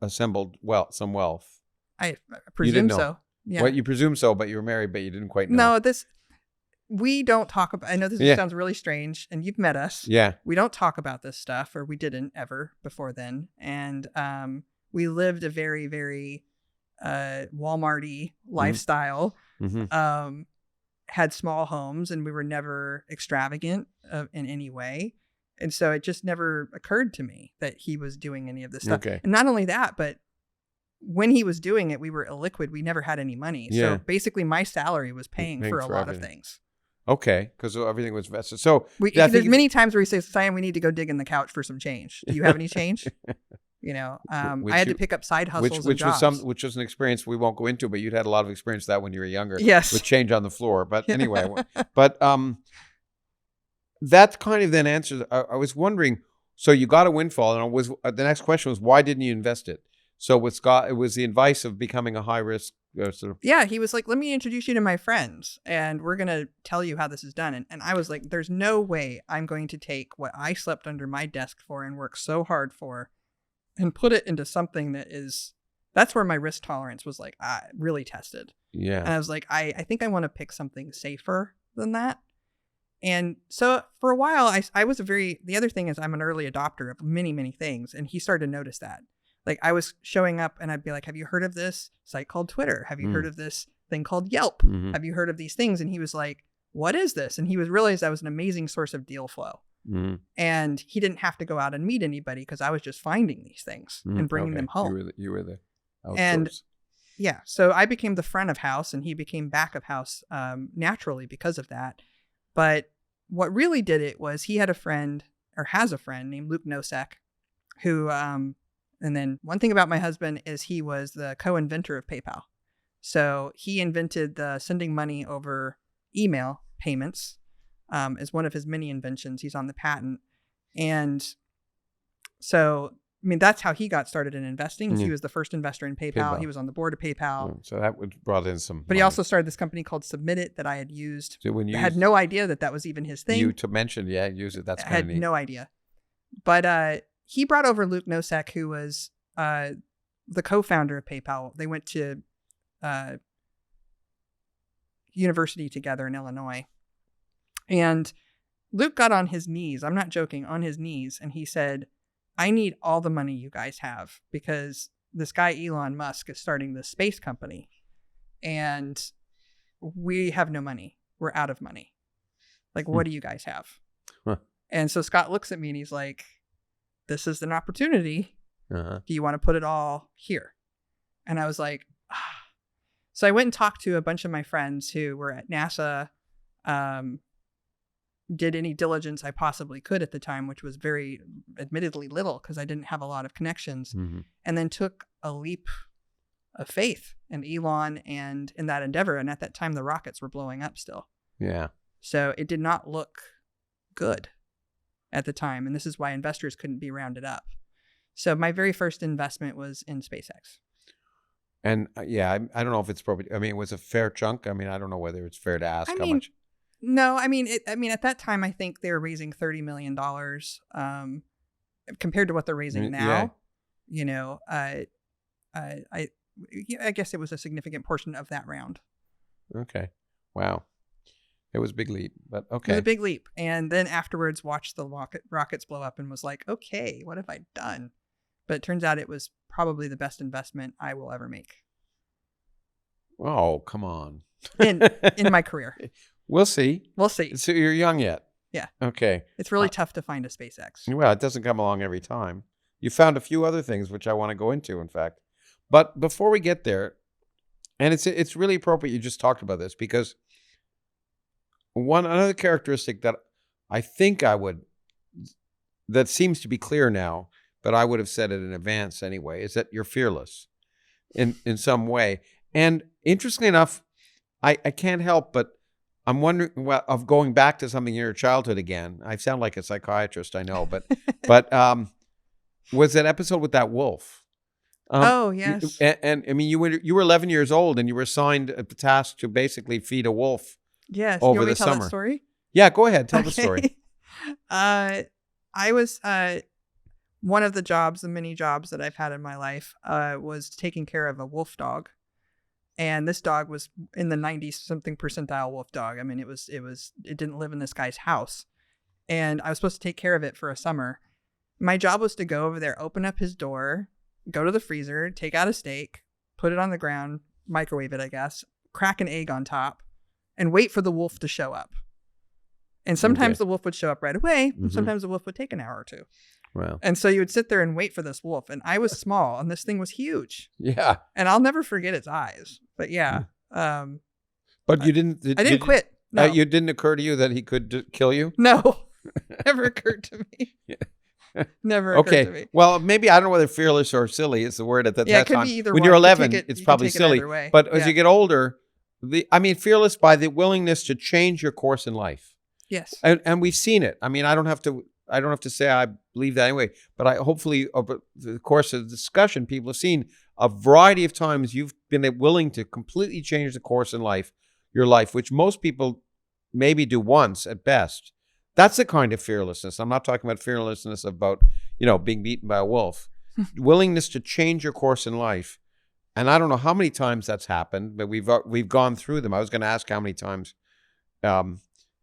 assembled some wealth. I presume so. Yeah. Well, you presume so, but you were married, but you didn't quite know. No, we don't talk about, I know this sounds really strange, and you've met us. Yeah. We don't talk about this stuff, or we didn't ever before then. And we lived a very, very Walmart-y lifestyle, had small homes, and we were never extravagant in any way. And so it just never occurred to me that he was doing any of this stuff. Okay. And not only that, but when he was doing it, we were illiquid. We never had any money. Yeah. So basically my salary was paying for a lot of things. Okay. Because everything was vested. So there's many times where he says, Cyan, we need to go dig in the couch for some change. Do you have any change? You know, I had to pick up side hustles and jobs. Which was an experience we won't go into, but you'd had a lot of experience that when you were younger. Yes. With change on the floor. But anyway, that kind of then answers, I was wondering, so you got a windfall, and the next question was, why didn't you invest it? So with Scott, it was the advice of becoming a high risk sort of. Yeah, he was like, let me introduce you to my friends and we're going to tell you how this is done. And I was like, there's no way I'm going to take what I slept under my desk for and worked so hard for and put it into something that's where my risk tolerance was like really tested. Yeah. And I was like, I think I want to pick something safer than that. And so for a while, I was the other thing is I'm an early adopter of many, many things. And he started to notice that. Like I was showing up and I'd be like, have you heard of this site called Twitter? Have you heard of this thing called Yelp? Mhm. Have you heard of these things? And he was like, what is this? And he realized I was an amazing source of deal flow. Mhm. And he didn't have to go out and meet anybody because I was just finding these things and bringing them home. You were the outsource. And yeah, so I became the front of house and he became back of house naturally because of that. But what really did it was he had a friend or has a friend named Luke Nosek who, and then one thing about my husband is he was the co-inventor of PayPal. So he invented the sending money over email payments as one of his many inventions. He's on the patent. And so, I mean, that's how he got started in investing. He was the first investor in PayPal. He was on the board of PayPal. So that brought in some But money. he also started this company called Submit It that I had used. So when you I had no idea that was even his thing. You to mention, use it. That's I kind had of neat. no idea. But he brought over Luke Nosek, who was the co-founder of PayPal. They went to university together in Illinois. And Luke got on his knees. I'm not joking, on his knees. And he said, I need all the money you guys have because this guy, Elon Musk, is starting this space company and we have no money. We're out of money. Like, what do you guys have? Huh. And so Scott looks at me and he's like, this is an opportunity. Uh-huh. Do you want to put it all here? And I was like, ah. So I went and talked to a bunch of my friends who were at NASA, did any diligence I possibly could at the time, which was very admittedly little because I didn't have a lot of connections, and then took a leap of faith in Elon and in that endeavor. And at that time, the rockets were blowing up still. Yeah. So it did not look good at the time. And this is why investors couldn't be rounded up. So my very first investment was in SpaceX. And I don't know if it's appropriate. I mean, it was a fair chunk. I mean, I don't know whether it's fair to ask how much. No, I mean, at that time, I think they were raising $30 million compared to what they're raising now. Yeah. I guess it was a significant portion of that round. Okay. Wow. It was a big leap, but okay. It was a big leap. And then afterwards watched the rockets blow up and was like, okay, what have I done? But it turns out it was probably the best investment I will ever make. Oh, come on. In my career. We'll see. We'll see. So you're young yet. Yeah. Okay. It's really tough to find a SpaceX. Well, it doesn't come along every time. You found a few other things, which I want to go into, in fact. But before we get there, and it's really appropriate you just talked about this, because another characteristic that I think that seems to be clear now, but I would have said it in advance anyway, is that you're fearless in some way. And interestingly enough, I can't help but I'm wondering of going back to something in your childhood again. I sound like a psychiatrist, I know, but was that episode with that wolf? Oh, yes. And I mean, you were 11 years old and you were assigned a task to basically feed a wolf. Yes. Over you want me the to tell summer. that story? Yeah, go ahead. Tell the story. I was one of the many jobs that I've had in my life was taking care of a wolf dog. And this dog was in the 90 something percentile wolf dog. I mean, it didn't live in this guy's house. And I was supposed to take care of it for a summer. My job was to go over there, open up his door, go to the freezer, take out a steak, put it on the ground, microwave it, I guess, crack an egg on top, and wait for the wolf to show up. And sometimes the wolf would show up right away. And sometimes the wolf would take an hour or two. Wow. And so you would sit there and wait for this wolf. And I was small and this thing was huge. Yeah. And I'll never forget its eyes. But yeah. But you didn't. I didn't quit. No. It didn't occur to you that he could kill you? No. Never occurred to me. Never occurred to me. Well, maybe, I don't know whether fearless or silly is the word at that it could time. be either when one. you're You 11, take it- it's you can probably take it silly. either way. But as Yeah. you get older, fearless by the willingness to change your course in life. Yes. And we've seen it. I mean, I don't have to say I believe that anyway, but hopefully over the course of the discussion, people have seen a variety of times you've been willing to completely change the course in your life, which most people maybe do once at best. That's the kind of fearlessness. I'm not talking about fearlessness about, being beaten by a wolf. Willingness to change your course in life. And I don't know how many times that's happened, but we've gone through them. I was going to ask how many times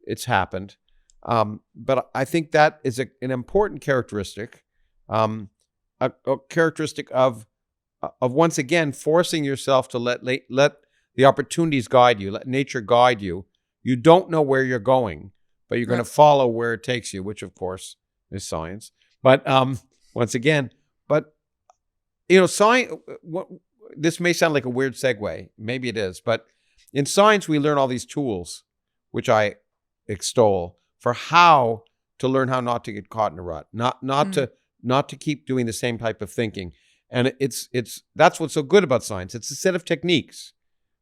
it's happened. But I think that is an important characteristic, a characteristic of once again forcing yourself to let the opportunities guide you, let nature guide you. You don't know where you're going, but you're going to follow where it takes you, which of course is science. But once again, science. This may sound like a weird segue. Maybe it is, but in science we learn all these tools, which I extol, for how to learn how not to get caught in a rut, not to keep doing the same type of thinking. And that's what's so good about science. It's a set of techniques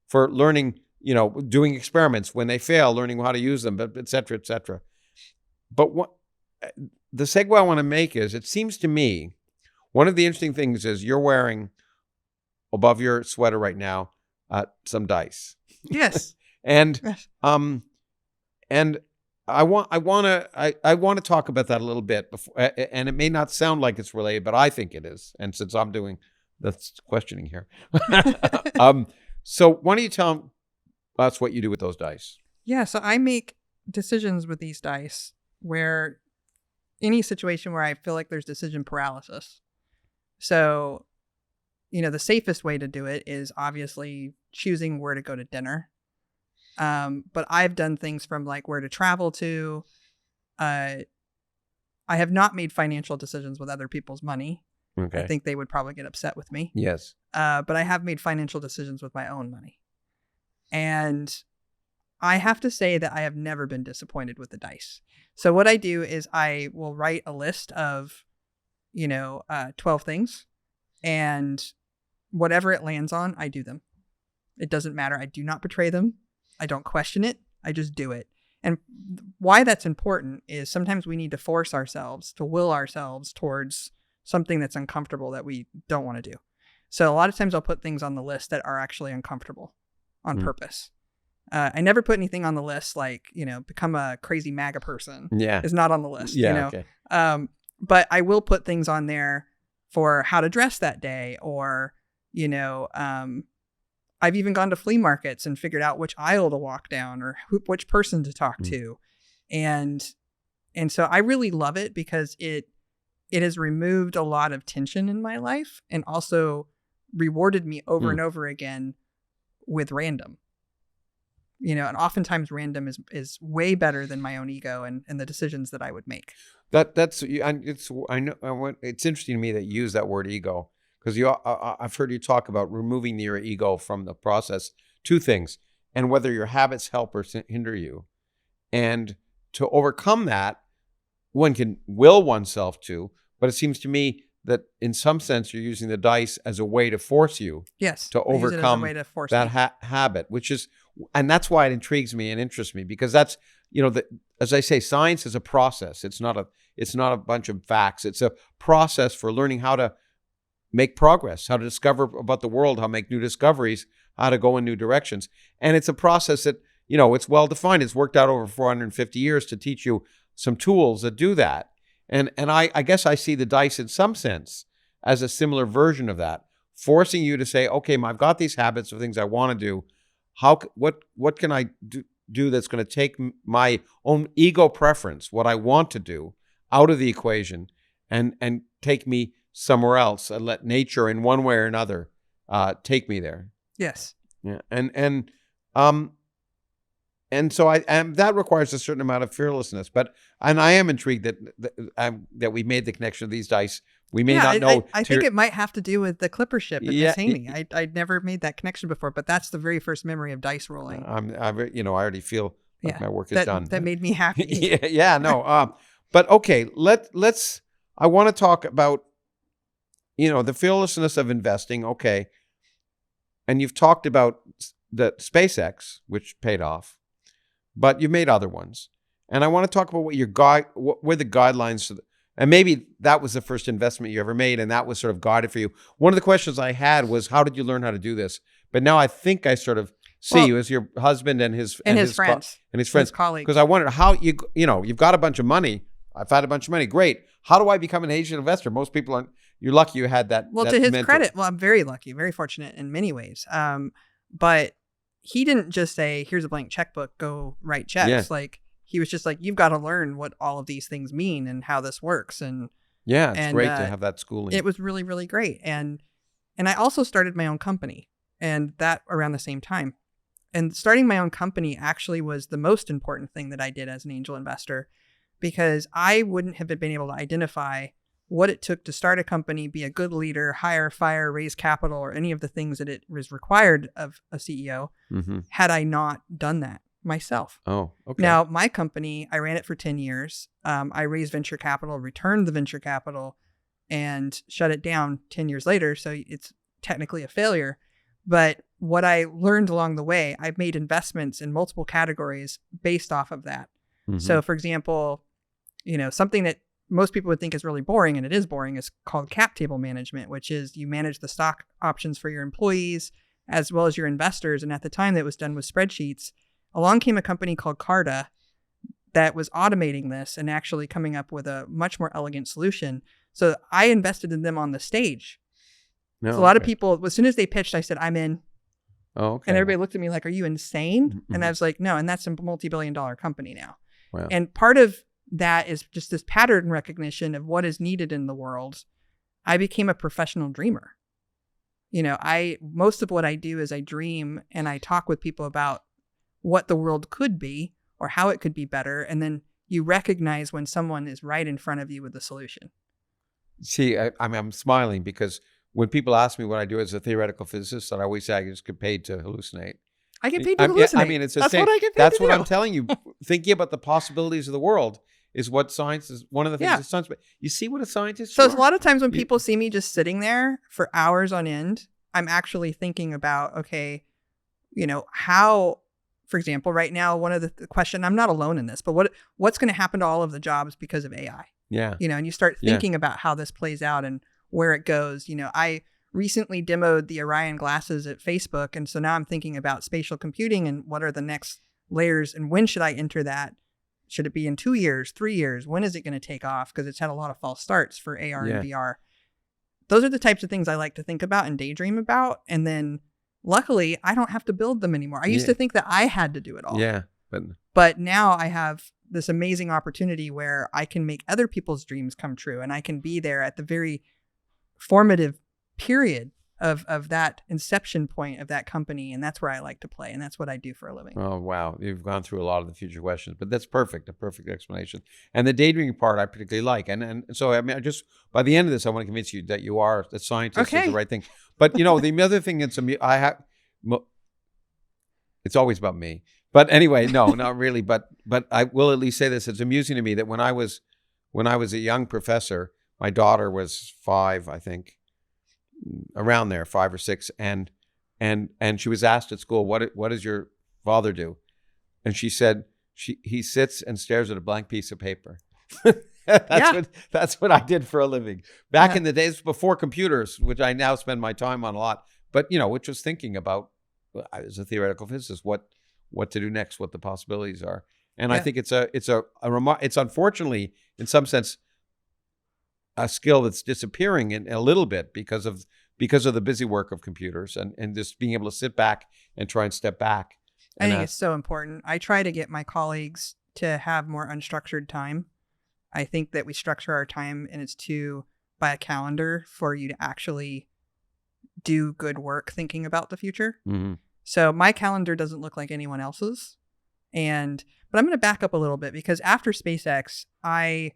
for learning, doing experiments. When they fail, learning how to use them, et cetera, et cetera. But the segue I want to make is, it seems to me, one of the interesting things is you're wearing above your sweater right now some dice. Yes. and yes. And I want to talk about that a little bit before, and it may not sound like it's related, but I think it is. And since I'm doing the questioning here, so why don't you tell us what you do with those dice? Yeah, so I make decisions with these dice where any situation where I feel like there's decision paralysis. So, the safest way to do it is obviously choosing where to go to dinner. But I've done things from like where to travel to. I have not made financial decisions with other people's money. Okay. I think they would probably get upset with me. Yes. But I have made financial decisions with my own money. And I have to say that I have never been disappointed with the dice. So what I do is I will write a list of, 12 things, and whatever it lands on, I do them. It doesn't matter. I do not betray them. I don't question it. I just do it. And why that's important is sometimes we need to force ourselves, to will ourselves towards something that's uncomfortable that we don't want to do. So a lot of times I'll put things on the list that are actually uncomfortable on purpose. I never put anything on the list like, become a crazy MAGA person. Yeah. Is not on the list. Yeah. Okay. But I will put things on there for how to dress that day, or, I've even gone to flea markets and figured out which aisle to walk down, or which person to talk to. And so I really love it because it has removed a lot of tension in my life, and also rewarded me over and over again with random. And oftentimes random is way better than my own ego and the decisions that I would make. It's interesting to me that you use that word ego, because I've heard you talk about removing your ego from the process. Two things, and whether your habits help or hinder you, and to overcome that, one can will oneself to. But it seems to me that in some sense you're using the dice as a way to force you, to overcome habit, which is, and that's why it intrigues me and interests me, because that's, as I say, science is a process. It's not a bunch of facts. It's a process for learning how to make progress, how to discover about the world, how to make new discoveries, how to go in new directions. And it's a process that, it's well defined. It's worked out over 450 years to teach you some tools that do that. And I guess I see the dice in some sense as a similar version of that, forcing you to say, okay, I've got these habits of things I want to do. What can I do that's going to take my own ego preference, what I want to do, out of the equation, and take me somewhere else, and let nature in one way or another take me there. Yes. Yeah. And so that requires a certain amount of fearlessness. And I am intrigued that we made the connection of these dice. We may not know. I think it might have to do with the clipper ship at Miss Haney. I'd never made that connection before, but that's the very first memory of dice rolling. I already feel like my work is done. That made me happy. But okay, let's. I want to talk about, the fearlessness of investing. Okay, and you've talked about the SpaceX, which paid off, but you've made other ones, and I want to talk about what were the guidelines for and maybe that was the first investment you ever made, and that was sort of guided for you. One of the questions I had was, how did you learn how to do this? But now I think I sort of see you as your husband and his friends, his colleagues. Because I wondered how you've got a bunch of money. I've had a bunch of money. Great. How do I become an angel investor? Most people aren't. You're lucky you had that. Well, to his credit, I'm very lucky, very fortunate in many ways. But he didn't just say, "Here's a blank checkbook, go write checks." Yeah. Like he was just like, you've got to learn what all of these things mean and how this works. And Yeah, it's great to have that schooling. it was really, really great. And I also started my own company, and that around the same time. And starting my own company actually was the most important thing that I did as an angel investor, because I wouldn't have been able to identify what it took to start a company, be a good leader, hire, fire, raise capital, or any of the things that it was required of a CEO had I not done that myself. Oh, okay. Now, my company, I ran it for 10 years. I raised venture capital, returned the venture capital, and shut it down 10 years later. So it's technically a failure. But what I learned along the way, I've made investments in multiple categories based off of that. So, for example, something that most people would think is really boring, and it is boring, is called cap table management, which is you manage the stock options for your employees as well as your investors. And at the time that was done with spreadsheets, along came a company called Carta that was automating this and actually coming up with a much more elegant solution. So I invested in them on the stage. So a lot of people, as soon as they pitched, I said, I'm in. Oh, okay. And everybody looked at me like, are you insane? And I was like, no. And that's a multi-billion-dollar company now. Wow. And part of that is just this pattern recognition of what is needed in the world. I became a professional dreamer. Most of what I do is I dream and I talk with people about what the world could be or how it could be better. And then you recognize when someone is right in front of you with the solution. See, I'm smiling because when people ask me what I do as a theoretical physicist, I always say I just get paid to hallucinate. I get paid to hallucinate. I mean, it's the same. What I get paid That's to what do. I'm telling you. Thinking about the possibilities of the world is what science is. One of the things that science. But you see what a scientist. So a lot of times when people see me just sitting there for hours on end, I'm actually thinking about, okay, how, for example, right now, one of the question, I'm not alone in this, but what's going to happen to all of the jobs because of AI? Yeah. And you start thinking about how this plays out and where it goes. I recently demoed the Orion glasses at Facebook. And so now I'm thinking about spatial computing and what are the next layers and when should I enter that? Should it be in 2 years, 3 years? When is it going to take off? Because it's had a lot of false starts for AR and VR. Those are the types of things I like to think about and daydream about. And then luckily, I don't have to build them anymore. I used to think that I had to do it all. Yeah. But now I have this amazing opportunity where I can make other people's dreams come true. And I can be there at the very formative period of that inception point of that company. And that's where I like to play. And that's what I do for a living. Oh, wow. You've gone through a lot of the future questions, but that's perfect. A perfect explanation. And the daydreaming part I particularly like. And so, I mean, by the end of this, I want to convince you that you are a scientist is the right thing. But, the other thing it's always about me. But anyway, no, not really. But I will at least say this. It's amusing to me that when I was a young professor, my daughter was 5, I think, around there, 5 or 6, and she was asked at school, what does your father do? And she said he sits and stares at a blank piece of paper. That's what I did for a living back in the days before computers, which I now spend my time on a lot. But which was thinking about as a theoretical physicist what to do next, what the possibilities are. And I think it's unfortunately in some sense a skill that's disappearing in a little bit because of the busy work of computers and just being able to sit back and try and step back. I think it's so important. I try to get my colleagues to have more unstructured time. I think that we structure our time and it's by a calendar for you to actually do good work thinking about the future. Mm-hmm. So my calendar doesn't look like anyone else's. But I'm going to back up a little bit because after SpaceX, I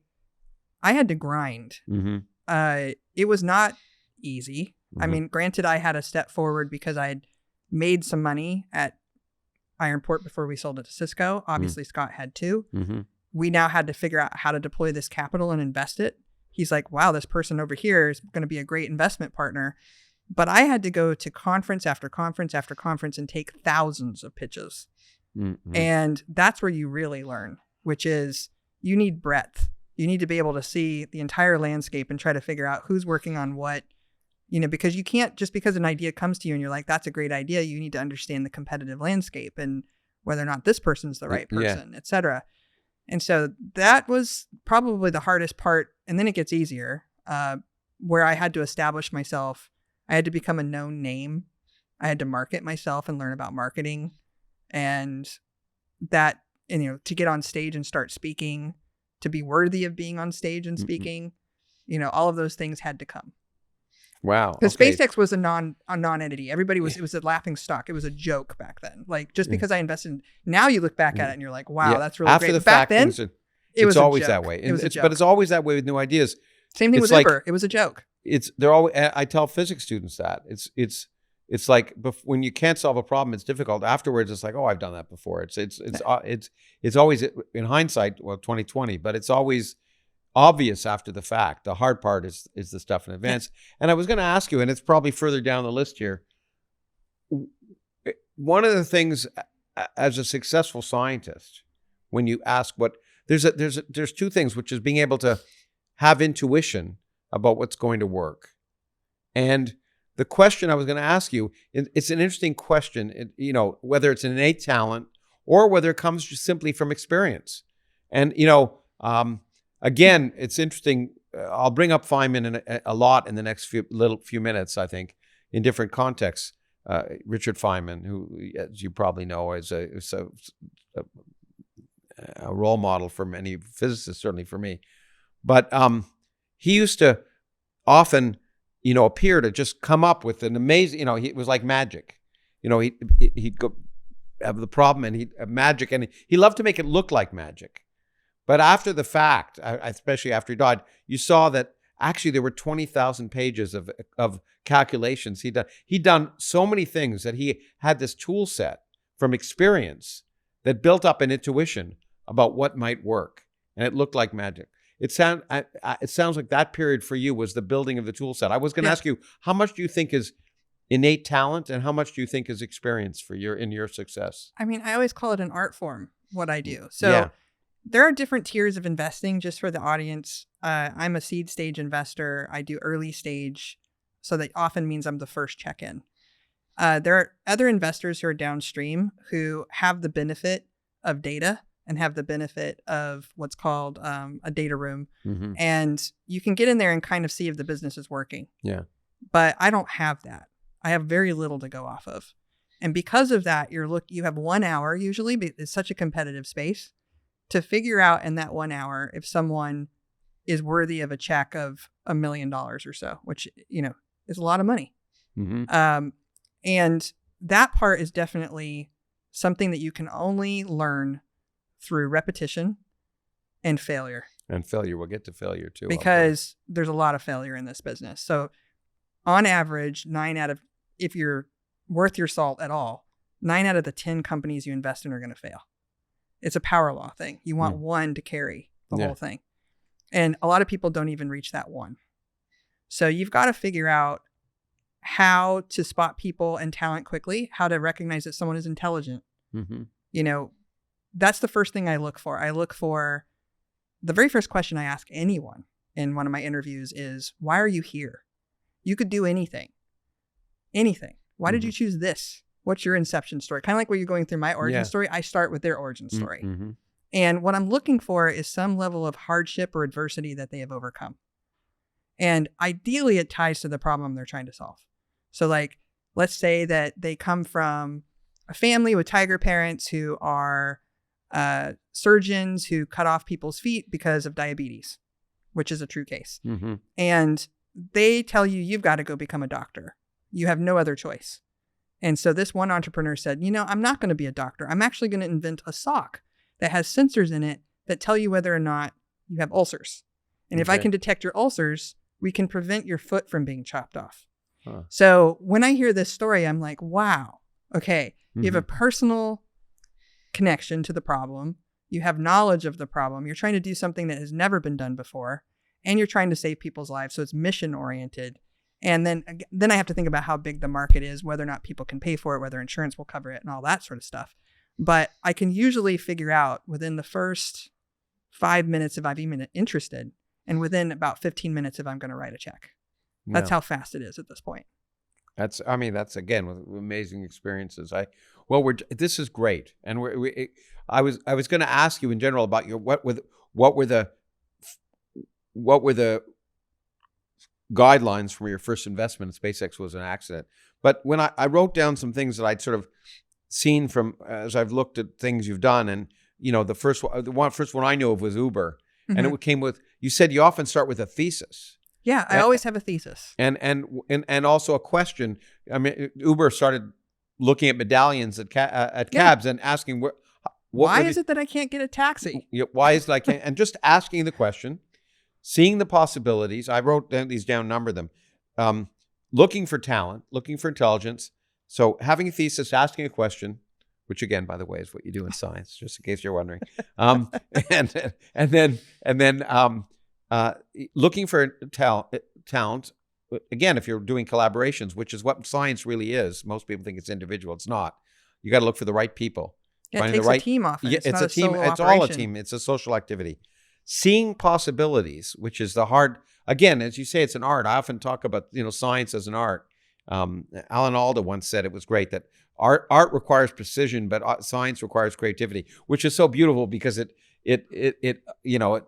had to grind. Mm-hmm. It was not easy. Mm-hmm. I mean, granted, I had a step forward because I had made some money at Ironport before we sold it to Cisco. Obviously, Scott had too. Mm-hmm. We now had to figure out how to deploy this capital and invest it. He's like, wow, this person over here is going to be a great investment partner. But I had to go to conference after conference after conference and take thousands of pitches. Mm-hmm. And that's where you really learn, which is you need breadth. You need to be able to see the entire landscape and try to figure out who's working on what, because you can't, just because an idea comes to you and you're like, that's a great idea, you need to understand the competitive landscape and whether or not this person's the right person, et cetera. And so that was probably the hardest part. And then it gets easier, where I had to establish myself. I had to become a known name. I had to market myself and learn about marketing. And that and, to get on stage and start speaking, to be worthy of being on stage and speaking, all of those things had to come. Wow. Because Okay. SpaceX was a non-entity. Everybody it was a laughing stock. It was a joke back then. Like, just because I invested, now you look back at it and you're like, wow, that's really After great. the Back fact, then, it's always a joke. that way. It was a joke. But it's always that way with new ideas. Same thing with Uber. It was a joke. They're always. I tell physics students that it's like when you can't solve a problem, it's difficult. Afterwards, it's like, oh, I've done that before. It's always, in hindsight, 2020, but it's always obvious after the fact. The hard part is the stuff in advance. And I was going to ask you, and it's probably further down the list here. One of the things as a successful scientist, when you ask there's two things, which is being able to have intuition about what's going to work. And the question I was going to ask you, it's an interesting question, whether it's an innate talent or whether it comes just simply from experience. And, again, it's interesting. I'll bring up Feynman a lot in the next few minutes, I think, in different contexts. Richard Feynman, who, as you probably know, is a role model for many physicists, certainly for me. But he used to often, appear to just come up with an amazing, it was like magic. He'd go have the problem and he'd magic, and he loved to make it look like magic. But after the fact, especially after he died, you saw that actually there were 20,000 pages of calculations he'd done. He'd done so many things that he had this tool set from experience that built up an intuition about what might work, and it looked like magic. It sounds like that period for you was the building of the tool set. I was going to ask you, how much do you think is innate talent, and how much do you think is experience in your success? I mean, I always call it an art form, what I do. So there are different tiers of investing, just for the audience. I'm a seed stage investor. I do early stage, so that often means I'm the first check-in. There are other investors who are downstream who have the benefit of data and have the benefit of what's called a data room. Mm-hmm. And you can get in there and kind of see if the business is working. Yeah. But I don't have that. I have very little to go off of. And because of that, you have 1 hour usually, but it's such a competitive space, to figure out in that 1 hour if someone is worthy of a check of $1 million or so, which, is a lot of money. Mm-hmm. And that part is definitely something that you can only learn through repetition and failure. And failure. We'll get to failure too. Because there's a lot of failure in this business. So on average, if you're worth your salt at all, 9 out of the 10 companies you invest in are going to fail. It's a power law thing. You want one to carry the whole thing. And a lot of people don't even reach that one. So you've got to figure out how to spot people and talent quickly, how to recognize that someone is intelligent. Mm-hmm. That's the first thing I look for. The very first question I ask anyone in one of my interviews is, why are you here? You could do anything. Anything. Why did you choose this? What's your inception story? Kind of like what you're going through my origin story. I start with their origin story. Mm-hmm. And what I'm looking for is some level of hardship or adversity that they have overcome. And ideally, it ties to the problem they're trying to solve. So let's say that they come from a family with tiger parents who are surgeons who cut off people's feet because of diabetes, which is a true case. Mm-hmm. And they tell you, you've got to go become a doctor. You have no other choice. And so this one entrepreneur said, I'm not going to be a doctor. I'm actually going to invent a sock that has sensors in it that tell you whether or not you have ulcers. And if I can detect your ulcers, we can prevent your foot from being chopped off. Huh. So when I hear this story, I'm like, wow, okay, you have a personal connection to the problem. You have knowledge of the problem. You're trying to do something that has never been done before, and you're trying to save people's lives. So it's mission oriented. And then I have to think about how big the market is, whether or not people can pay for it, whether insurance will cover it, and all that sort of stuff. But I can usually figure out within the first 5 minutes if I'm even interested, and within about 15 minutes if I'm going to write a check. That's how fast it is at this point. That's again with amazing experiences. This is great, and I was going to ask you in general about what were the guidelines for your first investment. SpaceX was an accident, but when I wrote down some things that I'd sort of seen from as I've looked at things you've done, and the first one I knew of was Uber, and Mhm. it came with. You said you often start with a thesis. Yeah, I always have a thesis. And also a question. I mean, Uber started looking at medallions at cabs and asking Why is it that I can't get a taxi? why is it I can't, and just asking the question, seeing the possibilities. I wrote these down, number them. Looking for talent, looking for intelligence. So having a thesis, asking a question, which again, by the way, is what you do in science, just in case you're wondering. And then looking for talent. Again, if you're doing collaborations, which is what science really is, most people think it's individual. It's not. You got to look for the right people. Yeah, it takes a team often. Yeah, it's a team. It's all a team. It's a social activity. Seeing possibilities, which is the hard. Again, as you say, it's an art. I often talk about science as an art. Alan Alda once said it was great that art requires precision, but science requires creativity, which is so beautiful because it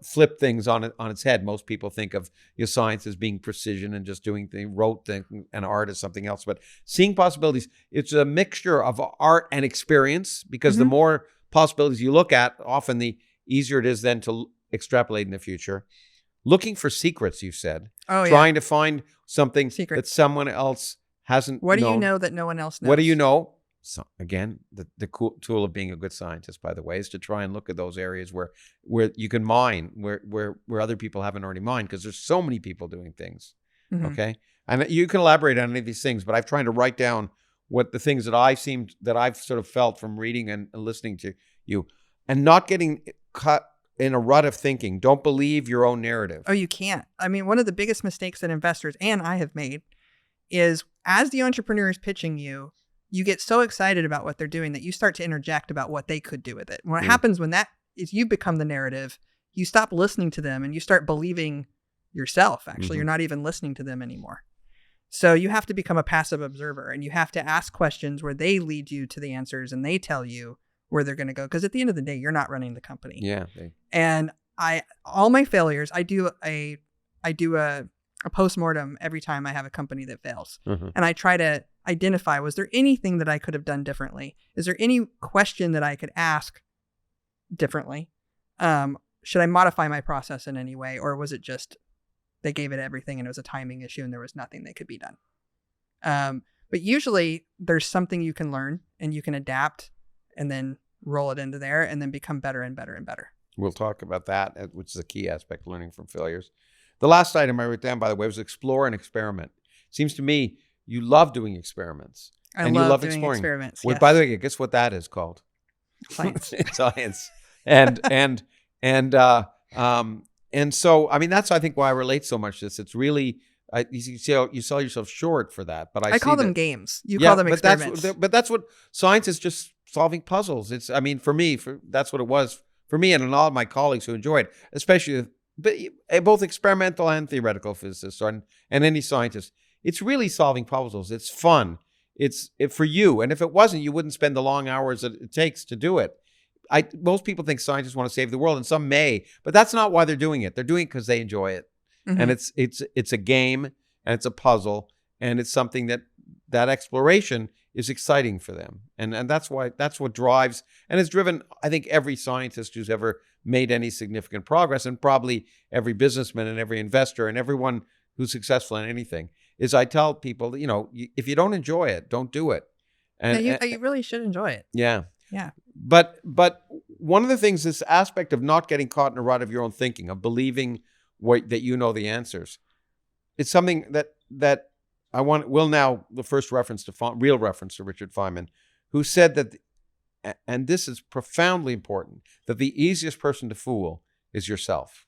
flipped things on its head. Most people think of science as being precision and just doing things, rote things, and art as something else. But seeing possibilities, it's a mixture of art and experience, because the more possibilities you look at, often the easier it is then to extrapolate in the future. Looking for secrets, you said. Trying to find something that someone else hasn't What do known. you know that no one else knows? What do you know? So again, the cool tool of being a good scientist, by the way, is to try and look at those areas where you can mine, where other people haven't already mined, because there's so many people doing things. Okay, and you can elaborate on any of these things, but I've tried to write down what the things that I've sort of felt from reading and listening to you, and not getting caught in a rut of thinking. Don't believe your own narrative. Oh, you can't. I mean, one of the biggest mistakes that investors and I have made is, as the entrepreneur is pitching you, you get so excited about what they're doing that you start to interject about what they could do with it. What happens when that is you become the narrative, you stop listening to them and you start believing yourself. Actually, you're not even listening to them anymore. So you have to become a passive observer, and you have to ask questions where they lead you to the answers and they tell you where they're going to go. Because at the end of the day, you're not running the company. Yeah. And all my failures, I do a postmortem every time I have a company that fails. And I try to identify, was there anything that I could have done differently? Is there any question that I could ask differently? Should I modify my process in any way? Or was it just they gave it everything and it was a timing issue and there was nothing that could be done? But usually there's something you can learn and you can adapt and then roll it into there and then become better and better and better. We'll talk about that, which is a key aspect, learning from failures. The last item I wrote down, by the way, was explore and experiment. Seems to me you love doing experiments. I love doing experiments. Well, by the way, guess what that is called? Science. Science. And so, I mean, that's, I think, why I relate so much to this. It's really, you sell yourself short for that. But I call them games. You call them experiments. But that's what science is, just solving puzzles. It's, I mean, for me, that's what it was for me and a lot of my colleagues who enjoy it, especially both experimental and theoretical physicists and any scientist. It's really solving puzzles. It's fun. It's for you. And if it wasn't, you wouldn't spend the long hours that it takes to do it. Most people think scientists want to save the world, and some may, but that's not why they're doing it. They're doing it because they enjoy it. And it's a game, and it's a puzzle, and it's something that exploration is exciting for them. And that's what drives, and it's driven, I think, every scientist who's ever made any significant progress, and probably every businessman and every investor and everyone who's successful in anything, is I tell people, if you don't enjoy it, don't do it. And you really should enjoy it. Yeah. Yeah. But one of the things, this aspect of not getting caught in a rut of your own thinking, of believing that you know the answers, it's something that I want. Will now the first reference to real reference to Richard Feynman, who said that, and this is profoundly important, that the easiest person to fool is yourself,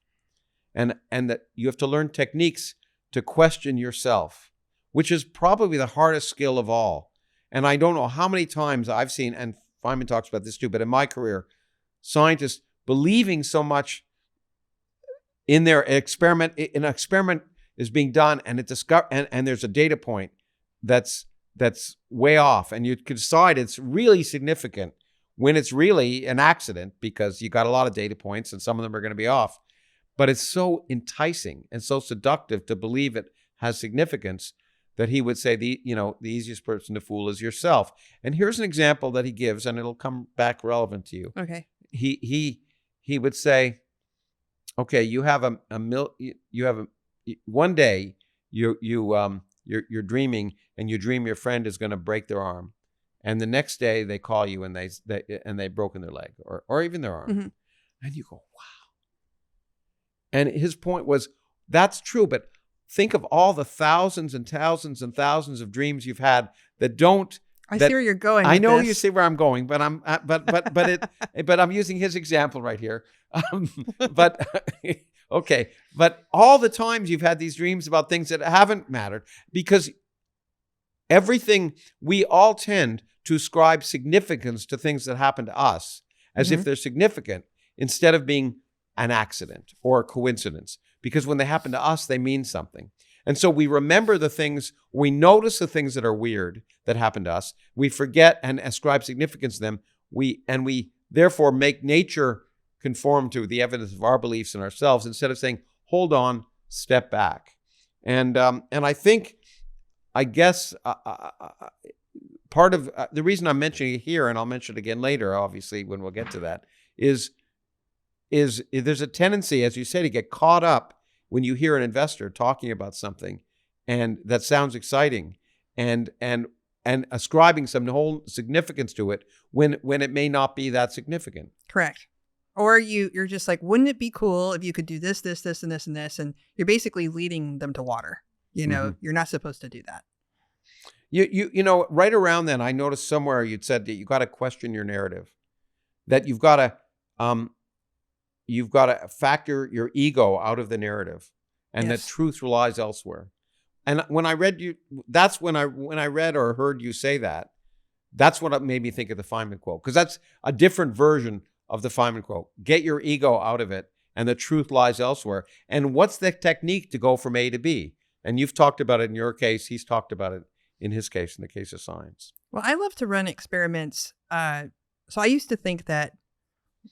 and that you have to learn techniques to question yourself, which is probably the hardest skill of all. And I don't know how many times I've seen, and Feynman talks about this too, but in my career, scientists believing so much in their experiment. An experiment is being done, and and there's a data point that's way off, and you could decide it's really significant when it's really an accident, because you got a lot of data points and some of them are going to be off. But it's so enticing and so seductive to believe it has significance that he would say the easiest person to fool is yourself. And here's an example that he gives, and it'll come back relevant to you. Okay. he would say, okay, you have one day you're dreaming, and you dream your friend is going to break their arm, and the next day they call you and they've broken their leg or even their arm. Mm-hmm. And you go, wow. And his point was, that's true, but think of all the thousands and thousands and thousands of dreams you've had that don't. I see where you're going. I know this. you see where I'm going, but but I'm using his example right here. But okay, but all the times you've had these dreams about things that haven't mattered, because everything, we all tend to ascribe significance to things that happen to us as if they're significant, instead of being an accident or a coincidence, because when they happen to us, they mean something. And so we remember the things, we notice the things that are weird that happen to us, we forget and ascribe significance to them, we therefore make nature conform to the evidence of our beliefs in ourselves, instead of saying, hold on, step back. And I think, I guess, part of the reason I'm mentioning it here, and I'll mention it again later, obviously, when we'll get to that, is there's a tendency, as you say, to get caught up when you hear an investor talking about something and that sounds exciting, and ascribing some whole significance to it when it may not be that significant. Correct. Or you're just like, wouldn't it be cool if you could do this, this, this, and this, and this? And you're basically leading them to water. You're not supposed to do that. You know, right around then, I noticed somewhere you'd said that you got to question your narrative, that you've got to factor your ego out of the narrative, and that truth relies elsewhere. And when I read you, that's when I read or heard you say that, that's what made me think of the Feynman quote, because that's a different version of the Feynman quote. Get your ego out of it, and the truth lies elsewhere. And what's the technique to go from A to B? And you've talked about it in your case. He's talked about it in his case, in the case of science. Well, I love to run experiments. So I used to think that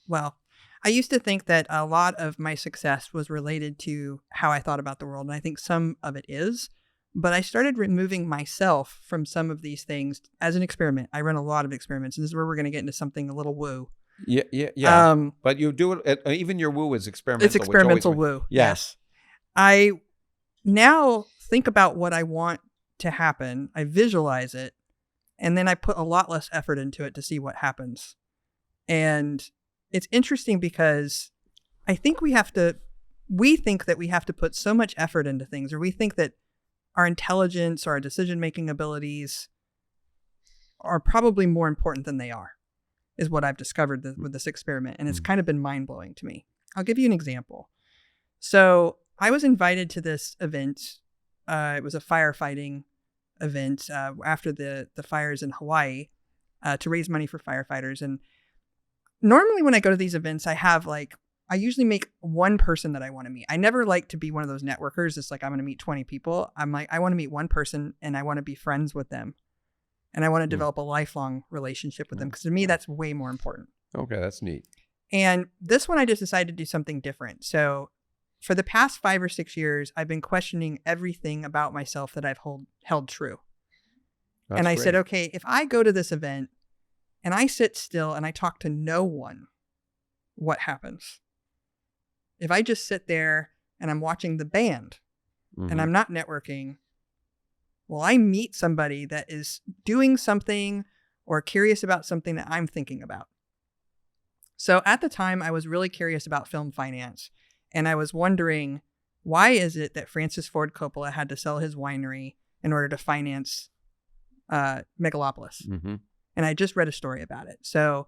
a lot of my success was related to how I thought about the world. And I think some of it is. But I started removing myself from some of these things as an experiment. I run a lot of experiments. And this is where we're going to get into something a little woo. Yeah. But you do it, even your woo is experimental. It's experimental woo. Yes. I now think about what I want to happen. I visualize it. And then I put a lot less effort into it to see what happens. And it's interesting because I think we think that we have to put so much effort into things, or we think that our intelligence or our decision-making abilities are probably more important than they are, is what I've discovered with this experiment. And it's kind of been mind-blowing to me. I'll give you an example. So I was invited to this event. It was a firefighting event after the fires in Hawaii to raise money for firefighters. And normally when I go to these events, I usually make one person that I want to meet. I never like to be one of those networkers. It's like, I'm going to meet 20 people. I'm like, I want to meet one person and I want to be friends with them. And I want to develop a lifelong relationship with them, because to me, that's way more important. Okay, that's neat. And this one, I just decided to do something different. So for the past 5 or 6 years, I've been questioning everything about myself that I've held true. That's and I great. said, okay, if I go to this event and I sit still and I talk to no one, what happens? If I just sit there and I'm watching the band and I'm not networking, well, I meet somebody that is doing something or curious about something that I'm thinking about. So at the time, I was really curious about film finance. And I was wondering, why is it that Francis Ford Coppola had to sell his winery in order to finance Megalopolis? And I just read a story about it. So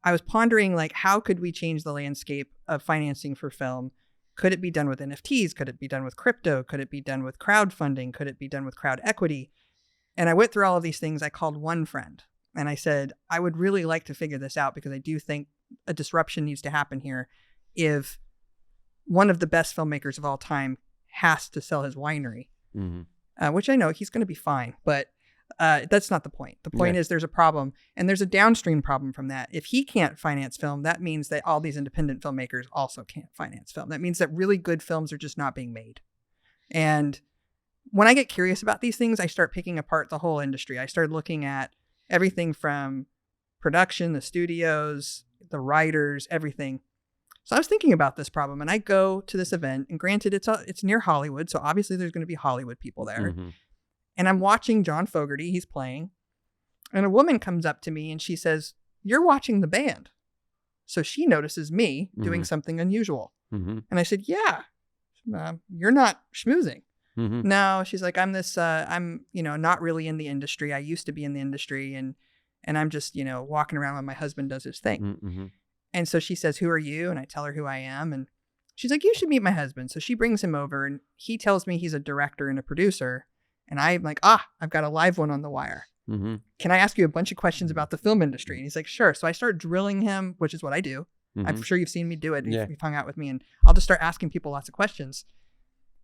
I was pondering, how could we change the landscape of financing for film? Could it be done with NFTs? Could it be done with crypto? Could it be done with crowdfunding? Could it be done with crowd equity? And I went through all of these things. I called one friend and I said, I would really like to figure this out, because I do think a disruption needs to happen here if one of the best filmmakers of all time has to sell his winery, which I know he's going to be fine, but that's not the point. The point is there's a problem, and there's a downstream problem from that. If he can't finance film, that means that all these independent filmmakers also can't finance film. That means that really good films are just not being made. And when I get curious about these things, I start picking apart the whole industry. I started looking at everything from production, the studios, the writers, everything. So I was thinking about this problem, and I go to this event, and granted, it's near Hollywood, so obviously there's going to be Hollywood people there. Mm-hmm. And I'm watching John Fogerty, he's playing, and a woman comes up to me and she says, "You're watching the band." So she notices me doing something unusual. Mm-hmm. And I said, "Yeah, you're not schmoozing." Mm-hmm. No, she's like, I'm not really in the industry. I used to be in the industry, and I'm just, walking around when my husband does his thing. Mm-hmm. And so she says, "Who are you?" And I tell her who I am. And she's like, "You should meet my husband." So she brings him over, and he tells me he's a director and a producer. And I'm like, I've got a live one on the wire. Mm-hmm. Can I ask you a bunch of questions about the film industry? And he's like, "Sure." So I start drilling him, which is what I do. Mm-hmm. I'm sure you've seen me do it. Yeah. You've hung out with me, and I'll just start asking people lots of questions.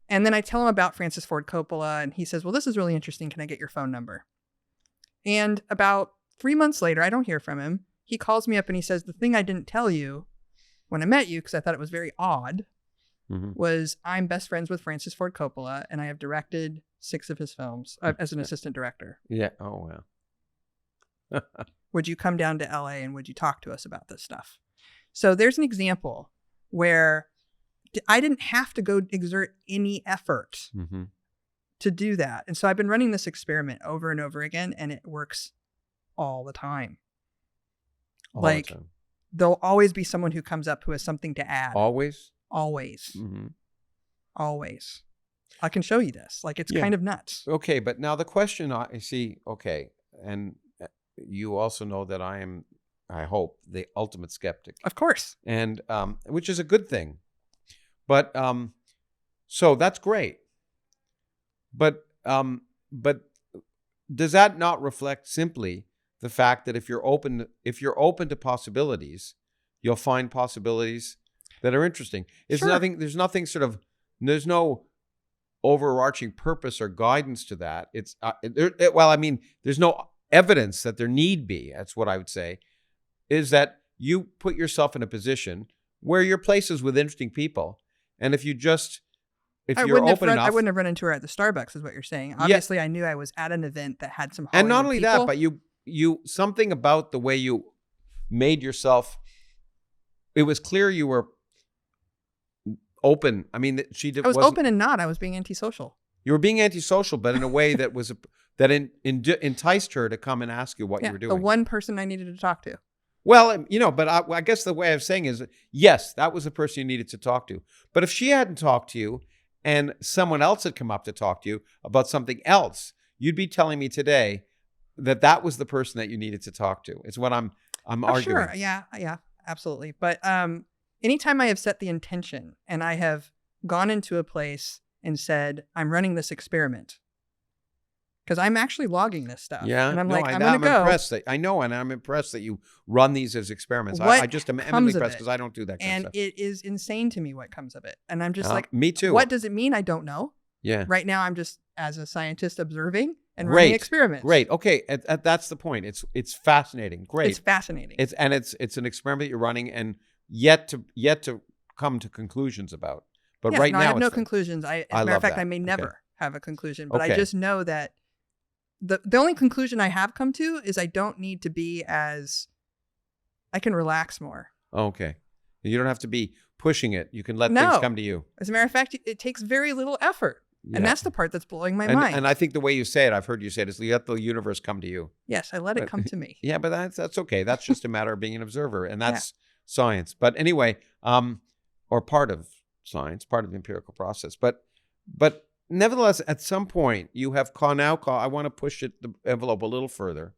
And then I tell him about Francis Ford Coppola, and he says, "Well, this is really interesting. Can I get your phone number?" And about 3 months later, I don't hear from him. He calls me up and he says, "The thing I didn't tell you when I met you, because I thought it was very odd, was I'm best friends with Francis Ford Coppola, and I have directed 6 of his films as an assistant director. Yeah. Oh, wow. Would you come down to LA and would you talk to us about this stuff?" So there's an example where I didn't have to go exert any effort to do that. And so I've been running this experiment over and over again, and it works all the time. All the time. There'll always be someone who comes up who has something to add. Always? Always. Mm-hmm. Always. I can show you this. It's kind of nuts. Okay, but now the question I see, and you also know that I am, I hope, the ultimate skeptic. Of course. And which is a good thing. But so that's great. But does that not reflect simply the fact that if you're open to possibilities, you'll find possibilities that are interesting? There's no overarching purpose or guidance to that. It's there's no evidence that there need be. That's what I would say, is that you put yourself in a position where your place is with interesting people. And if you're open enough, I wouldn't have run into her at the Starbucks, is what you're saying. Obviously, I knew I was at an event that had some Hollywood and not only people. that, but you something about the way you made yourself. It was clear you were open. I mean, I was open and not. I was being antisocial. You were being antisocial, but in a way that was that enticed her to come and ask you what you were doing. The one person I needed to talk to. Well, but I guess the way I'm saying is, yes, that was the person you needed to talk to. But if she hadn't talked to you and someone else had come up to talk to you about something else, you'd be telling me today that was the person that you needed to talk to. It's what I'm arguing. Sure. Yeah, absolutely. But anytime I have set the intention and I have gone into a place and said, I'm running this experiment, because I'm actually logging this stuff. Yeah. And I'm going to go. Impressed I know, and I'm impressed that you run these as experiments. I just am eminently impressed because I don't do that kind of stuff. And it is insane to me what comes of it. And I'm just me too. What does it mean? I don't know. Yeah. Right now, I'm just, as a scientist, observing and running experiments. Great. Okay. That's the point. It's fascinating. Great. It's fascinating. It's an experiment you're running and yet to come to conclusions about. But right now, I have no conclusions. As a matter of fact, I may never have a conclusion. But I just know that the only conclusion I have come to is I don't need to be I can relax more. Okay. You don't have to be pushing it. You can let things come to you. As a matter of fact, it takes very little effort. Yeah. And that's the part that's blowing my mind. And I think the way you say it, I've heard you say it, is you let the universe come to you. Yes, I let it come to me. Yeah, but that's okay. That's just a matter of being an observer. And that's science. But anyway, or part of science, part of the empirical process. But nevertheless, at some point, you have I want to push the envelope a little further.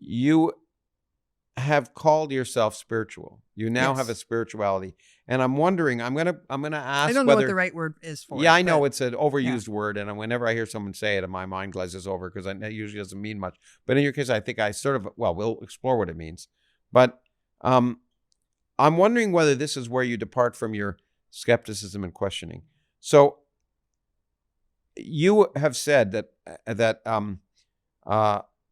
You have called yourself spiritual. You now have a spirituality. And I'm wondering, I'm gonna ask. I don't know what the right word is for it. Yeah, I know it's an overused word, and whenever I hear someone say it, my mind glazes over because it usually doesn't mean much. But in your case, I think we'll explore what it means. But I'm wondering whether this is where you depart from your skepticism and questioning. So you have said that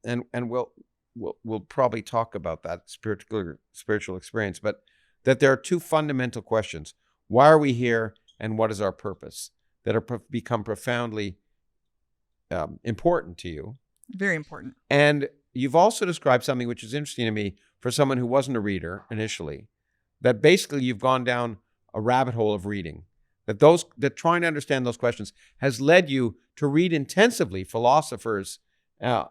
and we'll probably talk about that spiritual experience, but that there are two fundamental questions: why are we here, and what is our purpose? That are become profoundly important to you. Very important. And you've also described something which is interesting to me for someone who wasn't a reader initially, that basically you've gone down a rabbit hole of reading, that trying to understand those questions has led you to read intensively philosophers at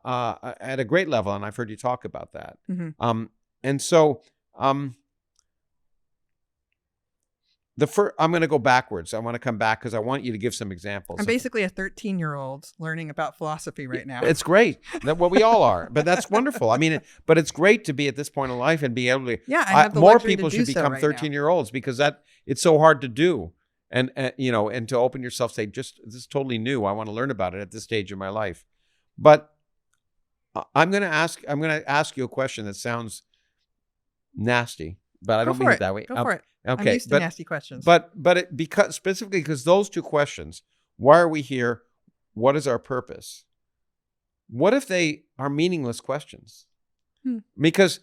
a great level. And I've heard you talk about that. Mm-hmm. And so I'm going to go backwards. I want to come back because I want you to give some examples. I'm basically a 13-year-old learning about philosophy right now. It's great. Well, we all are, but that's wonderful. I mean, but it's great to be at this point in life and be able to. Yeah, I have the more luxury people to should do so become right 13-year-olds because it's so hard to do, and to open yourself, say, this is totally new. I want to learn about it at this stage of my life. But I'm going to ask you a question that sounds nasty, but I don't mean it that way. Go for it. Okay, I'm used to nasty questions. But because those two questions, why are we here? What is our purpose? What if they are meaningless questions? Because,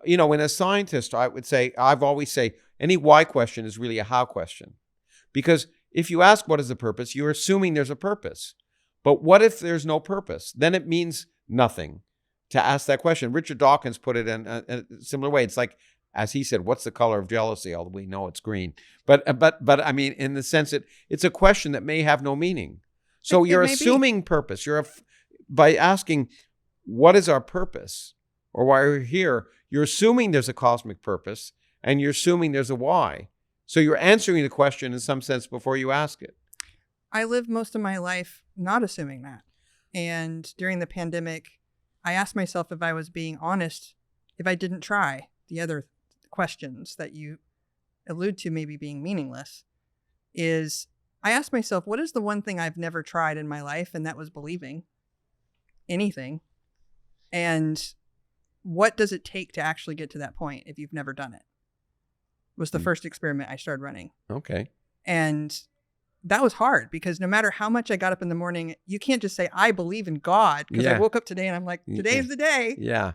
when a scientist, I've always say any why question is really a how question. Because if you ask what is the purpose, you're assuming there's a purpose. But what if there's no purpose? Then it means nothing to ask that question. Richard Dawkins put it in a similar way. It's like, as he said, what's the color of jealousy? Although we know it's green. But I mean, in the sense that it's a question that may have no meaning. So you're assuming purpose. By asking, what is our purpose? Or why are we here? You're assuming there's a cosmic purpose and you're assuming there's a why. So you're answering the question in some sense before you ask it. I lived most of my life not assuming that. And during the pandemic, I asked myself if I was being honest, if I didn't try the other questions that you allude to maybe being meaningless, is I asked myself, what is the one thing I've never tried in my life? And that was believing anything. And what does it take to actually get to that point if you've never done it? Was the first experiment I started running. Okay. And that was hard because no matter how much I got up in the morning, you can't just say, I believe in God. Because I woke up today and I'm like, today's the day. Yeah.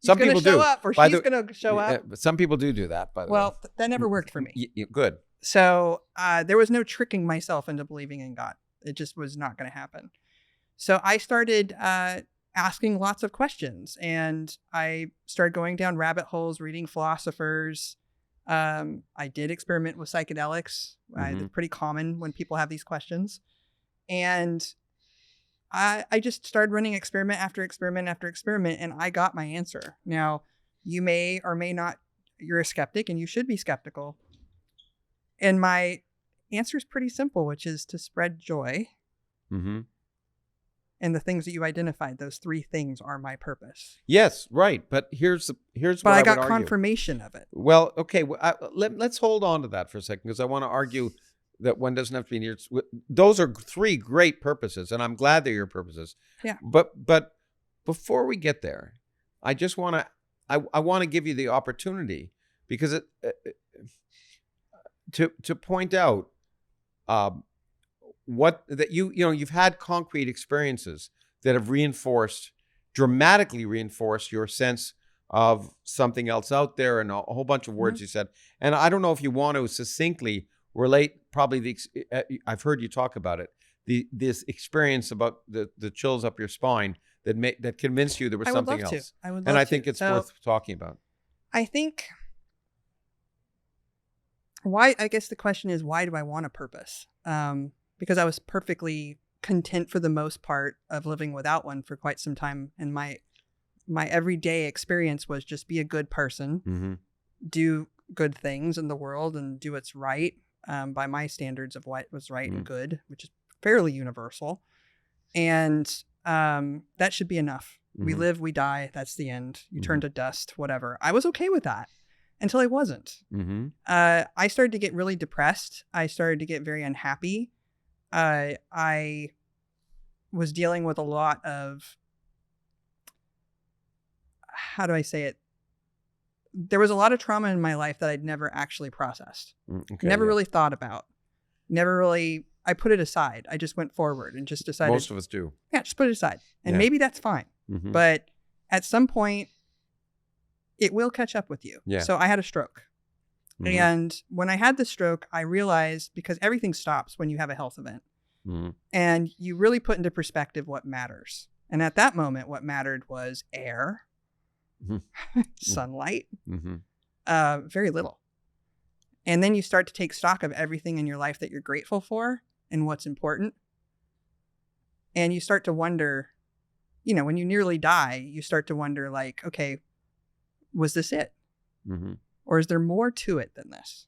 Some people do. Show up or she's going to show up. Some people do that, by the way. Well, that never worked for me. Good. So there was no tricking myself into believing in God. It just was not going to happen. So I started asking lots of questions and I started going down rabbit holes, reading philosophers. I did experiment with psychedelics. It's pretty common when people have these questions. And I just started running experiment after experiment after experiment, and I got my answer. Now, you may or may not, you're a skeptic, and you should be skeptical. And my answer is pretty simple, which is to spread joy. Mm-hmm. And the things that you identified, those three things are my purpose. Yes, right. But here's what I would argue. But I got confirmation of it. Well, okay. Let's hold on to that for a second because I want to argue that one doesn't have to be near. Those are three great purposes, and I'm glad they're your purposes. Yeah. But before we get there, I just want to I want to give you the opportunity because to point out what that you've had concrete experiences that have dramatically reinforced your sense of something else out there, and a whole bunch of words you said. And I don't know if you want to succinctly relate probably I've heard you talk about it, this experience about the chills up your spine that convinced you there was something else. I would love and I to. think it's worth talking about. I think I guess the question is, why do I want a purpose? Because I was perfectly content for the most part of living without one for quite some time. And my everyday experience was just be a good person, do good things in the world and do what's right by my standards of what was right and good, which is fairly universal. And that should be enough. We live, we die. That's the end. You turn to dust, whatever. I was okay with that until I wasn't. I started to get really depressed. I started to get very unhappy. I was dealing with a lot of, how do I say it? There was a lot of trauma in my life that I'd never actually processed. Never really thought about. I put it aside. I just went forward and just decided. Most of us do. Yeah, just put it aside. And maybe that's fine. But at some point, it will catch up with you. Yeah. So I had a stroke. And when I had the stroke, I realized, because everything stops when you have a health event, and you really put into perspective what matters. And at that moment, what mattered was air, sunlight, very little. And then you start to take stock of everything in your life that you're grateful for and what's important. And you start to wonder, when you nearly die, you start to wonder like, okay, was this it? Or is there more to it than this?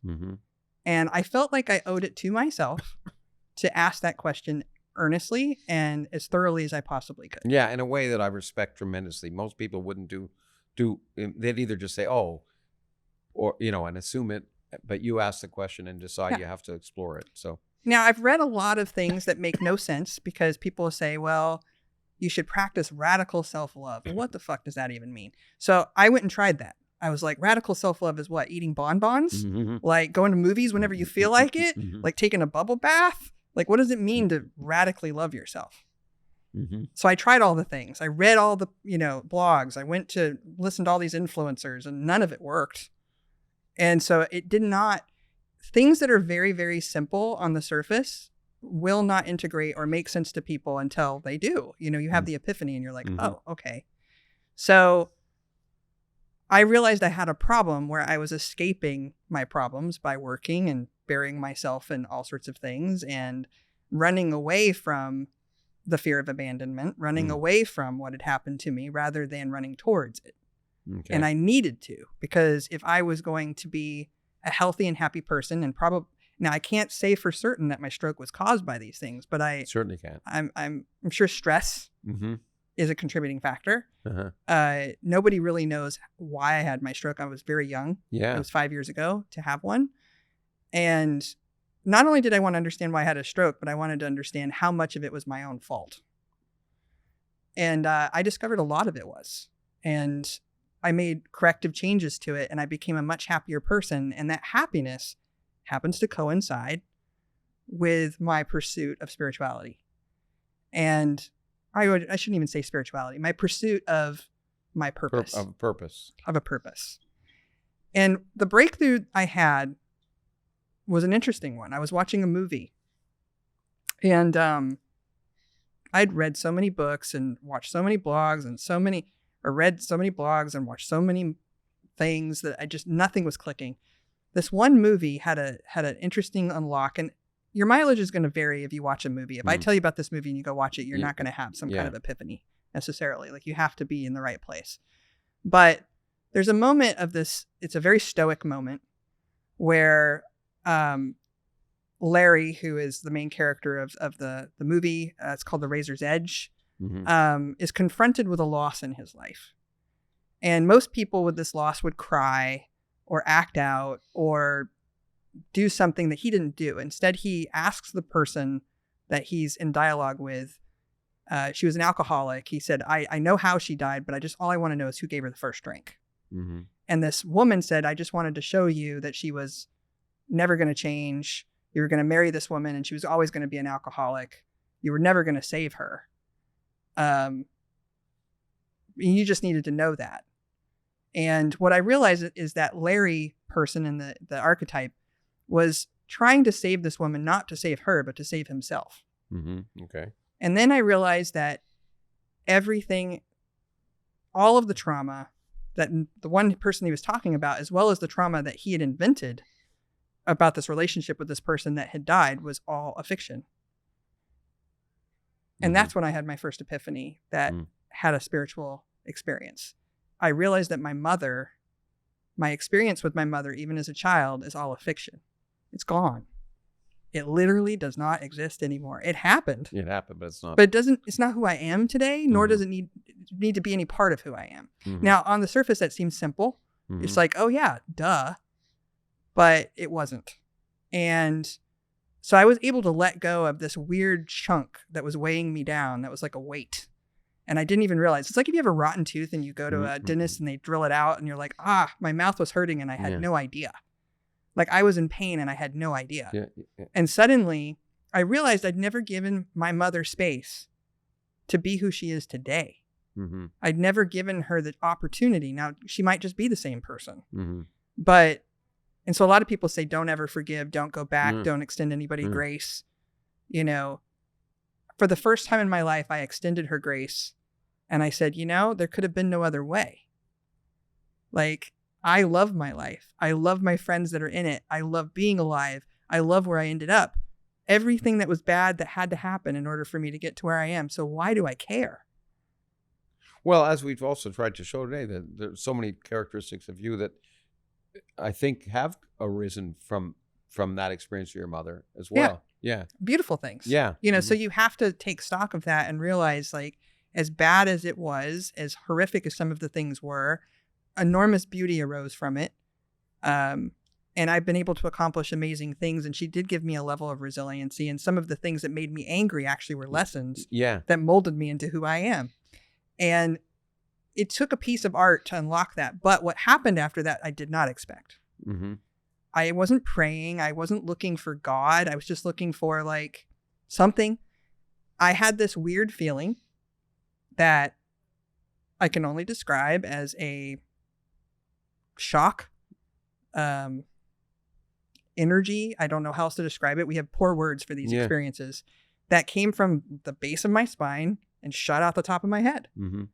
And I felt like I owed it to myself to ask that question earnestly and as thoroughly as I possibly could. Yeah, in a way that I respect tremendously. Most people wouldn't do. They'd either just say, "Oh," or and assume it. But you ask the question and decide you have to explore it. So now I've read a lot of things that make no sense because people say, "Well, you should practice radical self-love." Well, what the fuck does that even mean? So I went and tried that. I was like, radical self-love is what? Eating bonbons? Like going to movies whenever you feel like it? Like taking a bubble bath? Like, what does it mean to radically love yourself? So I tried all the things. I read all the, blogs. I went to listen to all these influencers and none of it worked. And so it did not, things that are very, very simple on the surface will not integrate or make sense to people until they do. You have the epiphany and you're like, oh, okay. So I realized I had a problem where I was escaping my problems by working and burying myself in all sorts of things and running away from the fear of abandonment, running away from what had happened to me rather than running towards it. Okay. And I needed to, because if I was going to be a healthy and happy person, and probably now I can't say for certain that my stroke was caused by these things, but I certainly can. I'm sure stress is a contributing factor. Nobody really knows why I had my stroke. I was very young. Yeah, it was 5 years ago to have one, and not only did I want to understand why I had a stroke, but I wanted to understand how much of it was my own fault. And I discovered a lot of it was, and I made corrective changes to it, and I became a much happier person. And that happiness happens to coincide with my pursuit of spirituality. And I shouldn't even say spirituality, my pursuit of my purpose. Of a purpose. And the breakthrough I had was an interesting one. I was watching a movie, and I'd read so many books and watched so many blogs and read so many blogs and watched so many things that nothing was clicking. This one movie had an interesting unlock, and your mileage is going to vary if you watch a movie. If I tell you about this movie and you go watch it, you're not going to have some kind of epiphany necessarily. Like, you have to be in the right place. But there's a moment of this, it's a very stoic moment where Larry, who is the main character of the movie, it's called The Razor's Edge, is confronted with a loss in his life. And most people with this loss would cry or act out or do something that he didn't do. Instead, he asks the person that he's in dialogue with, she was an alcoholic. He said, I know how she died, but all I want to know is who gave her the first drink. And this woman said, I just wanted to show you that she was never going to change. You were going to marry this woman and she was always going to be an alcoholic. You were never going to save her. You just needed to know that. And what I realized is that Larry person in the archetype was trying to save this woman, not to save her, but to save himself. Okay. And then I realized that everything, all of the trauma that the one person he was talking about, as well as the trauma that he had invented about this relationship with this person that had died, was all a fiction. And that's when I had my first epiphany that had a spiritual experience. I realized that my experience with my mother, even as a child, is all a fiction. It's gone. It literally does not exist anymore. It happened. It happened, but it's not. But it's not who I am today, nor does it need to be any part of who I am. Now, on the surface, that seems simple. It's like, oh yeah, duh. But it wasn't. And so I was able to let go of this weird chunk that was weighing me down. That was like a weight. And I didn't even realize. It's like if you have a rotten tooth and you go to a dentist and they drill it out and you're like, my mouth was hurting and I had no idea. Like, I was in pain and I had no idea. Yeah. And suddenly I realized I'd never given my mother space to be who she is today. I'd never given her the opportunity. Now, she might just be the same person. And so a lot of people say, don't ever forgive, don't go back, don't extend anybody grace. For the first time in my life, I extended her grace And I said, there could have been no other way. Like, I love my life. I love my friends that are in it. I love being alive. I love where I ended up. Everything that was bad that had to happen in order for me to get to where I am. So why do I care? Well, as we've also tried to show today, that there's so many characteristics of you that I think have arisen from that experience of your mother as well. Yeah. Beautiful things. Yeah. So you have to take stock of that and realize, like, as bad as it was, as horrific as some of the things were, enormous beauty arose from it. And I've been able to accomplish amazing things. And she did give me a level of resiliency. And some of the things that made me angry actually were lessons that molded me into who I am. And it took a piece of art to unlock that. But what happened after that, I did not expect. Mm-hmm. I wasn't praying. I wasn't looking for God. I was just looking for, like, something. I had this weird feeling that I can only describe as a shock, energy. I don't know how else to describe it. We have poor words for these experiences that came from the base of my spine and shot out the top of my head. Mm-hmm.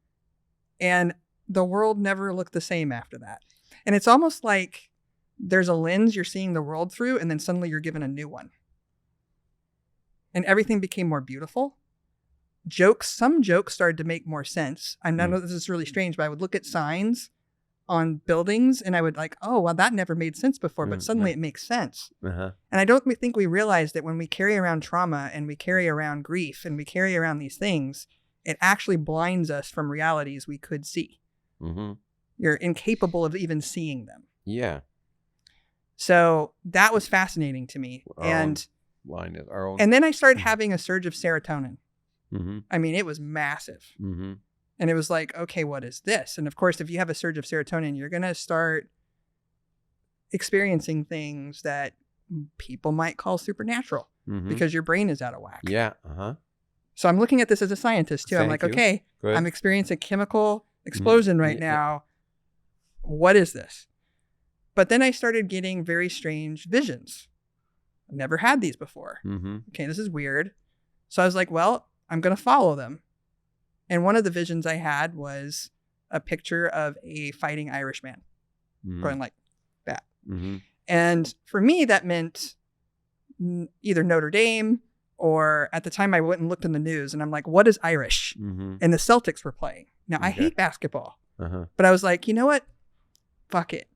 And the world never looked the same after that. And it's almost like there's a lens you're seeing the world through, and then suddenly you're given a new one. And everything became more beautiful. Some jokes started to make more sense. I know this is really strange, but I would look at signs on buildings and I would like, oh, well, that never made sense before, but suddenly it makes sense. Uh-huh. And I don't think we realize that when we carry around trauma and we carry around grief and we carry around these things, it actually blinds us from realities we could see. Mm-hmm. You're incapable of even seeing them. Yeah. So that was fascinating to me. And then I started having a surge of serotonin. Mm-hmm. I mean, it was massive. Mm-hmm. And it was like, okay, what is this? And of course, if you have a surge of serotonin, you're going to start experiencing things that people might call supernatural because your brain is out of whack. Yeah. Uh-huh. So I'm looking at this as a scientist too. I'm like, okay, good. I'm experiencing a chemical explosion right now. What is this? But then I started getting very strange visions. I've never had these before. Mm-hmm. Okay, this is weird. So I was like, well, I'm going to follow them. And one of the visions I had was a picture of a fighting Irishman going like that. Mm-hmm. And for me, that meant either Notre Dame or at the time I went and looked in the news and I'm like, what is Irish? Mm-hmm. And the Celtics were playing. Now, I hate basketball. But I was like, you know what? Fuck it.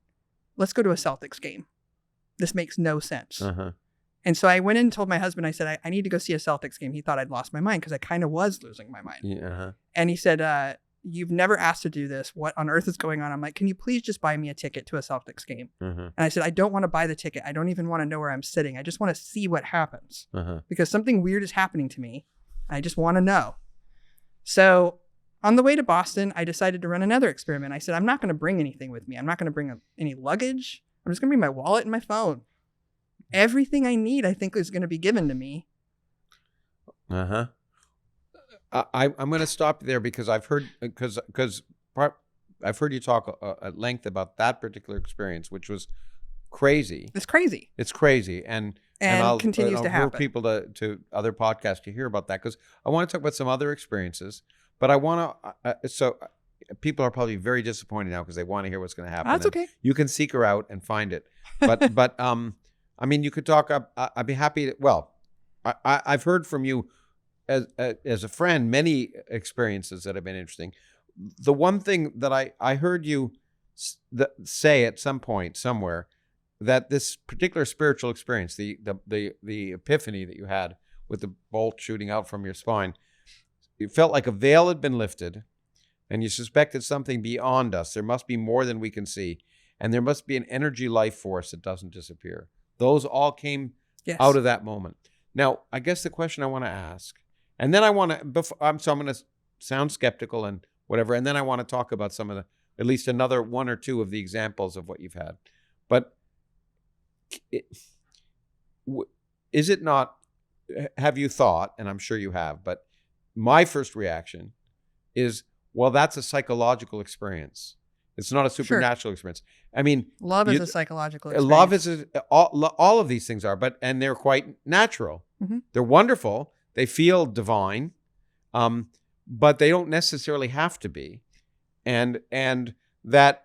Let's go to a Celtics game. This makes no sense. And so I went in and told my husband, I said, I need to go see a Celtics game. He thought I'd lost my mind because I kind of was losing my mind. And he said, you've never asked to do this. What on earth is going on? I'm like, can you please just buy me a ticket to a Celtics game? And I said, I don't want to buy the ticket. I don't even want to know where I'm sitting. I just want to see what happens because something weird is happening to me. I just want to know. So on the way to Boston, I decided to run another experiment. I said, I'm not going to bring anything with me. I'm not going to bring any luggage. I'm just going to bring my wallet and my phone. Everything I need, I think, is going to be given to me. I'm going to stop there because I've heard I've heard you talk at length about that particular experience, which was crazy. It's crazy. It's crazy, and continues to happen. I'll refer people to other podcasts to hear about that because I want to talk about some other experiences. But I want to. So people are probably very disappointed now because they want to hear what's going to happen. That's okay. You can seek her out and find it, but I mean, you could talk. I'd be happy to. Well, I've heard from you as a friend many experiences that have been interesting. The one thing that I heard you say at some point somewhere that this particular spiritual experience, the epiphany that you had with the bolt shooting out from your spine, you felt like a veil had been lifted, and you suspected something beyond us. There must be more than we can see, and there must be an energy life force that doesn't disappear. Those all came out of that moment. Now, I guess the question I want to ask, and then I want to, so I'm going to sound skeptical and whatever, and then I want to talk about some of the, at least another one or two of the examples of what you've had. But is it not, have you thought, and I'm sure you have, but my first reaction is, well, that's a psychological experience. It's not a supernatural experience. I mean, love is a psychological experience. Love is all of these things are, and they're quite natural. They're wonderful. They feel divine. but they don't necessarily have to be. And that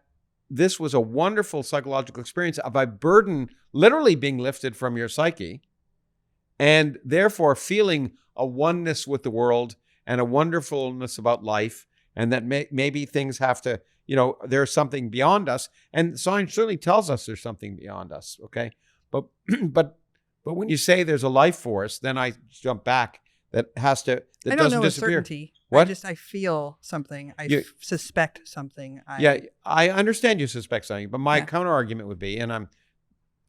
this was a wonderful psychological experience of a burden literally being lifted from your psyche, and therefore feeling a oneness with the world and a wonderfulness about life, and that maybe things have to, there's something beyond us. And science certainly tells us there's something beyond us, okay? But when you say there's a life force, then I jump back that doesn't I don't know with disappear. certainty. What? I feel something. I suspect something. I understand you suspect something, but my counter argument would be, and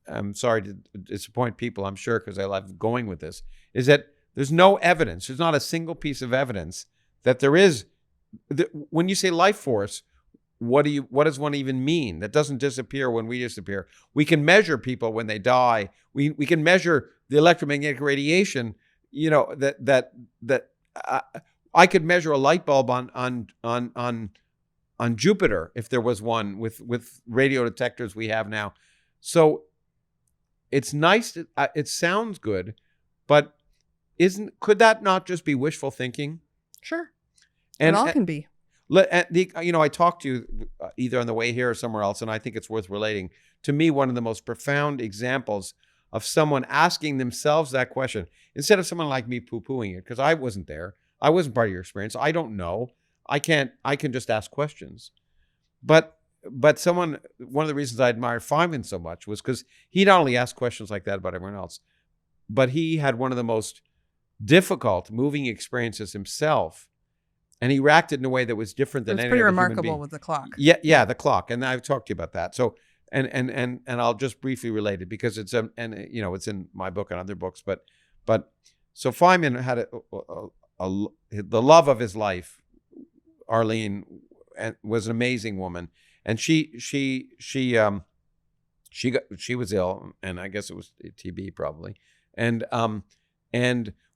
I'm sorry to disappoint people, I'm sure, because I love going with this, is that there's no evidence. There's not a single piece of evidence that there is. When you say life force, what does one even mean? That doesn't disappear when we disappear. We can measure people when they die. We can measure the electromagnetic radiation. I could measure a light bulb on Jupiter if there was one with radio detectors we have now. So it's nice. It sounds good, but could that not just be wishful thinking? Sure. And it all can be. I talked to you either on the way here or somewhere else, and I think it's worth relating. To me, one of the most profound examples of someone asking themselves that question, instead of someone like me poo-pooing it, because I wasn't there. I wasn't part of your experience. I don't know. I can just ask questions. But one of the reasons I admired Feynman so much was because he not only asked questions like that about everyone else, but he had one of the most difficult, moving experiences himself. And he reacted in a way that was different than any other human being. It's pretty remarkable with the clock. Yeah, the clock. And I've talked to you about that. So, and I'll just briefly relate it because it's in my book and other books. But so Feynman had the love of his life, Arlene, was an amazing woman, and she was ill, and I guess it was TB probably, and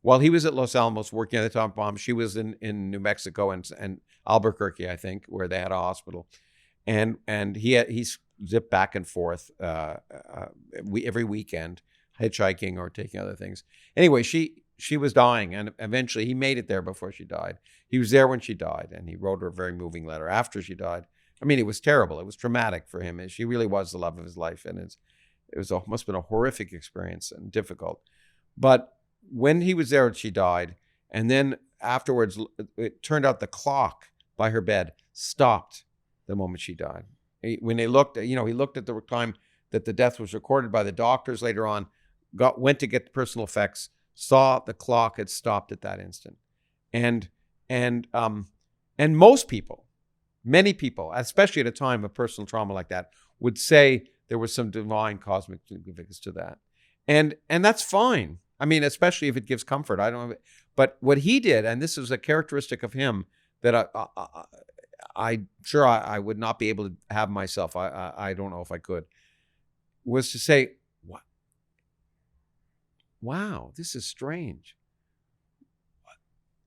while he was at Los Alamos working at the atomic bomb, she was in New Mexico and Albuquerque, I think, where they had a hospital, and he zipped back and forth every weekend, hitchhiking or taking other things. Anyway, she was dying, and eventually he made it there before she died. He was there when she died, and he wrote her a very moving letter after she died. I mean, it was terrible. It was traumatic for him. She really was the love of his life, and must have been a horrific experience and difficult. But when he was there, she died, and then afterwards, it turned out the clock by her bed stopped the moment she died. When they looked, he looked at the time that the death was recorded by the doctors later on, went to get the personal effects, saw the clock had stopped at that instant. And most people, many people, especially at a time of personal trauma like that, would say there was some divine cosmic significance to that. And that's fine. I mean, especially if it gives comfort. I don't know. But what he did, and this is a characteristic of him that I'm sure I would not be able to have myself. I don't know if I could, was to say, what? Wow, this is strange.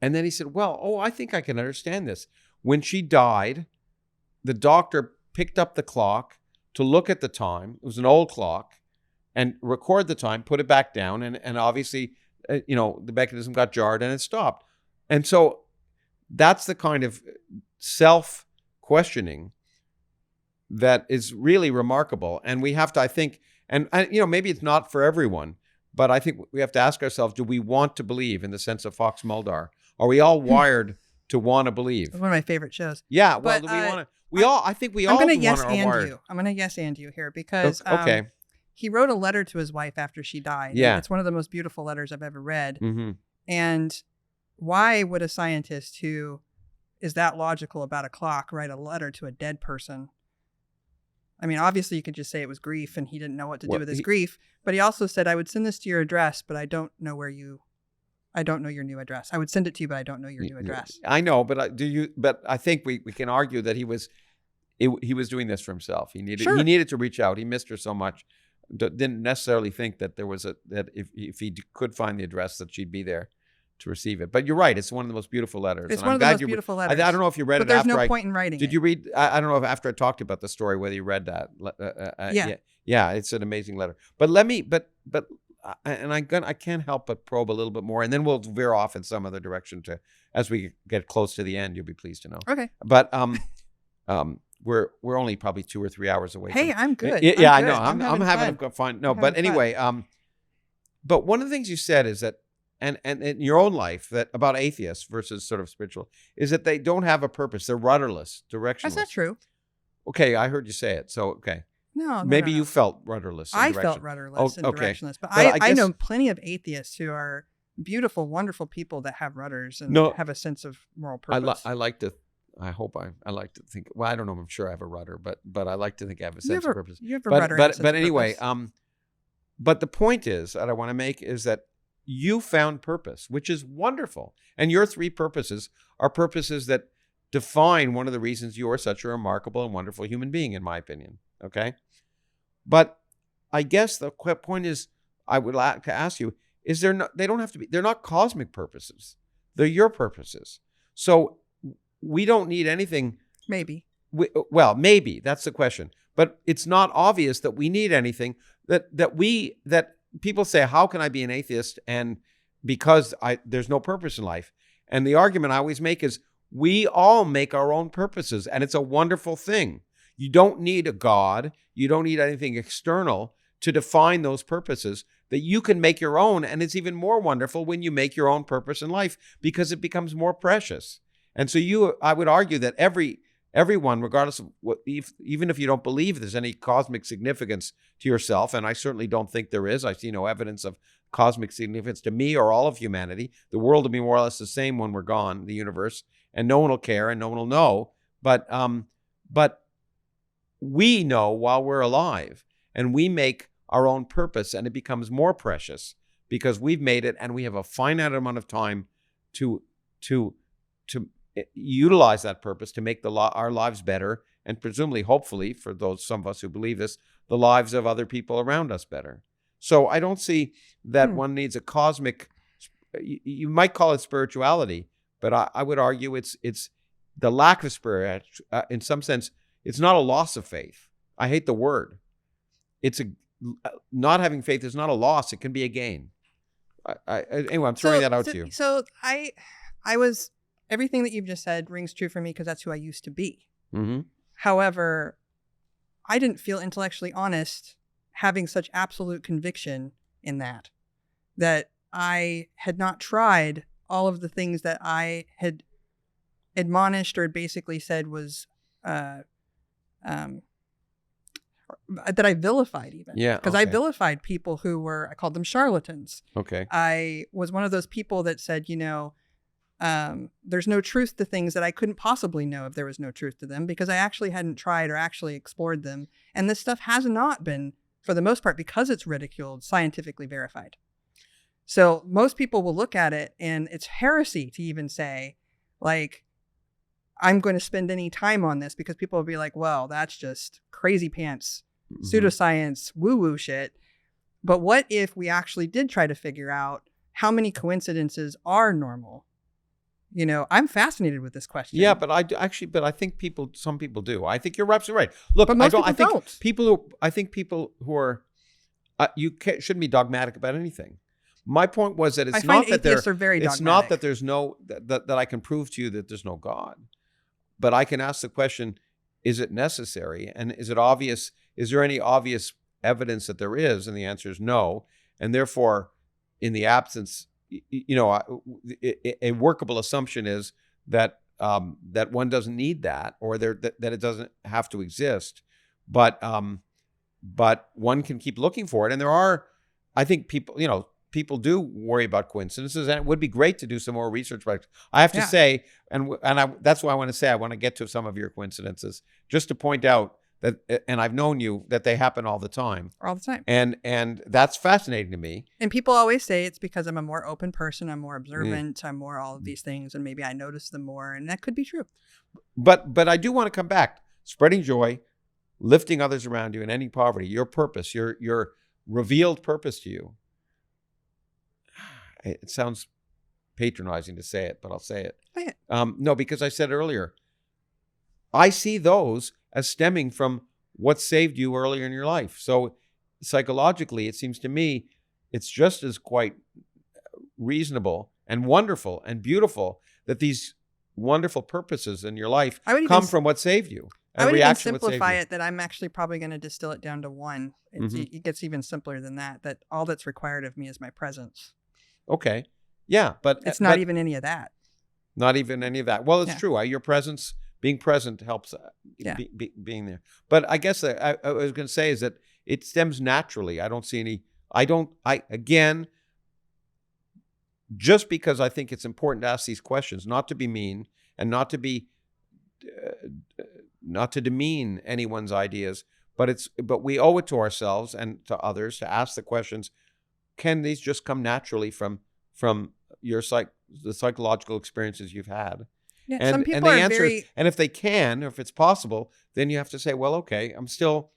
And then he said, I think I can understand this. When she died, the doctor picked up the clock to look at the time. It was an old clock, and record the time, put it back down, and obviously, the mechanism got jarred and it stopped. And so that's the kind of self-questioning that is really remarkable. And we have to, I think, and maybe it's not for everyone, but I think we have to ask ourselves, do we want to believe in the sense of Fox Mulder? Are we all wired to want to believe? It's one of my favorite shows. Yeah, well, do we want to? I think we all I'm want going to to yes and you. I'm going to yes and you here because okay. He wrote a letter to his wife after she died. Yeah. It's one of the most beautiful letters I've ever read. Mm-hmm. And why would a scientist who is that logical about a clock write a letter to a dead person? I mean, obviously you could just say it was grief and he didn't know what to do with his grief. But he also said, I would send this to your address, but I don't know your new address. I would send it to you, but I don't know your new address. I know, but But I think we can argue that he was doing this for himself. He needed to reach out. He missed her so much. Didn't necessarily think that there was that if he could find the address that she'd be there to receive it. But you're right. It's one of the most beautiful letters. It's one of the most beautiful letters. I don't know if you read it after. But there's no point in writing it. Did you read? I don't know if after I talked about the story whether you read that. Yeah. Yeah. It's an amazing letter. But I can't help but probe a little bit more, and then we'll veer off in some other direction as we get close to the end. You'll be pleased to know. Okay. But we're only probably 2 or 3 hours away. Hey, I'm good. Yeah, I I'm know. good. I'm having fun. No, but anyway, but one of the things you said is that, and in your own life, that about atheists versus sort of spiritual, is that they don't have a purpose. They're rudderless, directionless. That's not true. Okay, I heard you say it. So okay. No, Maybe you felt rudderless. I felt rudderless and okay. directionless, but I know plenty of atheists who are beautiful, wonderful people that have rudders and have a sense of moral purpose. I like to. I hope I like to think. Well, I don't know. I'm sure I have a rudder, but I like to think I have a sense of purpose. You have a rudder. But anyway, but the point is that I want to make is that you found purpose, which is wonderful, and your 3 purposes are purposes that define one of the reasons you are such a remarkable and wonderful human being, in my opinion. Okay. But I guess the point is, I would like to ask you, they don't have to be, they're not cosmic purposes. They're your purposes. So we don't need anything. Maybe. Maybe that's the question, but it's not obvious that we need anything that people say, how can I be an atheist? And because there's no purpose in life. And the argument I always make is we all make our own purposes, and it's a wonderful thing. You don't need a God. You don't need anything external to define those purposes, that you can make your own. And it's even more wonderful when you make your own purpose in life, because it becomes more precious. And so I would argue that everyone, regardless of even if you don't believe there's any cosmic significance to yourself, and I certainly don't think there is. I see no evidence of cosmic significance to me or all of humanity. The world will be more or less the same when we're gone, the universe, and no one will care and no one will know. But we know while we're alive, and we make our own purpose, and it becomes more precious because we've made it, and we have a finite amount of time to utilize that purpose to make our lives better, and presumably, hopefully, for some of us who believe this, the lives of other people around us better. So I don't see that one needs a cosmic. You might call it spirituality, but I would argue it's the lack of spirit. In some sense, it's not a loss of faith. I hate the word. Not having faith is not a loss. It can be a gain. Anyway, I'm throwing that out to you. So I was, everything that you've just said rings true for me because that's who I used to be. Mm-hmm. However, I didn't feel intellectually honest having such absolute conviction in that I had not tried all of the things that I had admonished or basically said was that I vilified even. Yeah. Because I vilified people who I called them charlatans. Okay. I was one of those people that said, there's no truth to things that I couldn't possibly know if there was no truth to them, because I actually hadn't tried or actually explored them. And this stuff has not been, for the most part, because it's ridiculed, scientifically verified. So most people will look at it and it's heresy to even say, like, I'm going to spend any time on this, because people will be like, well, that's just crazy pants, pseudoscience, woo-woo shit. But what if we actually did try to figure out how many coincidences are normal? I'm fascinated with this question. Yeah, but I think some people do. I think you're absolutely right. Look, but most people don't. People who are, shouldn't be dogmatic about anything. My point was that it's not that atheists are very dogmatic. It's not that there's that I can prove to you that there's no God, but I can ask the question: is it necessary? And is it obvious? Is there any obvious evidence that there is? And the answer is no. And therefore, in the absence, a workable assumption is that one doesn't need that, or that it doesn't have to exist. But one can keep looking for it, and there are, I think, people do worry about coincidences, and it would be great to do some more research. But I have to say, that's why I want to get to some of your coincidences, just to point out that, and I've known you, that they happen all the time. All the time. And that's fascinating to me. And people always say it's because I'm a more open person, I'm more observant, I'm more all of these things, and maybe I notice them more, and that could be true. But I do want to come back. Spreading joy, lifting others around you, and ending poverty, your purpose, your revealed purpose to you. It sounds patronizing to say it, but I'll say it. Say it. No, because I said earlier, I see those as stemming from what saved you earlier in your life. So psychologically, it seems to me it's just as quite reasonable and wonderful and beautiful that these wonderful purposes in your life come from what saved you. I would even simplify it that I'm actually probably going to distill it down to one. It gets even simpler than that, that all that's required of me is my presence. Okay. Yeah, but it's not even any of that. Not even any of that. Well, it's true. Your presence, being present helps being there. But I guess I was going to say is that it stems naturally. I don't see any, again, just because I think it's important to ask these questions, not to be mean and not to demean anyone's ideas, but we owe it to ourselves and to others to ask the questions. Can these just come naturally from your the psychological experiences you've had? Yeah, and, some people and the are answer very... is, and if they can, or if it's possible, then you have to say, well, okay, I'm still,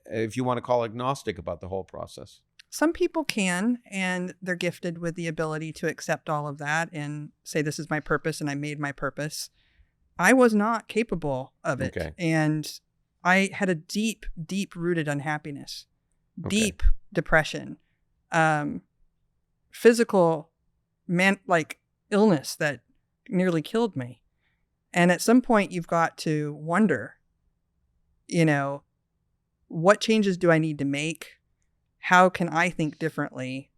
if you want to call agnostic about the whole process. Some people can, and they're gifted with the ability to accept all of that and say, this is my purpose and I made my purpose. I was not capable of it. Okay. And I had a deep, deep rooted unhappiness, deep depression, physical illness that nearly killed me. And at some point you've got to wonder, what changes do I need to make? How can I think differently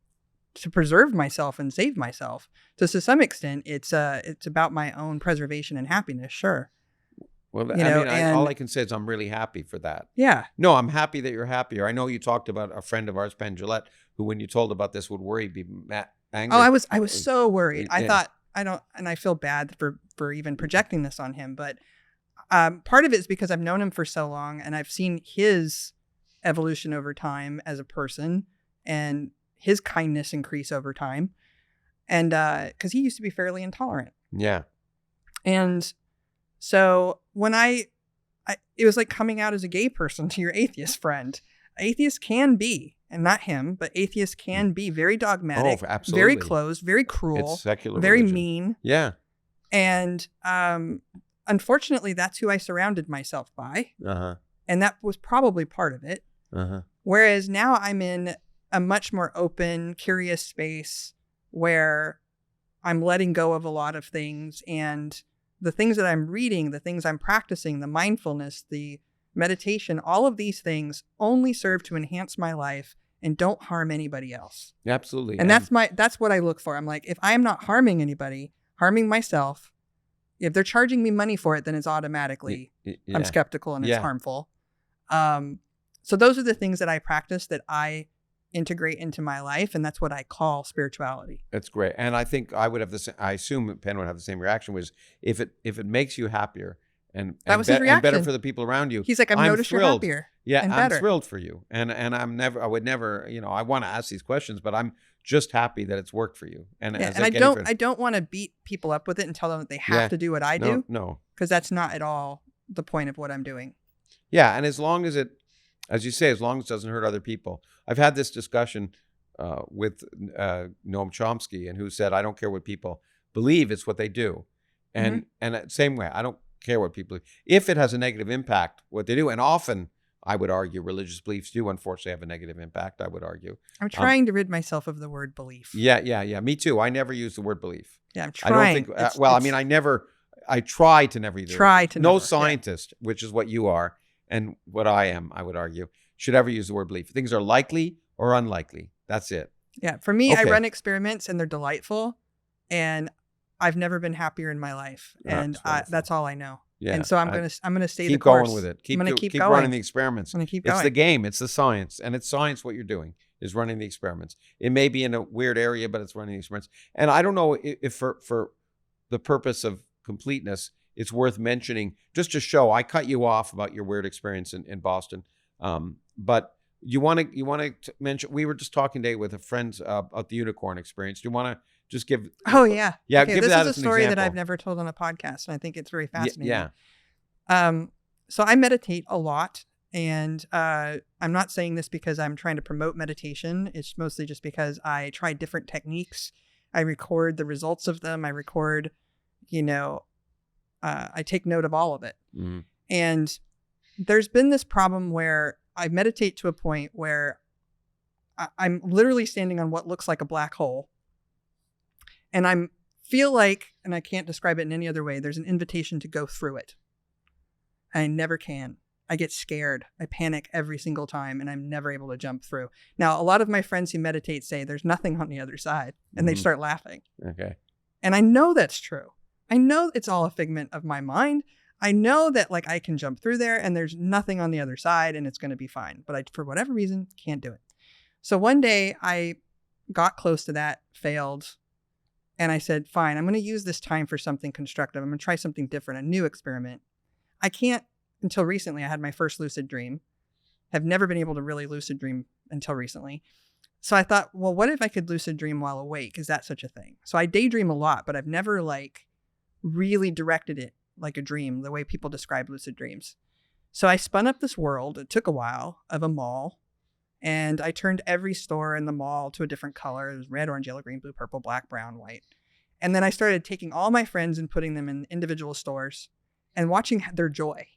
to preserve myself and save myself? So to some extent, it's about my own preservation and happiness. Sure. Well, all I can say is I'm really happy for that. Yeah. No, I'm happy that you're happier. I know you talked about a friend of ours, Penn Gillette, who, when you told about this, would worry, be angry. Oh, I was so worried. I thought, and I feel bad for even projecting this on him, but part of it is because I've known him for so long and I've seen his evolution over time as a person and his kindness increase over time. And because he used to be fairly intolerant. Yeah. And so when it was like coming out as a gay person to your atheist friend. Atheists can be, and not him, but atheists can be very dogmatic, absolutely. very closed, very cruel, it's secular very religion. mean. Yeah. And unfortunately, that's who I surrounded myself by. Uh-huh. And that was probably part of it. Uh-huh. Whereas now I'm in a much more open, curious space where I'm letting go of a lot of things, and the things that I'm reading, the things I'm practicing, the mindfulness, the meditation, all of these things only serve to enhance my life and don't harm anybody else. Absolutely. And that's what I look for. I'm like, if I'm not harming anybody, harming myself, if they're charging me money for it, then it's automatically, I'm skeptical and it's harmful. So those are the things that I practice that I integrate into my life. And that's what I call spirituality. That's great. And I think I would have I assume Penn would have the same reaction, was if it makes you happier and better for the people around you. He's like, I've noticed you're happier. Yeah. And I'm thrilled for you. And I would never, I want to ask these questions, but I'm just happy that it's worked for you. And I don't want to beat people up with it and tell them that they have to do what I do. No. Because that's not at all the point of what I'm doing. Yeah. And as long as as you say, as long as it doesn't hurt other people. I've had this discussion with Noam Chomsky, and who said, I don't care what people believe, it's what they do. And same way, I don't care what people, if it has a negative impact, what they do. And often, I would argue, religious beliefs do unfortunately have a negative impact, I would argue. I'm trying to rid myself of the word belief. Yeah. Me too. I never use the word belief. Yeah, I'm trying. I try to never either. No never, scientist, which is what you are and what I am, I would argue, should ever use the word belief. Things are likely or unlikely. That's it. Yeah. For me, I run experiments and they're delightful. And I've never been happier in my life. And that's all I know. Yeah. And so I'm going to stay the course. Keep going with it. I'm going to keep going. Running the experiments. I'm going to keep going. It's the game. It's the science. And it's science what you're doing is running the experiments. It may be in a weird area, but it's running the experiments. And I don't know if for the purpose of completeness, it's worth mentioning, just to show, I cut you off about your weird experience in Boston. But you want to mention, we were just talking today with a friend about the unicorn experience. Do you want to just give? Oh yeah. Yeah. Okay, give this that is a as story an that example. I've never told on a podcast. And I think it's very fascinating. Yeah. So I meditate a lot, and I'm not saying this because I'm trying to promote meditation. It's mostly just because I try different techniques. I record the results of them. I record, I take note of all of it. Mm-hmm. And there's been this problem where I meditate to a point where I'm literally standing on what looks like a black hole. And I can't describe it in any other way, there's an invitation to go through it. And I never can. I get scared. I panic every single time, and I'm never able to jump through. Now, a lot of my friends who meditate say there's nothing on the other side, and they start laughing. Okay. And I know that's true. I know it's all a figment of my mind. I know that like I can jump through there and there's nothing on the other side and it's going to be fine. But I, for whatever reason, can't do it. So one day I got close to that, failed. And I said, fine, I'm going to use this time for something constructive. I'm going to try something different, a new experiment. I can't, until recently, I had my first lucid dream. Have never been able to really lucid dream until recently. So I thought, well, what if I could lucid dream while awake? Is that such a thing? So I daydream a lot, but I've never like really directed it like a dream, the way people describe lucid dreams. So I spun up this world. It took a while, of a mall. And I turned every store in the mall to a different color. It was red, orange, yellow, green, blue, purple, black, brown, white. And then I started taking all my friends and putting them in individual stores and watching their joy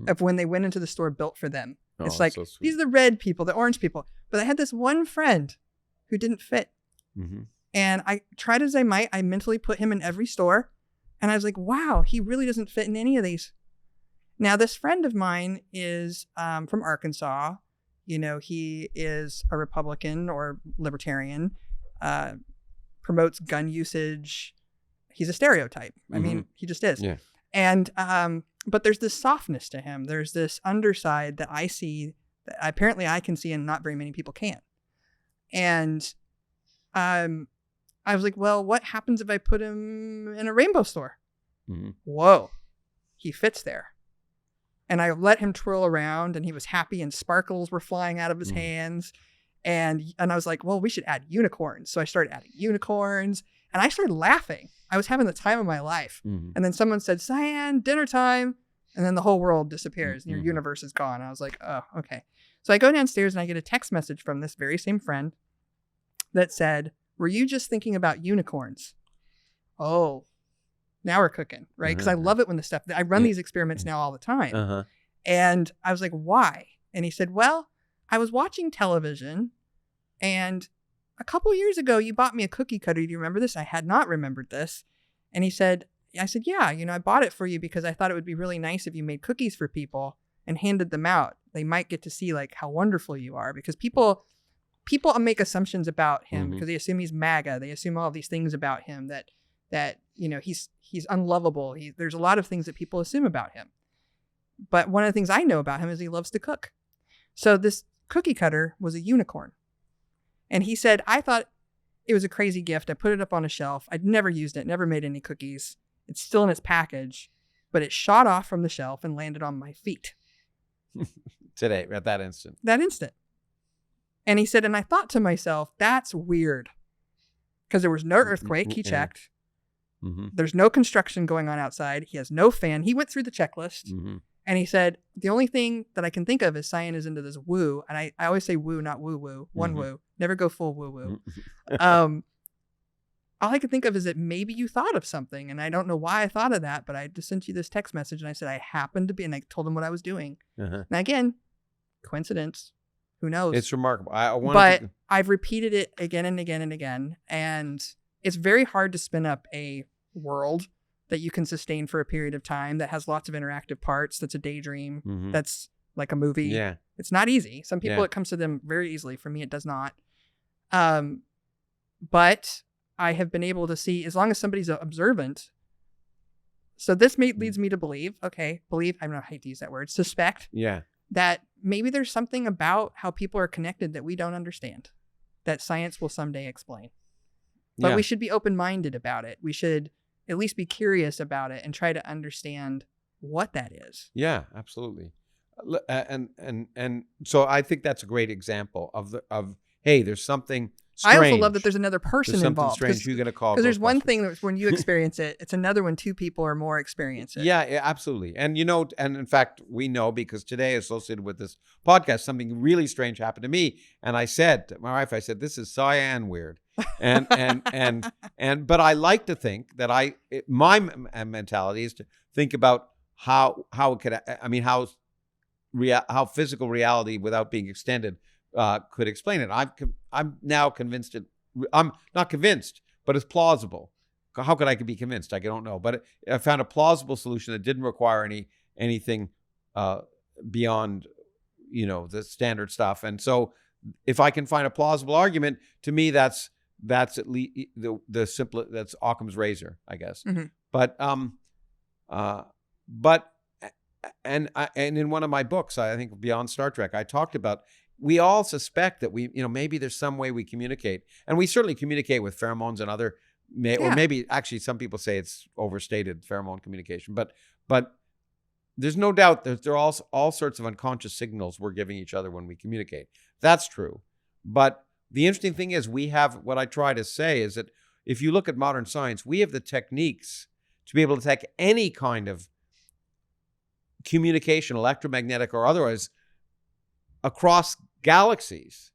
of when they went into the store built for them. It's like, so these are the red people, the orange people. But I had this one friend who didn't fit. And I tried as I might, I mentally put him in every store. And I was like, wow, he really doesn't fit in any of these. Now, this friend of mine is from Arkansas. You know, he is a Republican or Libertarian, promotes gun usage. He's a stereotype. I mean, he just is. Yeah. And, but there's this softness to him. There's this underside that I see that apparently I can see and not very many people can. And I was like, well, what happens if I put him in a rainbow store? Whoa, he fits there. And I let him twirl around and he was happy and sparkles were flying out of his hands. And I was like, well, we should add unicorns. So I started adding unicorns and I started laughing. I was having the time of my life. And then someone said, Cyan, dinner time. And then the whole world disappears and your universe is gone. I was like, oh, okay. So I go downstairs and I get a text message from this very same friend that said, were you just thinking about unicorns? Oh, now we're cooking, right? Because I love it when I run these experiments now all the time. And I was like, why? And he said, well, I was watching television and a couple years ago, you bought me a cookie cutter. Do you remember this? I had not remembered this. And I said, yeah, you know, I bought it for you because I thought it would be really nice if you made cookies for people and handed them out. They might get to see like how wonderful you are, because people make assumptions about him because they assume he's MAGA. They assume all these things about him that you know, he's unlovable. There's a lot of things that people assume about him. But one of the things I know about him is he loves to cook. So this cookie cutter was a unicorn. And he said, I thought it was a crazy gift. I put it up on a shelf. I'd never used it, never made any cookies. It's still in its package, but it shot off from the shelf and landed on my feet. Today, at that instant. That instant. And he said, and I thought to myself, that's weird. Because there was no earthquake. He checked. There's no construction going on outside. He has no fan. He went through the checklist. And he said, the only thing that I can think of is Cyan is into this woo. And I always say woo, not woo-woo. One woo. Never go full woo-woo. All I could think of is that maybe you thought of something. And I don't know why I thought of that, but I just sent you this text message. And I said, I happened to be, and I told him what I was doing. Now, again, coincidence. Who knows? It's remarkable. I've repeated it again and again and again. And it's very hard to spin up a world that you can sustain for a period of time that has lots of interactive parts. That's a daydream. That's like a movie. Yeah. It's not easy. Some people, it comes to them very easily. For me, it does not. But I have been able to see, as long as somebody's observant. So this leads me to believe, I hate to use that word, suspect. Yeah. That maybe there's something about how people are connected that we don't understand, that science will someday explain. But we should be open-minded about it. We should at least be curious about it and try to understand what that is. Yeah, absolutely. And so I think that's a great example of hey, there's something strange. I also love that there's another person involved. There's something strange you're going to call. Because there's one thing that when you experience it, it's another when two people or more experience it. Yeah, absolutely. And you know, and in fact, we know because today associated with this podcast, something really strange happened to me. And I said to my wife, this is Cyan weird. But I like to think that my mentality is to think about how it could, how how physical reality, without being extended, could explain it. I'm now convinced it. I'm not convinced, but it's plausible. How could I be convinced? I don't know. But I found a plausible solution that didn't require anything beyond, the standard stuff. And so, if I can find a plausible argument, to me, that's at least the simple. That's Occam's razor, I guess. Mm-hmm. But and in one of my books, I think Beyond Star Trek, I talked about, we all suspect that maybe there's some way we communicate, and we certainly communicate with pheromones and other, or maybe actually some people say it's overstated pheromone communication, but there's no doubt that there are all sorts of unconscious signals we're giving each other when we communicate. That's true. But the interesting thing is, we have, what I try to say is that if you look at modern science, we have the techniques to be able to detect any kind of communication, electromagnetic or otherwise, across galaxies.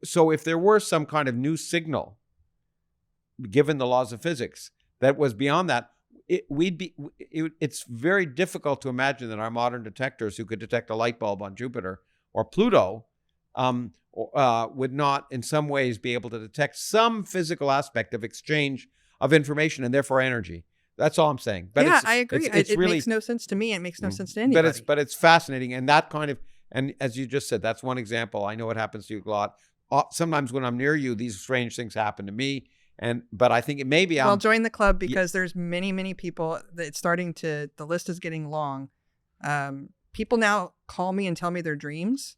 So if there were some kind of new signal, given the laws of physics, that was beyond that, it's very difficult to imagine that our modern detectors, who could detect a light bulb on Jupiter or Pluto, would not in some ways be able to detect some physical aspect of exchange of information and therefore energy. That's all I'm saying. But I agree. It really makes no sense to me. It makes no sense to anybody. But it's fascinating, and that kind of, and as you just said, that's one example. I know it happens to you a lot. Sometimes when I'm near you, these strange things happen to me. But I think it maybe well, join the club, because there's many people that it's starting to, the list is getting long. People now call me and tell me their dreams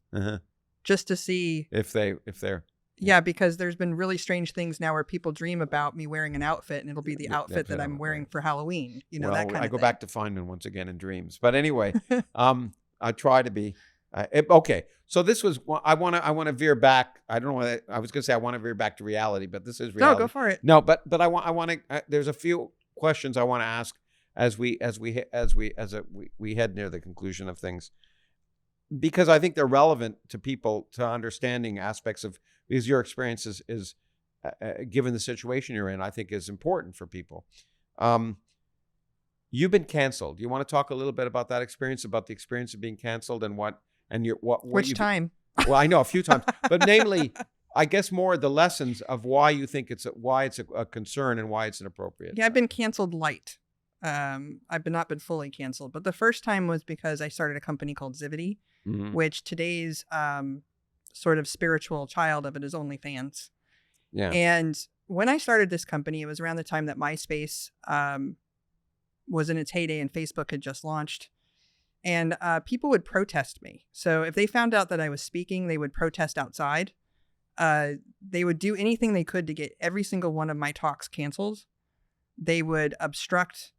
just to see if they're. Yeah, because there's been really strange things now where people dream about me wearing an outfit, and it'll be the outfit that I'm wearing for Halloween. That kind of thing. I go back to Feynman once again in dreams. But anyway, I try to be. Okay, so this was, I want to veer back. I don't know. I was going to say I want to veer back to reality, but this is reality. No, go for it. No, but I want to. There's a few questions I want to ask as we head near the conclusion of things, because I think they're relevant to people, to understanding aspects of, because your experience is given the situation you're in, I think is important for people. You've been canceled. You want to talk a little bit about that experience, about the experience of being canceled, and which time? Well, I know a few times, but namely, I guess more the lessons of why you think it's a concern and why it's inappropriate. Yeah, I've been canceled light. I've not been fully canceled, but the first time was because I started a company called Zivity, which today's sort of spiritual child of it is OnlyFans. Yeah. And when I started this company, it was around the time that MySpace was in its heyday and Facebook had just launched. And people would protest me. So if they found out that I was speaking, they would protest outside. They would do anything they could to get every single one of my talks canceled. They would obstruct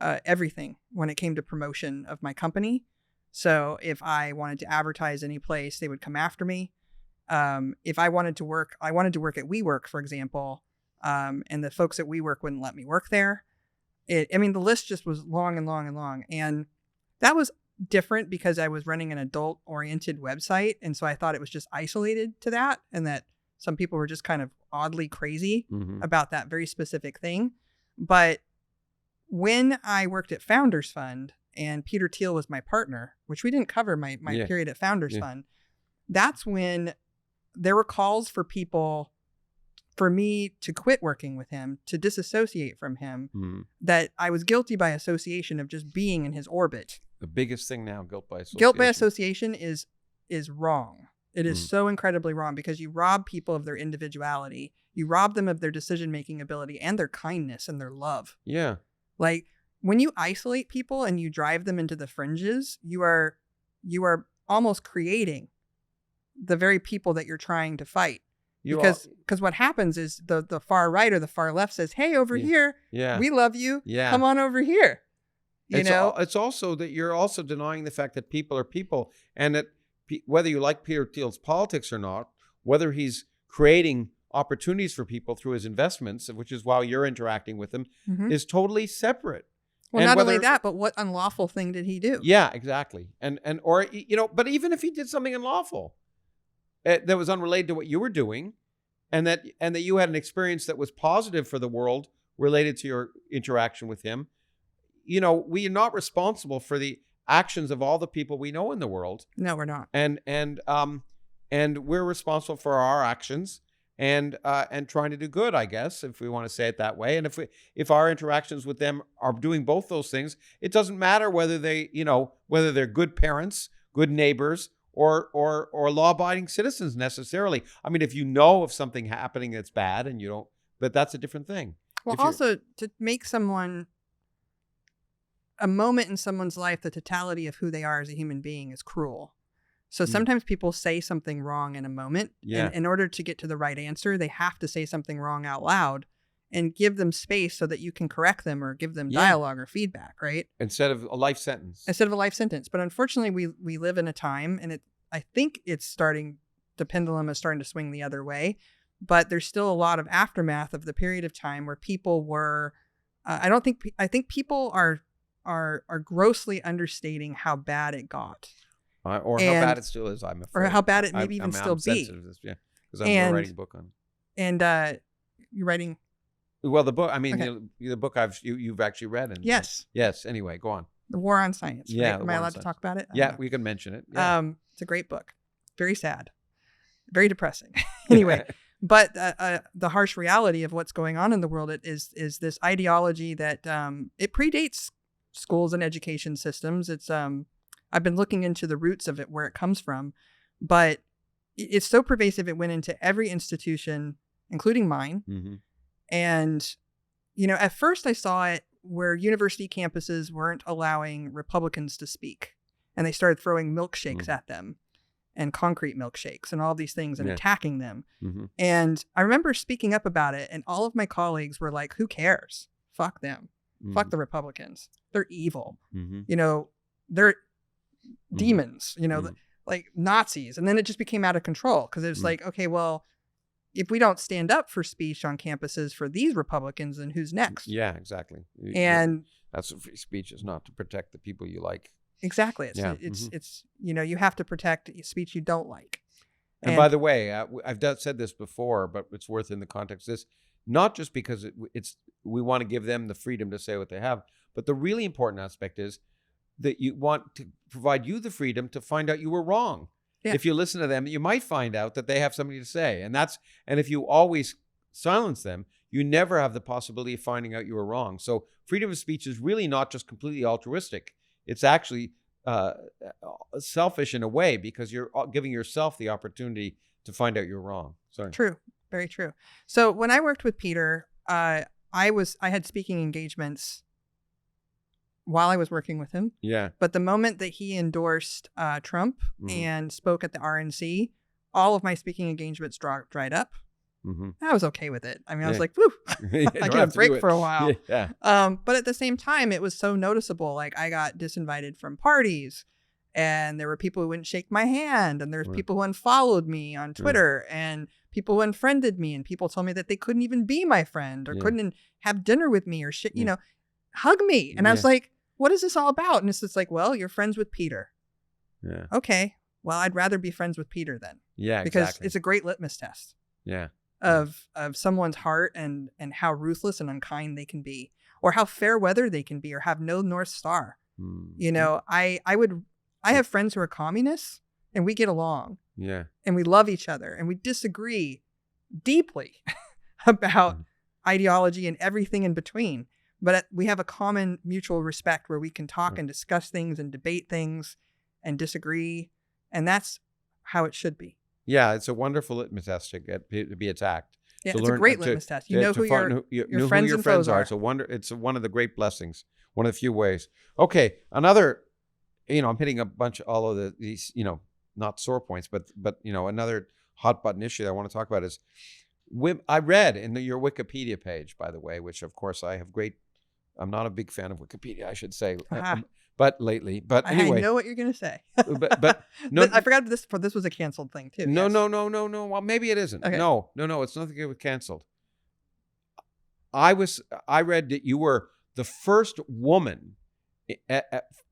everything when it came to promotion of my company. So if I wanted to advertise any place, they would come after me. If I wanted to work at WeWork, for example, and the folks at WeWork wouldn't let me work there. The list just was long and long and long. And that was different because I was running an adult-oriented website. And so I thought it was just isolated to that, and that some people were just kind of oddly crazy about that very specific thing. But when I worked at Founders Fund, and Peter Thiel was my partner, which we didn't cover my period at Founders Fund, that's when there were calls for me to quit working with him, to disassociate from him, that I was guilty by association of just being in his orbit. The biggest thing now, guilt by association. Guilt by association is wrong. It is so incredibly wrong, because you rob people of their individuality. You rob them of their decision-making ability and their kindness and their love. Yeah. Like, when you isolate people and you drive them into the fringes, you are almost creating the very people that you're trying to fight. Because what happens is the far right or the far left says, "Hey, over here, we love you. Come on over here." It's also that you're also denying the fact that people are people, and that whether you like Peter Thiel's politics or not, whether he's creating opportunities for people through his investments, which is why you're interacting with them, is totally separate. Well, and not only that, but what unlawful thing did he do? Yeah, exactly. But even if he did something unlawful that was unrelated to what you were doing, and that you had an experience that was positive for the world related to your interaction with him, we are not responsible for the actions of all the people we know in the world. No, we're not. And we're responsible for our actions and trying to do good, I guess, if we want to say it that way. And if our interactions with them are doing both those things, it doesn't matter whether whether they're good parents, good neighbors, or law-abiding citizens necessarily. I mean, if you know of something happening that's bad and you don't, but that's a different thing. Well, also to make a moment in someone's life, the totality of who they are as a human being is cruel. So sometimes people say something wrong in a moment. Yeah. And in order to get to the right answer, they have to say something wrong out loud and give them space so that you can correct them or give them dialogue or feedback, right? Instead of a life sentence. But unfortunately, we live in a time, and I think the pendulum is starting to swing the other way, but there's still a lot of aftermath of the period of time where people were, I think people are grossly understating how bad it got. Or how bad it still is, I'm afraid. Or how bad it maybe even still be. Yeah, because I'm writing a book on it. And you're writing? Well, the book, I mean, the book you've actually read. And, yes. Yes, anyway, go on. The War on Science. Yeah. Right? Am I allowed to talk about it? Yeah, we can mention it. Yeah. It's a great book. Very sad. Very depressing. Anyway, but the harsh reality of what's going on in the world is this ideology that it predates schools and education systems. It's I've been looking into the roots of it, where it comes from, but it's so pervasive. It went into every institution, including mine. Mm-hmm. And, at first I saw it where university campuses weren't allowing Republicans to speak, and they started throwing milkshakes at them and concrete milkshakes and all these things and attacking them. Mm-hmm. And I remember speaking up about it, and all of my colleagues were like, who cares? Fuck them. Mm-hmm. Fuck the Republicans. They're evil. Mm-hmm. They're demons, like Nazis. And then it just became out of control because it was like, okay, well, if we don't stand up for speech on campuses for these Republicans, then who's next? Yeah, exactly. And that's what free speech is, not to protect the people you like. Exactly. It's you have to protect speech you don't like. And by the way, I've said this before, but it's worth in the context of this, not just because we want to give them the freedom to say what they have, but the really important aspect is that you want to provide you the freedom to find out you were wrong. Yeah. If you listen to them, you might find out that they have something to say. And if you always silence them, you never have the possibility of finding out you were wrong. So freedom of speech is really not just completely altruistic. It's actually selfish in a way, because you're giving yourself the opportunity to find out you're wrong. Sorry. True. Very true. So when I worked with Peter, I had speaking engagements while I was working with him. Yeah. But the moment that he endorsed Trump and spoke at the RNC, all of my speaking engagements dried up. Mm-hmm. I was okay with it. I mean, I was like, whew, I get a break for a while. Yeah. But at the same time, it was so noticeable. Like, I got disinvited from parties, and there were people who wouldn't shake my hand, and there's people who unfollowed me on Twitter, and people who unfriended me, and people told me that they couldn't even be my friend or couldn't have dinner with me or shit, hug me. And I was like, what is this all about? And it's just like, well, you're friends with Peter. Yeah. Okay. Well, I'd rather be friends with Peter then. Yeah, because it's a great litmus test. Yeah. Of someone's heart and how ruthless and unkind they can be, or how fair weather they can be, or have no North Star. I have friends who are communists, and we get along. Yeah. And we love each other, and we disagree deeply about ideology and everything in between. But we have a common mutual respect where we can talk and discuss things and debate things and disagree. And that's how it should be. Yeah, it's a wonderful litmus test to be attacked. Yeah, it's a great litmus test. You know who your friends and foes are. It's one of the great blessings, one of the few ways. Okay, another, I'm hitting all of these, not sore points, but another hot button issue that I want to talk about is, I read in your Wikipedia page, by the way, which of course I'm not a big fan of Wikipedia, I should say, but lately. But anyway, I know what you're going to say. but no, I forgot this was a canceled thing too. No. Well, maybe it isn't. Okay. No. It's nothing to do with canceled. I read that you were the first woman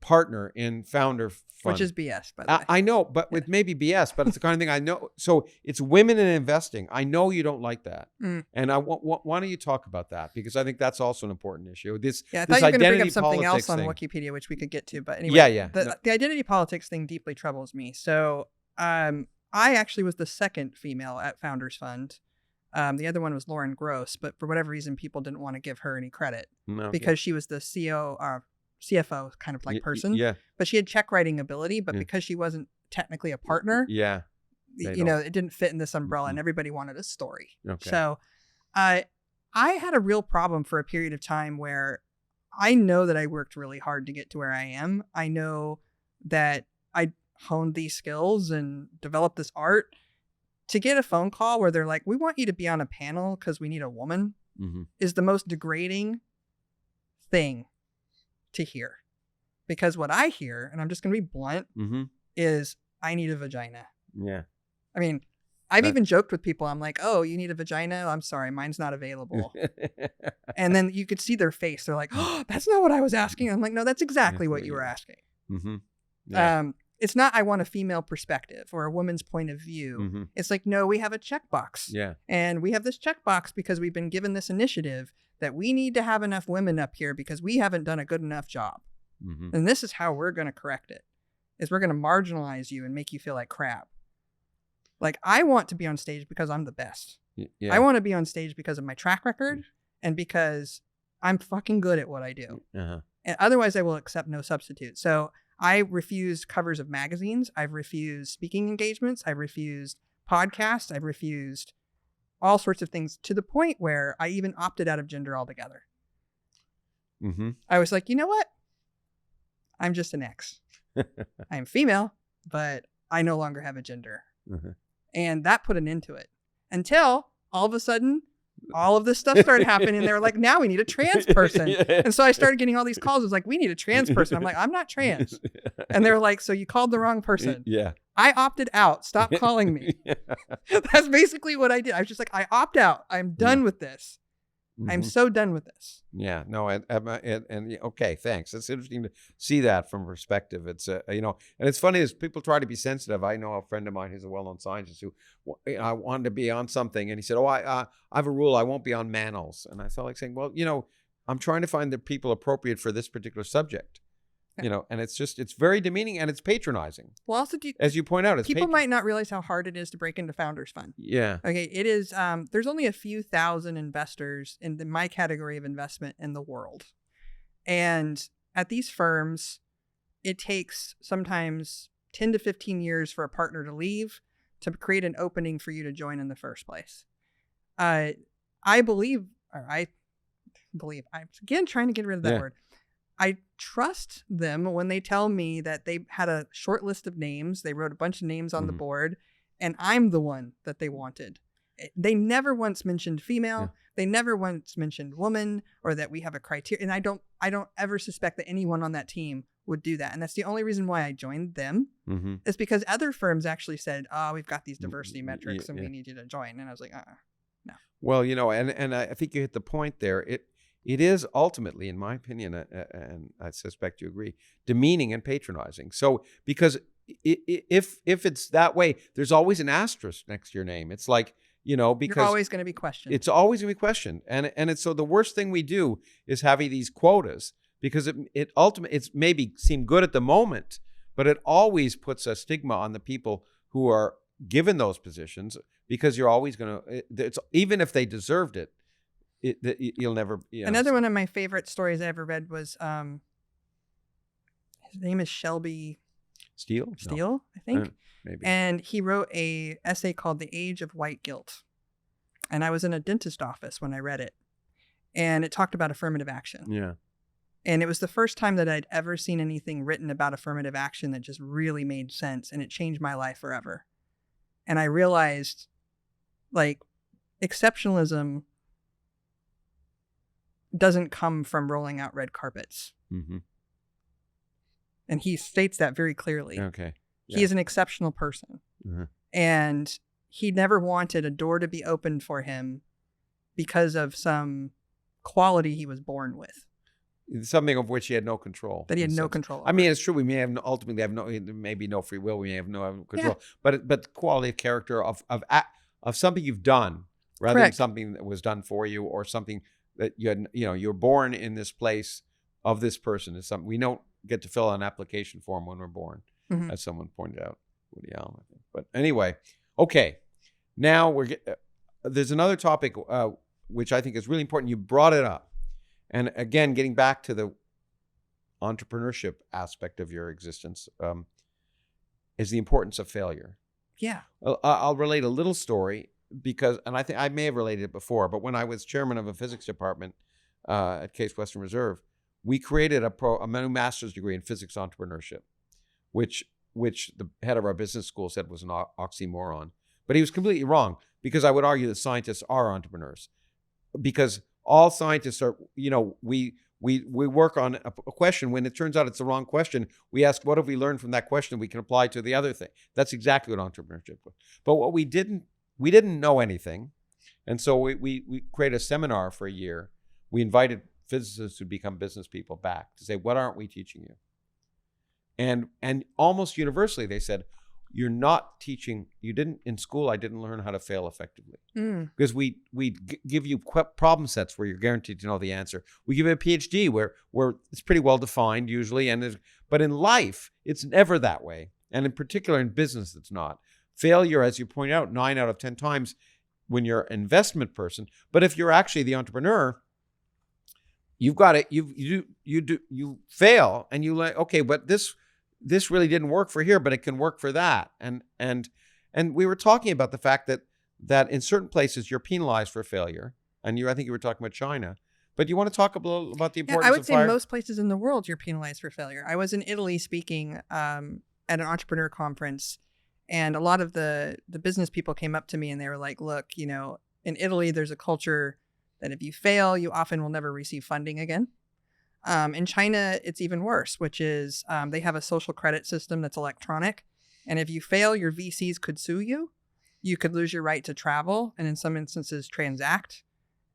partner in founder fund. Which is BS, by the way. I know, but with maybe BS, but it's the kind of thing I know. So it's women in investing. I know you don't like that. And why don't you talk about that? Because I think that's also an important issue. I thought you were going to bring up something else on Wikipedia, which we could get to. But anyway, the identity politics thing deeply troubles me. So I actually was the second female at Founders Fund. The other one was Lauren Gross, but for whatever reason, people didn't want to give her any credit because she was the CFO kind of like person. Yeah. But she had check writing ability, but because she wasn't technically a partner, it didn't fit in this umbrella and everybody wanted a story. Okay. So I had a real problem for a period of time where I know that I worked really hard to get to where I am. I know that I honed these skills and developed this art. To get a phone call where they're like, we want you to be on a panel because we need a woman is the most degrading thing to hear. Because what I hear, and I'm just going to be blunt, is I need a vagina. Yeah. I mean, I've even joked with people. I'm like, oh, you need a vagina? I'm sorry, mine's not available. And then you could see their face. They're like, oh, that's not what I was asking. I'm like, no, that's exactly what you were asking. Yeah. It's not, I want a female perspective or a woman's point of view. It's like, no, we have a checkbox. Yeah. And we have this checkbox because we've been given this initiative that we need to have enough women up here because we haven't done a good enough job. And this is how we're going to correct it, is we're going to marginalize you and make you feel like crap. Like, I want to be on stage because I'm the best. Yeah. I want to be on stage because of my track record and because I'm fucking good at what I do. And otherwise, I will accept no substitute. So I refused covers of magazines. I've refused speaking engagements. I've refused podcasts. I've refused all sorts of things to the point where I even opted out of gender altogether. I was like, you know what? I'm just an X. I'm female, but I no longer have a gender. And that put an end to it until all of a sudden, all of this stuff started happening. And they were like, now we need a trans person. And so I started getting all these calls. It was like, we need a trans person. I'm like, I'm not trans. And they were like, so you called the wrong person. Yeah. I opted out. Stop calling me. That's basically what I did. I was just like, I opt out. I'm done with this. I'm so done with this. Yeah, no, and okay, thanks. It's interesting to see that from perspective. It's and it's funny as people try to be sensitive. I know a friend of mine who's a well-known scientist who I wanted to be on something, and he said, "Oh, I have a rule. I won't be on Manos." And I felt like saying, "Well, I'm trying to find the people appropriate for this particular subject." And it's very demeaning and it's patronizing. Well, also, as you point out, people might not realize how hard it is to break into Founders Fund. Yeah. Okay. It is. There's only a few thousand investors in my category of investment in the world. And at these firms, it takes sometimes 10 to 15 years for a partner to leave to create an opening for you to join in the first place. I'm again trying to get rid of that word. I trust them when they tell me that they had a short list of names. They wrote a bunch of names on the board, and I'm the one that they wanted. They never once mentioned female. Yeah. They never once mentioned woman, or that we have a criteria. And I don't ever suspect that anyone on that team would do that. And that's the only reason why I joined them is because other firms actually said, oh, we've got these diversity metrics and we need you to join. And I was like, no. Well, and I think you hit the point there. It is ultimately, in my opinion, and I suspect you agree, demeaning and patronizing. So, because if it's that way, there's always an asterisk next to your name. It's like, because you're always going to be questioned. It's always going to be questioned, and it's so the worst thing we do is having these quotas because it ultimately it's maybe seem good at the moment, but it always puts a stigma on the people who are given those positions because you're always going to, even if they deserved it. You'll never. Another one of my favorite stories I ever read was his name is Shelby Steele, I think. Maybe. And he wrote a essay called "The Age of White Guilt," and I was in a dentist office when I read it, and it talked about affirmative action. Yeah. And it was the first time that I'd ever seen anything written about affirmative action that just really made sense, and it changed my life forever. And I realized, like, exceptionalism doesn't come from rolling out red carpets. And he states that very clearly. Okay. Yeah. He is an exceptional person. And he never wanted a door to be opened for him because of some quality he was born with. something of which he had no control. That he had in a no sense. control I mean, over. it's true. We may have ultimately have maybe no free will. We may have no control. Yeah. But the quality of character of something you've done rather Correct. than something that was done for you, or something that you had, you're born in this place of this person, is something we don't get to fill out an application form when we're born, Mhm. as someone pointed out, Woody Allen, I think. But anyway, okay. Now there's another topic which I think is really important. You brought it up, and again, getting back to the entrepreneurship aspect of your existence, is the importance of failure. Yeah. I'll relate a little story because, and I think I may have related it before, but when I was chairman of a physics department at Case Western Reserve, we created a new master's degree in physics entrepreneurship, which the head of our business school said was an oxymoron. But he was completely wrong, because I would argue that scientists are entrepreneurs, because all scientists are, we work on a question. When it turns out it's the wrong question, we ask, what have we learned from that question we can apply to the other thing? That's exactly what entrepreneurship was. But what we didn't know anything. And so we created a seminar for a year. We invited physicists who become business people back to say, what aren't we teaching you? And almost universally they said, you're not teaching, in school, I didn't learn how to fail effectively. Because we give you problem sets where you're guaranteed to know the answer. We give you a PhD where it's pretty well defined usually, but in life, it's never that way. And in particular in business, it's not. Failure, as you point out, 9 out of 10 times when you're an investment person. But if you're actually the entrepreneur, you've got it. You fail, and you like, okay, but this really didn't work for here, but it can work for that. And we were talking about the fact that in certain places you're penalized for failure. And I think you were talking about China. But you want to talk a little about the importance of I would say fire? most places in the world you're penalized for failure. I was in Italy speaking at an entrepreneur conference, and a lot of the business people came up to me and they were like, look, in Italy there's a culture that if you fail, you often will never receive funding again. In China, it's even worse, which is they have a social credit system that's electronic. And if you fail, your VCs could sue you. You could lose your right to travel, and in some instances transact.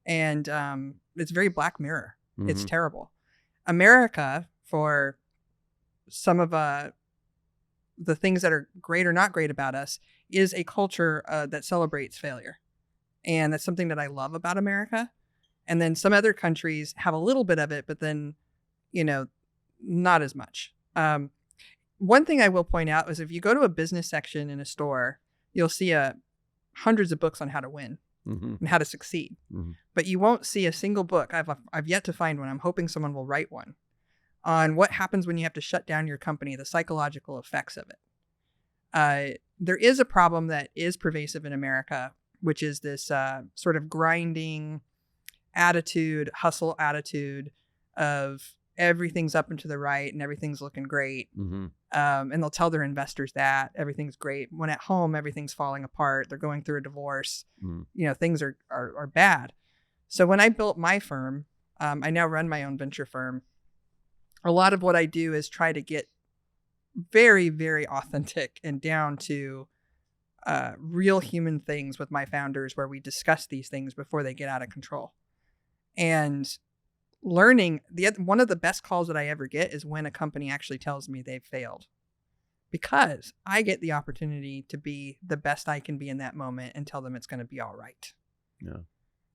And it's very Black Mirror. Mm-hmm. It's terrible. America, for some of the things that are great or not great about us, is a culture that celebrates failure. And that's something that I love about America. And then some other countries have a little bit of it, but then, not as much. One thing I will point out is if you go to a business section in a store, you'll see hundreds of books on how to win Mm-hmm. and how to succeed. Mm-hmm. But you won't see a single book. I've yet to find one. I'm hoping someone will write one on what happens when you have to shut down your company, the psychological effects of it. There is a problem that is pervasive in America, which is this sort of grinding attitude, hustle attitude of everything's up and to the right and everything's looking great. Mm-hmm. And they'll tell their investors that everything's great. When at home, everything's falling apart. They're going through a divorce. Mm-hmm. Things are bad. So when I built my firm, I now run my own venture firm. A lot of what I do is try to get very, very authentic and down to real human things with my founders, where we discuss these things before they get out of control. And learning, one of the best calls that I ever get is when a company actually tells me they've failed, because I get the opportunity to be the best I can be in that moment and tell them it's going to be all right. Yeah.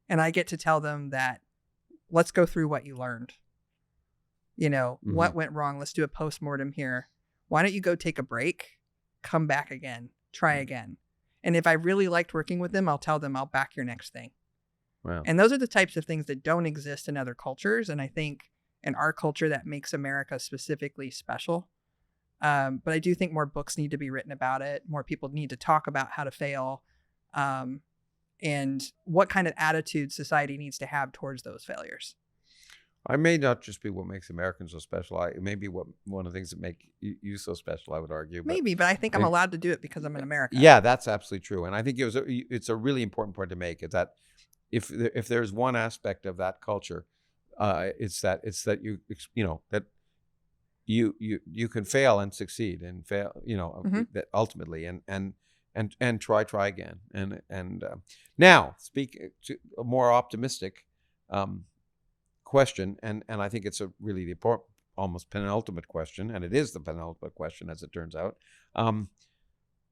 And I get to tell them that, let's go through what you learned. Mm-hmm. What went wrong? Let's do a postmortem here. Why don't you go take a break, come back again, try again. And if I really liked working with them, I'll tell them I'll back your next thing. Wow. And those are the types of things that don't exist in other cultures. And I think in our culture, that makes America specifically special. But I do think more books need to be written about it. More people need to talk about how to fail, and what kind of attitude society needs to have towards those failures. I may not just be what makes Americans so special. It may be one of the things that make you so special, I would argue. But Maybe, but I think I'm allowed to do it because I'm in America. Yeah, that's absolutely true. And I think it's a really important point to make, is that if there's one aspect of that culture, it's that that you can fail and succeed, and fail, Mm-hmm. that ultimately, and try again. And now speak to a more optimistic question, and I think it's a really the almost penultimate question, and it is the penultimate question as it turns out.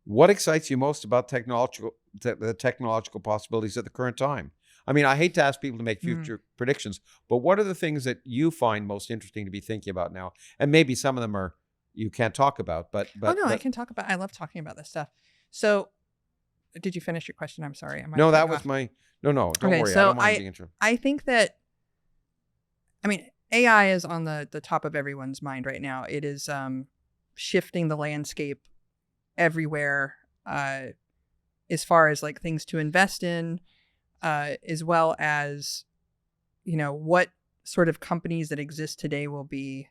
What excites you most about the technological possibilities at the current time? I mean, I hate to ask people to make future predictions, but what are the things that you find most interesting to be thinking about now? And maybe some of them are you can't talk about, but I can talk about. I love talking about this stuff. So, did you finish your question? I'm sorry. No, that was my. No, don't worry. So I don't mind being interrupted. I think that. I mean, AI is on the top of everyone's mind right now. It is shifting the landscape everywhere, as far as like things to invest in, as well as, what sort of companies that exist today will be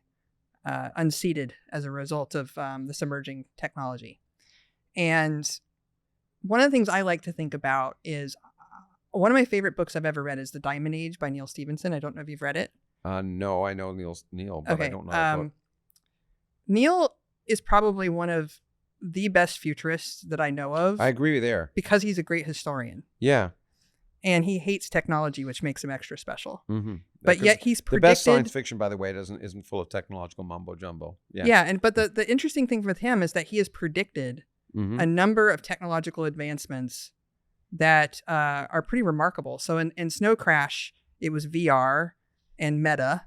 unseated as a result of this emerging technology. And one of the things I like to think about is one of my favorite books I've ever read is The Diamond Age by Neil Stephenson. I don't know if you've read it. No, I know Neil, but okay. I don't know the book. Neil is probably one of the best futurists that I know of. I agree there. Because he's a great historian. Yeah. And he hates technology, which makes him extra special. Mm-hmm. But yet he's predicted... The best science fiction, by the way, isn't full of technological mumbo jumbo. Yeah. Yeah, but the interesting thing with him is that he has predicted a number of technological advancements that are pretty remarkable. So in Snow Crash, it was VR and meta.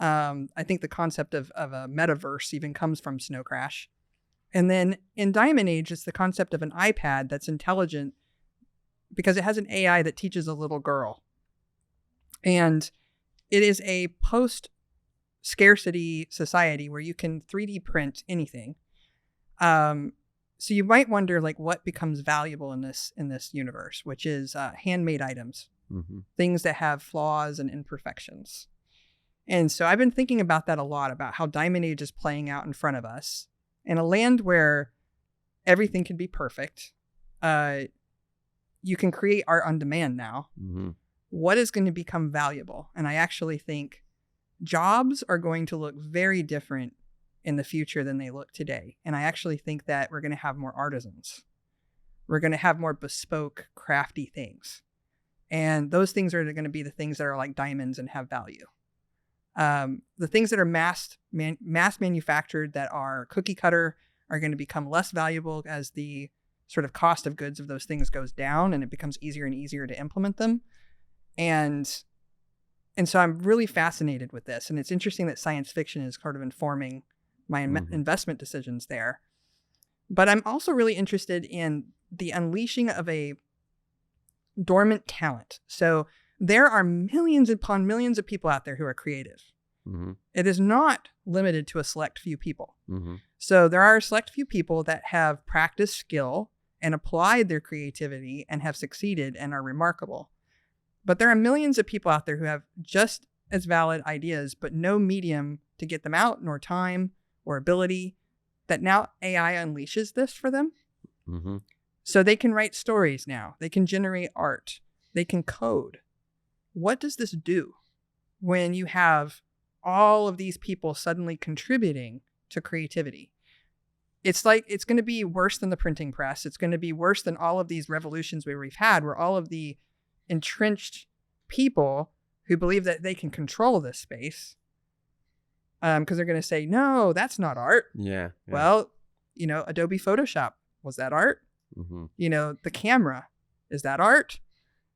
I think the concept of a metaverse even comes from Snow Crash. And then in Diamond Age, it's the concept of an iPad that's intelligent because it has an AI that teaches a little girl. And it is a post-scarcity society where you can 3D print anything. So you might wonder, like, what becomes valuable in this universe, which is handmade items, things that have flaws and imperfections. And so I've been thinking about that a lot, about how Diamond Age is playing out in front of us. In a land where everything can be perfect, you can create art on demand now. What is going to become valuable? And I actually think jobs are going to look very different in the future than they look today. And I actually think that we're going to have more artisans. We're going to have more bespoke, crafty things. And those things are going to be the things that are like diamonds and have value. The things that are mass manufactured that are cookie cutter are going to become less valuable as the sort of cost of goods of those things goes down and it becomes easier and easier to implement them. And so I'm really fascinated with this. And it's interesting that science fiction is sort of informing my investment decisions there. But I'm also really interested in the unleashing of a dormant talent. So there are millions upon millions of people out there who are creative. It is not limited to a select few people. So there are a select few people that have practiced skill and applied their creativity and have succeeded and are remarkable. But there are millions of people out there who have just as valid ideas, but no medium to get them out, nor time or ability, that now AI unleashes this for them. So they can write stories now. They can generate art. They can code. What does this do when you have all of these people suddenly contributing to creativity? It's like, it's going to be worse than the printing press. It's going to be worse than all of these revolutions we've had, where all of the entrenched people who believe that they can control this space, because they're going to say, no, that's not art. Yeah. Well, Adobe Photoshop, was that art? The camera, is that art?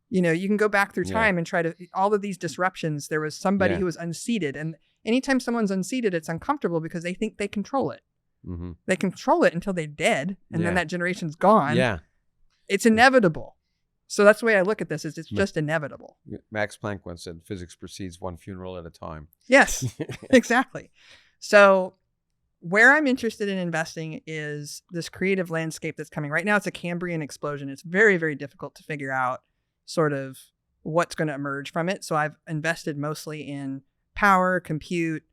You can go back through time and try to, all of these disruptions, there was somebody who was unseated. And anytime someone's unseated, it's uncomfortable because they think they control it. They control it until they're dead. And then that generation's gone. Yeah. It's inevitable. So that's the way I look at this, is it's just inevitable. Max Planck once said, physics proceeds one funeral at a time. Yes, exactly. So where I'm interested in investing is this creative landscape that's coming. Right now, it's a Cambrian explosion. It's very, very difficult to figure out sort of what's going to emerge from it. So I've invested mostly in power, compute,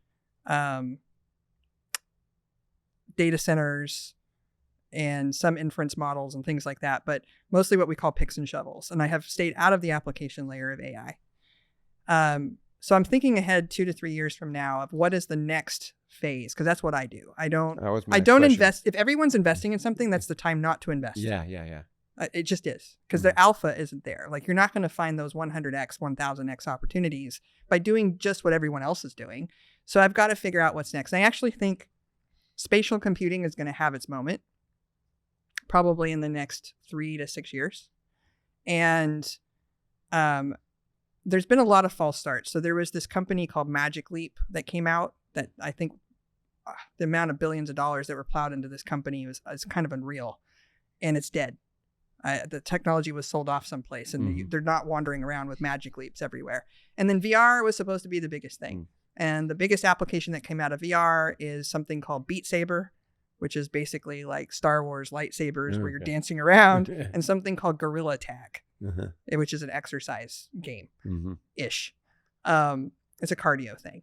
data centers, and some inference models and things like that, but mostly what we call picks and shovels. And I have stayed out of the application layer of AI. So I'm thinking ahead 2 to 3 years from now of what is the next phase, because that's what I do. I don't invest. If everyone's investing in something, that's the time not to invest. Yeah. It just is, because the alpha isn't there. Like, you're not going to find those 100x, 1000x opportunities by doing just what everyone else is doing. So I've got to figure out what's next. And I actually think spatial computing is going to have its moment, probably in the next 3 to 6 years. And there's been a lot of false starts. So there was this company called Magic Leap that came out that I think the amount of billions of dollars that were plowed into this company is kind of unreal, and it's dead. The technology was sold off someplace, and they're not wandering around with Magic Leaps everywhere. And then VR was supposed to be the biggest thing. And the biggest application that came out of VR is something called Beat Saber, which is basically like Star Wars lightsabers where you're dancing around, and something called Gorilla Tag, which is an exercise game-ish. It's a cardio thing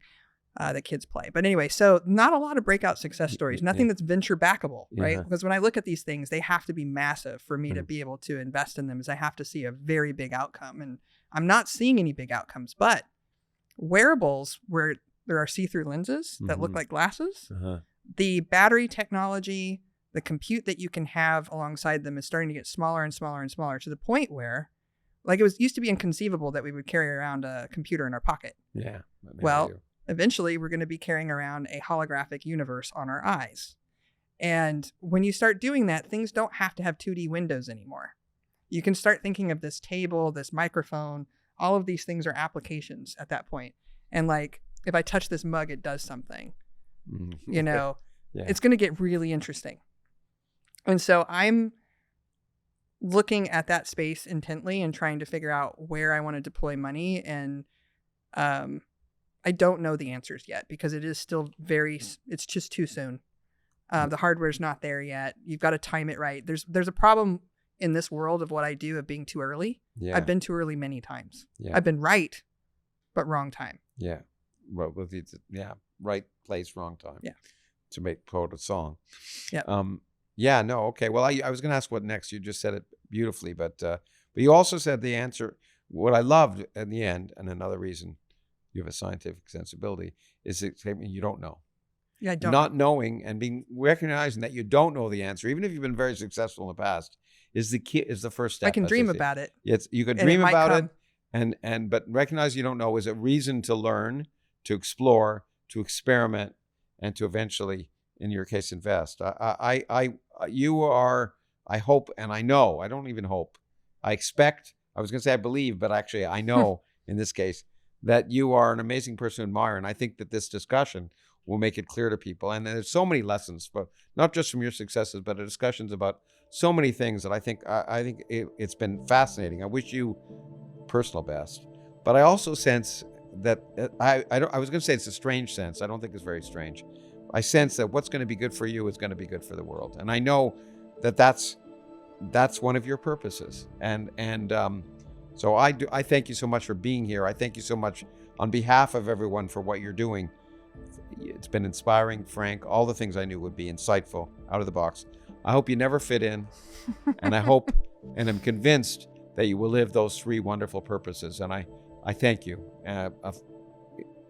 that kids play. But anyway, so not a lot of breakout success stories, nothing that's venture backable, right? Because when I look at these things, they have to be massive for me to be able to invest in them, as I have to see a very big outcome. And I'm not seeing any big outcomes, but wearables where there are see-through lenses that look like glasses, the battery technology, the compute that you can have alongside them is starting to get smaller and smaller and smaller, to the point where, like, it used to be inconceivable that we would carry around a computer in our pocket. Yeah. Well, eventually we're going to be carrying around a holographic universe on our eyes. And when you start doing that, things don't have to have 2D windows anymore. You can start thinking of this table, this microphone, all of these things are applications at that point. And like, if I touch this mug, it does something, you know, it's going to get really interesting. And so I'm looking at that space intently and trying to figure out where I want to deploy money. And I don't know the answers yet, because it is still it's just too soon. The hardware's not there yet. You've got to time it right. There's a problem in this world of what I do of being too early. I've been too early many times. I've been right, but wrong time. Well, right place, wrong time. To quote a song. Okay. Well, I was going to ask what next. You just said it beautifully, but you also said the answer. What I loved in the end, and another reason you have a scientific sensibility, is that you don't know. I don't. Not knowing and recognizing that you don't know the answer, even if you've been very successful in the past, is the first step. I can dream about it. You can dream about it, but recognize you don't know is a reason to learn, to explore, to experiment, and to eventually, in your case, invest. You are, I hope, and I know, I don't even hope, I expect, I was going to say I believe, but actually I know in this case that you are an amazing person to admire. And I think that this discussion will make it clear to people. And there's so many lessons, but not just from your successes, but discussions about so many things that I think it's been fascinating. I wish you personal best, but I also sense that I was going to say it's a strange sense. I don't think it's very strange. I sense that what's going to be good for you is going to be good for the world. And I know that that's one of your purposes. So I thank you so much for being here. I thank you so much on behalf of everyone for what you're doing. It's been inspiring, frank, all the things I knew would be insightful, out of the box. I hope you never fit in. And I hope and I'm convinced that you will live those 3 wonderful purposes. And I thank you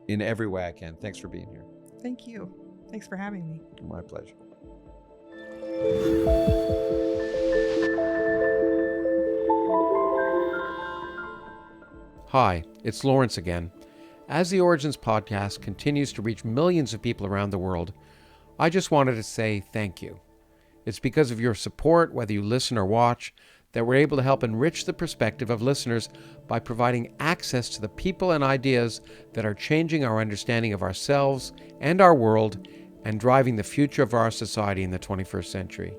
in every way I can. Thanks for being here. Thank you. Thanks for having me. My pleasure. Hi, it's Lawrence again. As the Origins podcast continues to reach millions of people around the world, I just wanted to say thank you. It's because of your support, whether you listen or watch, that we're able to help enrich the perspective of listeners by providing access to the people and ideas that are changing our understanding of ourselves and our world and driving the future of our society in the 21st century.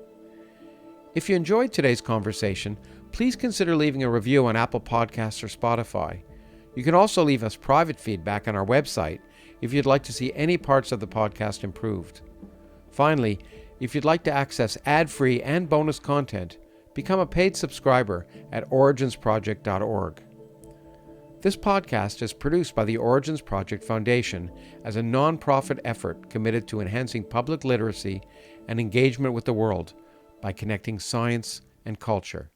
If you enjoyed today's conversation, please consider leaving a review on Apple Podcasts or Spotify. You can also leave us private feedback on our website if you'd like to see any parts of the podcast improved. Finally, if you'd like to access ad-free and bonus content, become a paid subscriber at originsproject.org. This podcast is produced by the Origins Project Foundation as a non-profit effort committed to enhancing public literacy and engagement with the world by connecting science and culture.